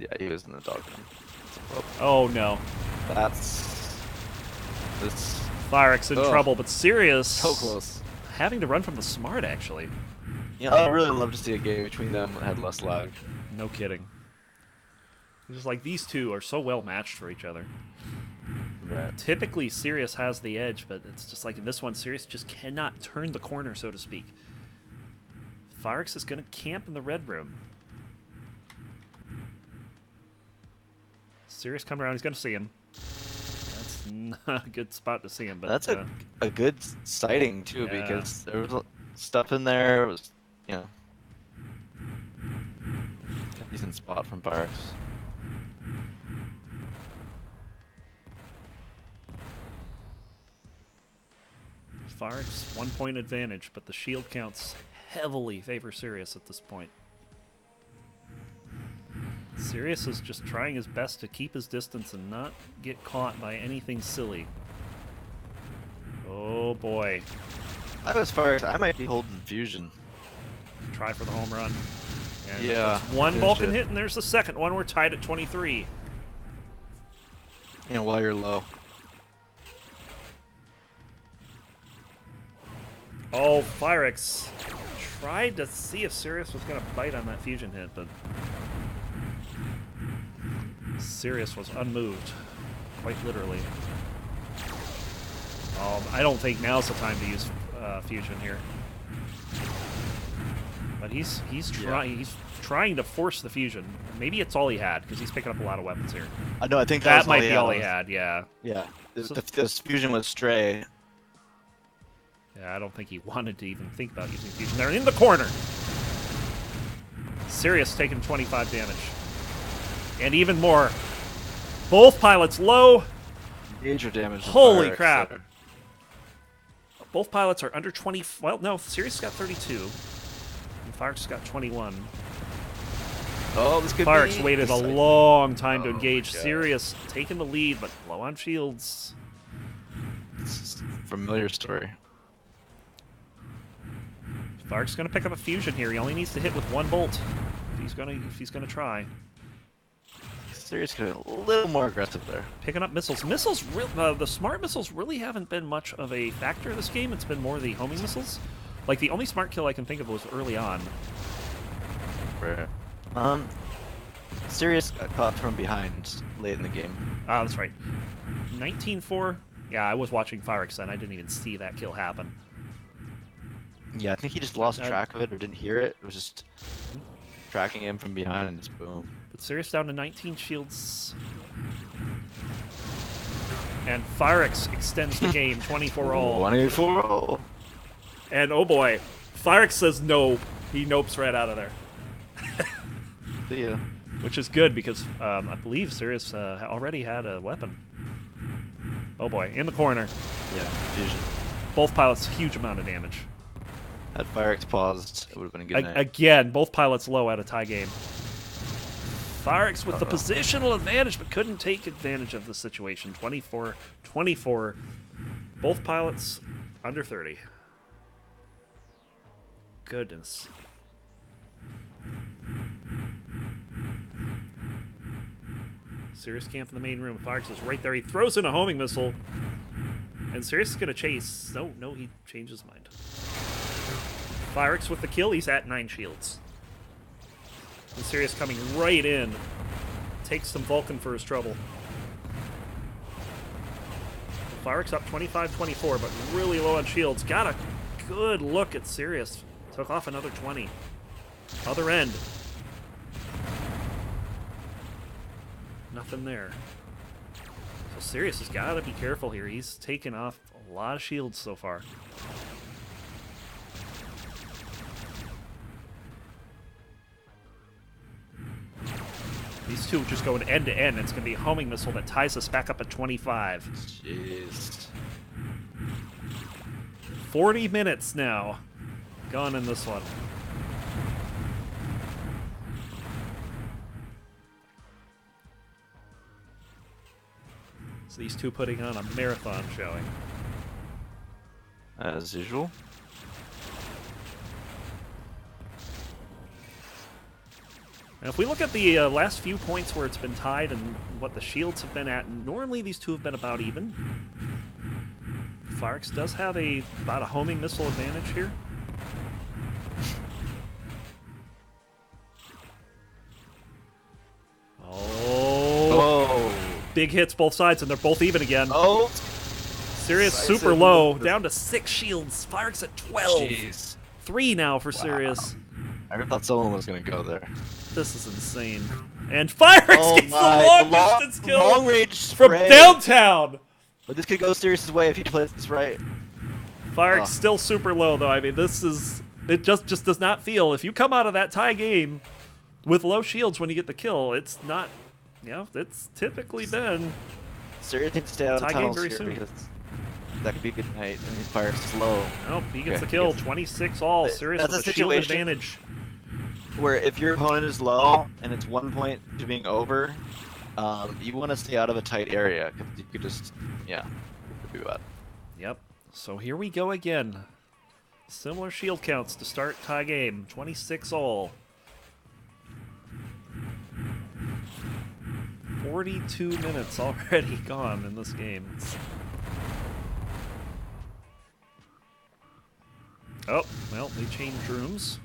Yeah, he was in the dog room. Oh, no. That's... This... Phyrix in trouble, but Sirius... So close. Having to run from the smart, actually. Yeah, I would really love to see a game between them that had less lag. No kidding. It's just like these two are so well matched for each other. Right. Typically, Sirius has the edge, but it's just like in this one, Sirius just cannot turn the corner, so to speak. Phyrix is going to camp in the red room. Sirius coming around, he's going to see him. That's not a good spot to see him, but That's a good sighting, too, yeah. because there was stuff in there. It was, you know... Decent spot from Phyrix. Phyrix, 1 point advantage, but the shield counts heavily favor Sirius at this point. Sirius is just trying his best to keep his distance and not get caught by anything silly. Oh boy. I was Phyrix. I might be holding fusion. Try for the home run. And Yeah, that's one good Vulcan shit. hit, and there's the second one. We're tied at 23. You know, while you're low. Oh, Phyrix tried to see if Sirius was going to bite on that fusion hit, but Sirius was unmoved, quite literally. I don't think now's the time to use fusion here. But he's trying to force the fusion. Maybe it's all he had, because he's picking up a lot of weapons here. No, I think That might be all he had, yeah. Yeah, So- this fusion was stray. Yeah, I don't think he wanted to even think about using fusion. They're in the corner! Sirius taking 25 damage. And even more. Both pilots low. Major damage. to Holy Phyrix crap. there. Both pilots are under 20. Well, no, Sirius got 32. And Phyrix got 21. Oh, this could Phyrix be... waited a exciting. long time to Oh engage. my God. Sirius taking the lead, but low on shields. This is a familiar story. Phyrix going to pick up a fusion here. He only needs to hit with one bolt if he's gonna try. Sirius could have a little more aggressive there. Picking up missiles. The smart missiles really haven't been much of a factor this game. It's been more the homing missiles. Like, the only smart kill I can think of was early on. Right. Sirius got caught from behind late in the game. Ah, that's right. 19-4. Yeah, I was watching Phyrix then. I didn't even see that kill happen. Yeah, I think he just lost track of it or didn't hear it. It was just tracking him from behind and just boom. But Sirius down to 19 shields. And Firex extends the game 24-all. 24-all. And oh boy, Firex says no. He nopes right out of there. See ya. Which is good because I believe Sirius already had a weapon. Oh boy, in the corner. Yeah, fusion. Both pilots, huge amount of damage. Had Firex paused, it would have been a good night. Again, both pilots low at a tie game. Firex with the positional advantage, but couldn't take advantage of the situation. 24-24. Both pilots under 30. Goodness. Sirius camp in the main room. Firex is right there. He throws in a homing missile. And Sirius is going to chase. No, he changed his mind. Firex with the kill. He's at 9 shields. And Sirius coming right in. Takes some Vulcan for his trouble. Firex up 25-24, but really low on shields. Got a good look at Sirius. Took off another 20. Other end. Nothing there. So Sirius has got to be careful here. He's taken off a lot of shields so far. These two just going end to end. It's going to be a homing missile that ties us back up at 25. Jeez. 40 minutes now gone in this one. So these two putting on a marathon showing. As usual. Now, if we look at the last few points where it's been tied and what the shields have been at, normally these two have been about even. Firex does have about a homing missile advantage here. Oh. Big hits both sides, and they're both even again. Oh. Sirius super low, down to 6 shields. Firex at 12. Jeez. 3 now for Sirius. I thought someone was going to go there. This is insane. And Firex gets the long distance kill long range from downtown. But this could go Sirius's way if he plays this right. Firex still super low, though. I mean, this is... It just does not feel... If you come out of that tie game with low shields when you get the kill, it's not... You know, it's typically been... Sirius needs to stay out of tie tunnels game very here soon. because that could be a good night. And his Firex is low. Nope, he gets the kill. 26 all. Sirius with a shield advantage. Where if your opponent is low and it's 1 point to being over, you want to stay out of a tight area because you could just, it could be bad. Yep. So here we go again. Similar shield counts to start tie game. 26 all. 42 minutes already gone in this game. Oh, well, they changed rooms.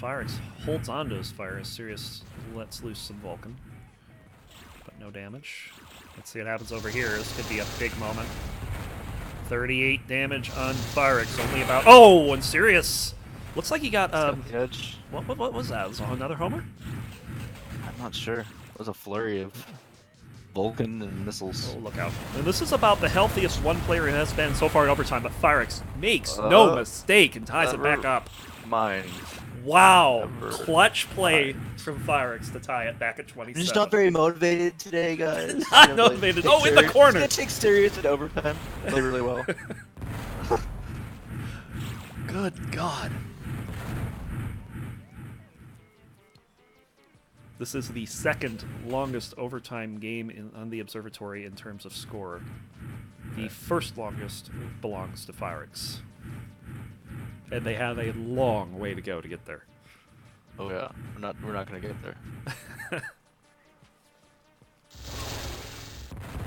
Firex holds on to his fire as Sirius lets loose some Vulcan. But no damage. Let's see what happens over here. This could be a big moment. 38 damage on Firex. Only about... Oh, and Sirius! Looks like he got... edge. What was that? Was it another homer? I'm not sure. It was a flurry of Vulcan and missiles. Oh, look out. And this is about the healthiest one player has been so far in overtime, but Firex makes no mistake and ties it back up. Mind. Wow. Clutch play from Firex to tie it back at 27. You're just not very motivated today, guys. Not motivated. Oh, in the corner. It's gonna take Sirius in overtime. Play really well. Good God. This is the second longest overtime game on the Observatory in terms of score. The first longest belongs to Firex. And they have a long way to go to get there. Oh yeah, we're not gonna get there.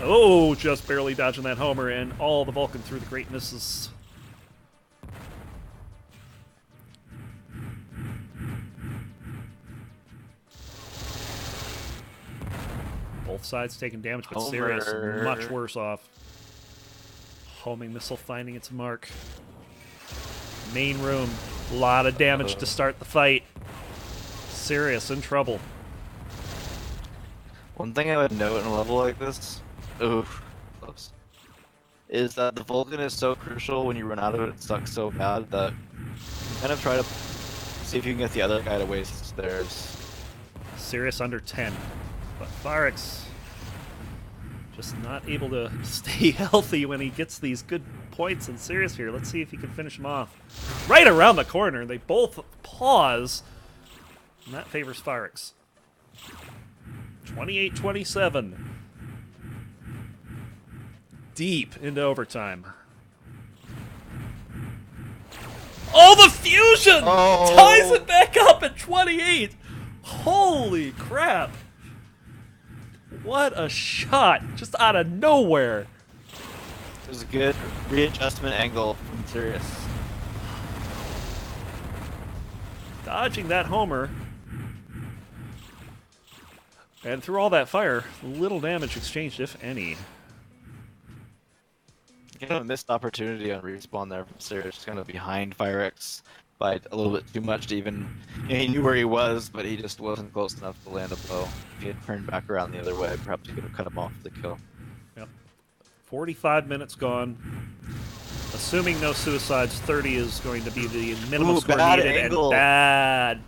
Oh, just barely dodging that homer, and all the Vulcan through the great misses. Both sides taking damage, but Sirius much worse off. Homing missile finding its mark. Main room, a lot of damage to start the fight. Sirius in trouble. One thing I would note in a level like this, oof, close, is that the Vulcan is so crucial. When you run out of it, it sucks so bad that you kind of try to see if you can get the other guy to waste theirs. Sirius under 10, but Firex just not able to stay healthy when he gets these good points in Sirius here. Let's see if he can finish him off. Right around the corner, they both pause, and that favors Firex. 28-27. Deep into overtime. Oh, the fusion! Oh. Ties it back up at 28. Holy crap. What a shot. Just out of nowhere. It was a good readjustment angle from Sirius. Dodging that homer. And through all that fire, little damage exchanged, if any. Kind of a missed opportunity on respawn there from Sirius, just kind of behind Firex by a little bit too much to even. You know, he knew where he was, but he just wasn't close enough to land a blow. If he had turned back around the other way, perhaps he could have cut him off the kill. Yep. 45 minutes gone. Assuming no suicides, 30 is going to be the minimum Ooh, score bad needed. angle. And bad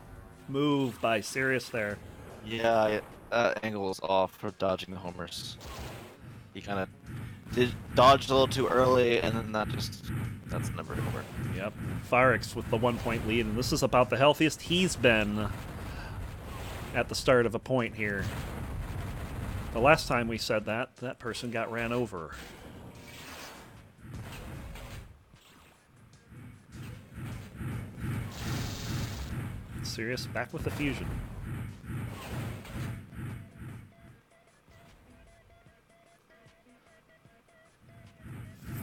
move by Sirius there. Yeah, that angle was off for dodging the homers. He kind of dodged a little too early, and then that's never gonna work. Yep. Firex with the 1-point lead, and this is about the healthiest he's been at the start of a point here. The last time we said that, that person got ran over. Sirius back with the fusion.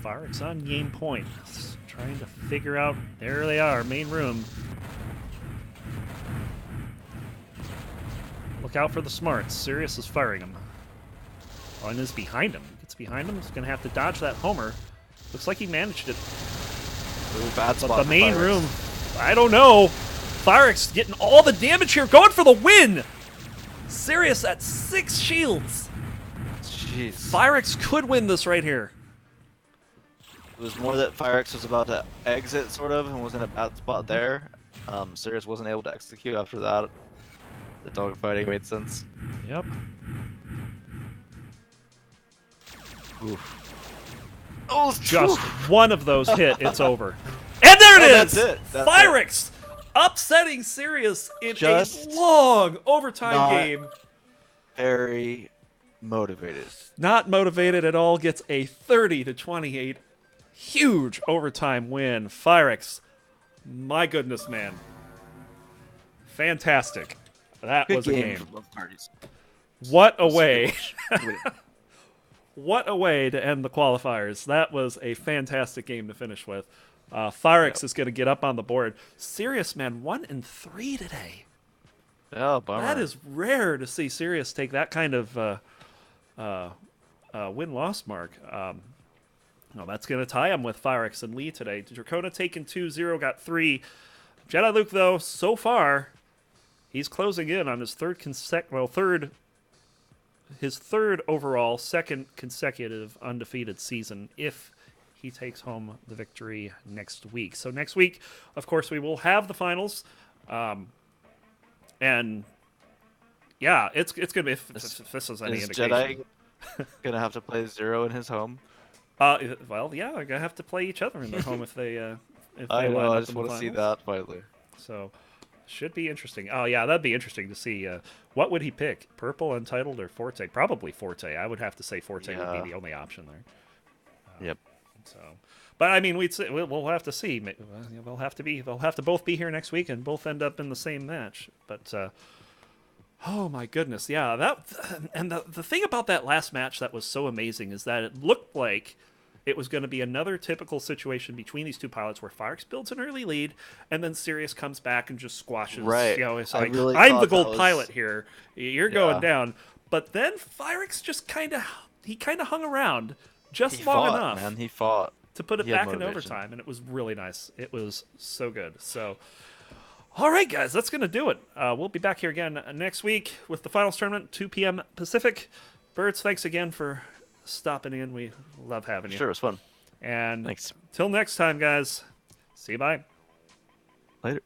Firex on game point. Trying to figure out. There they are, main room. Look out for the smarts. Sirius is firing him. Oh, and is behind him. Gets behind him. He's going to have to dodge that homer. Looks like he managed it. Ooh, bad spot. But the main Firex. room, I don't know. Firex getting all the damage here. Going for the win. Sirius at 6 shields. Jeez. Firex could win this right here. It was more that Firex was about to exit, sort of, and was in a bad spot there. Sirius wasn't able to execute after that. The dogfighting made sense. Yep. Oof. Oh, Just one of those hit, it's over. And there it is! That's it. That's Firex upsetting Sirius in Just a long overtime not game. very motivated. Not motivated at all, gets a 30-28 huge overtime win. Firex, my goodness, man. Fantastic. That Good was a game. for both parties. What a way. Win. What a way to end the qualifiers. That was a fantastic game to finish with. Firex is going to get up on the board. Sirius, man, 1-3 today. Oh, bummer. That is rare to see Sirius take that kind of win-loss mark. No, that's going to tie him with Firex and Lee today. Dracona taking 2-0, got 3. Jediluke, though, so far, he's closing in on his third overall, second consecutive undefeated season if he takes home the victory next week. So next week, of course, we will have the finals. And yeah, it's going to be, if this is any indication. Jedi gonna have to play 0 in his home? Well, yeah, they're gonna have to play each other in their home if they I know. line I up just in the want to see finals. that finally. So, should be interesting. Oh yeah, that'd be interesting to see. What would he pick? Purple, Untitled, or Forte? Probably Forte. I would have to say Forte would Yeah. be the only option there. Yep. So, but I mean, we'll have to see. They'll have to both be here next week and both end up in the same match. But oh my goodness, yeah, the thing about that last match that was so amazing is that it looked like it was going to be another typical situation between these two pilots where Firex builds an early lead and then Sirius comes back and just squashes. Right. You know, it's I like, really I'm thought the that gold was- pilot here. You're going down. But then Firex just kind of hung around just He long fought, enough man. He fought. to put it He had back in motivation. overtime, and it was really nice. It was so good. So, All right, guys, that's going to do it. We'll be back here again next week with the finals tournament, 2 p.m. Pacific. Birds, thanks again for stopping in. We love having you. Sure, it was fun. And Thanks. till next time, guys. See you. Bye. Later.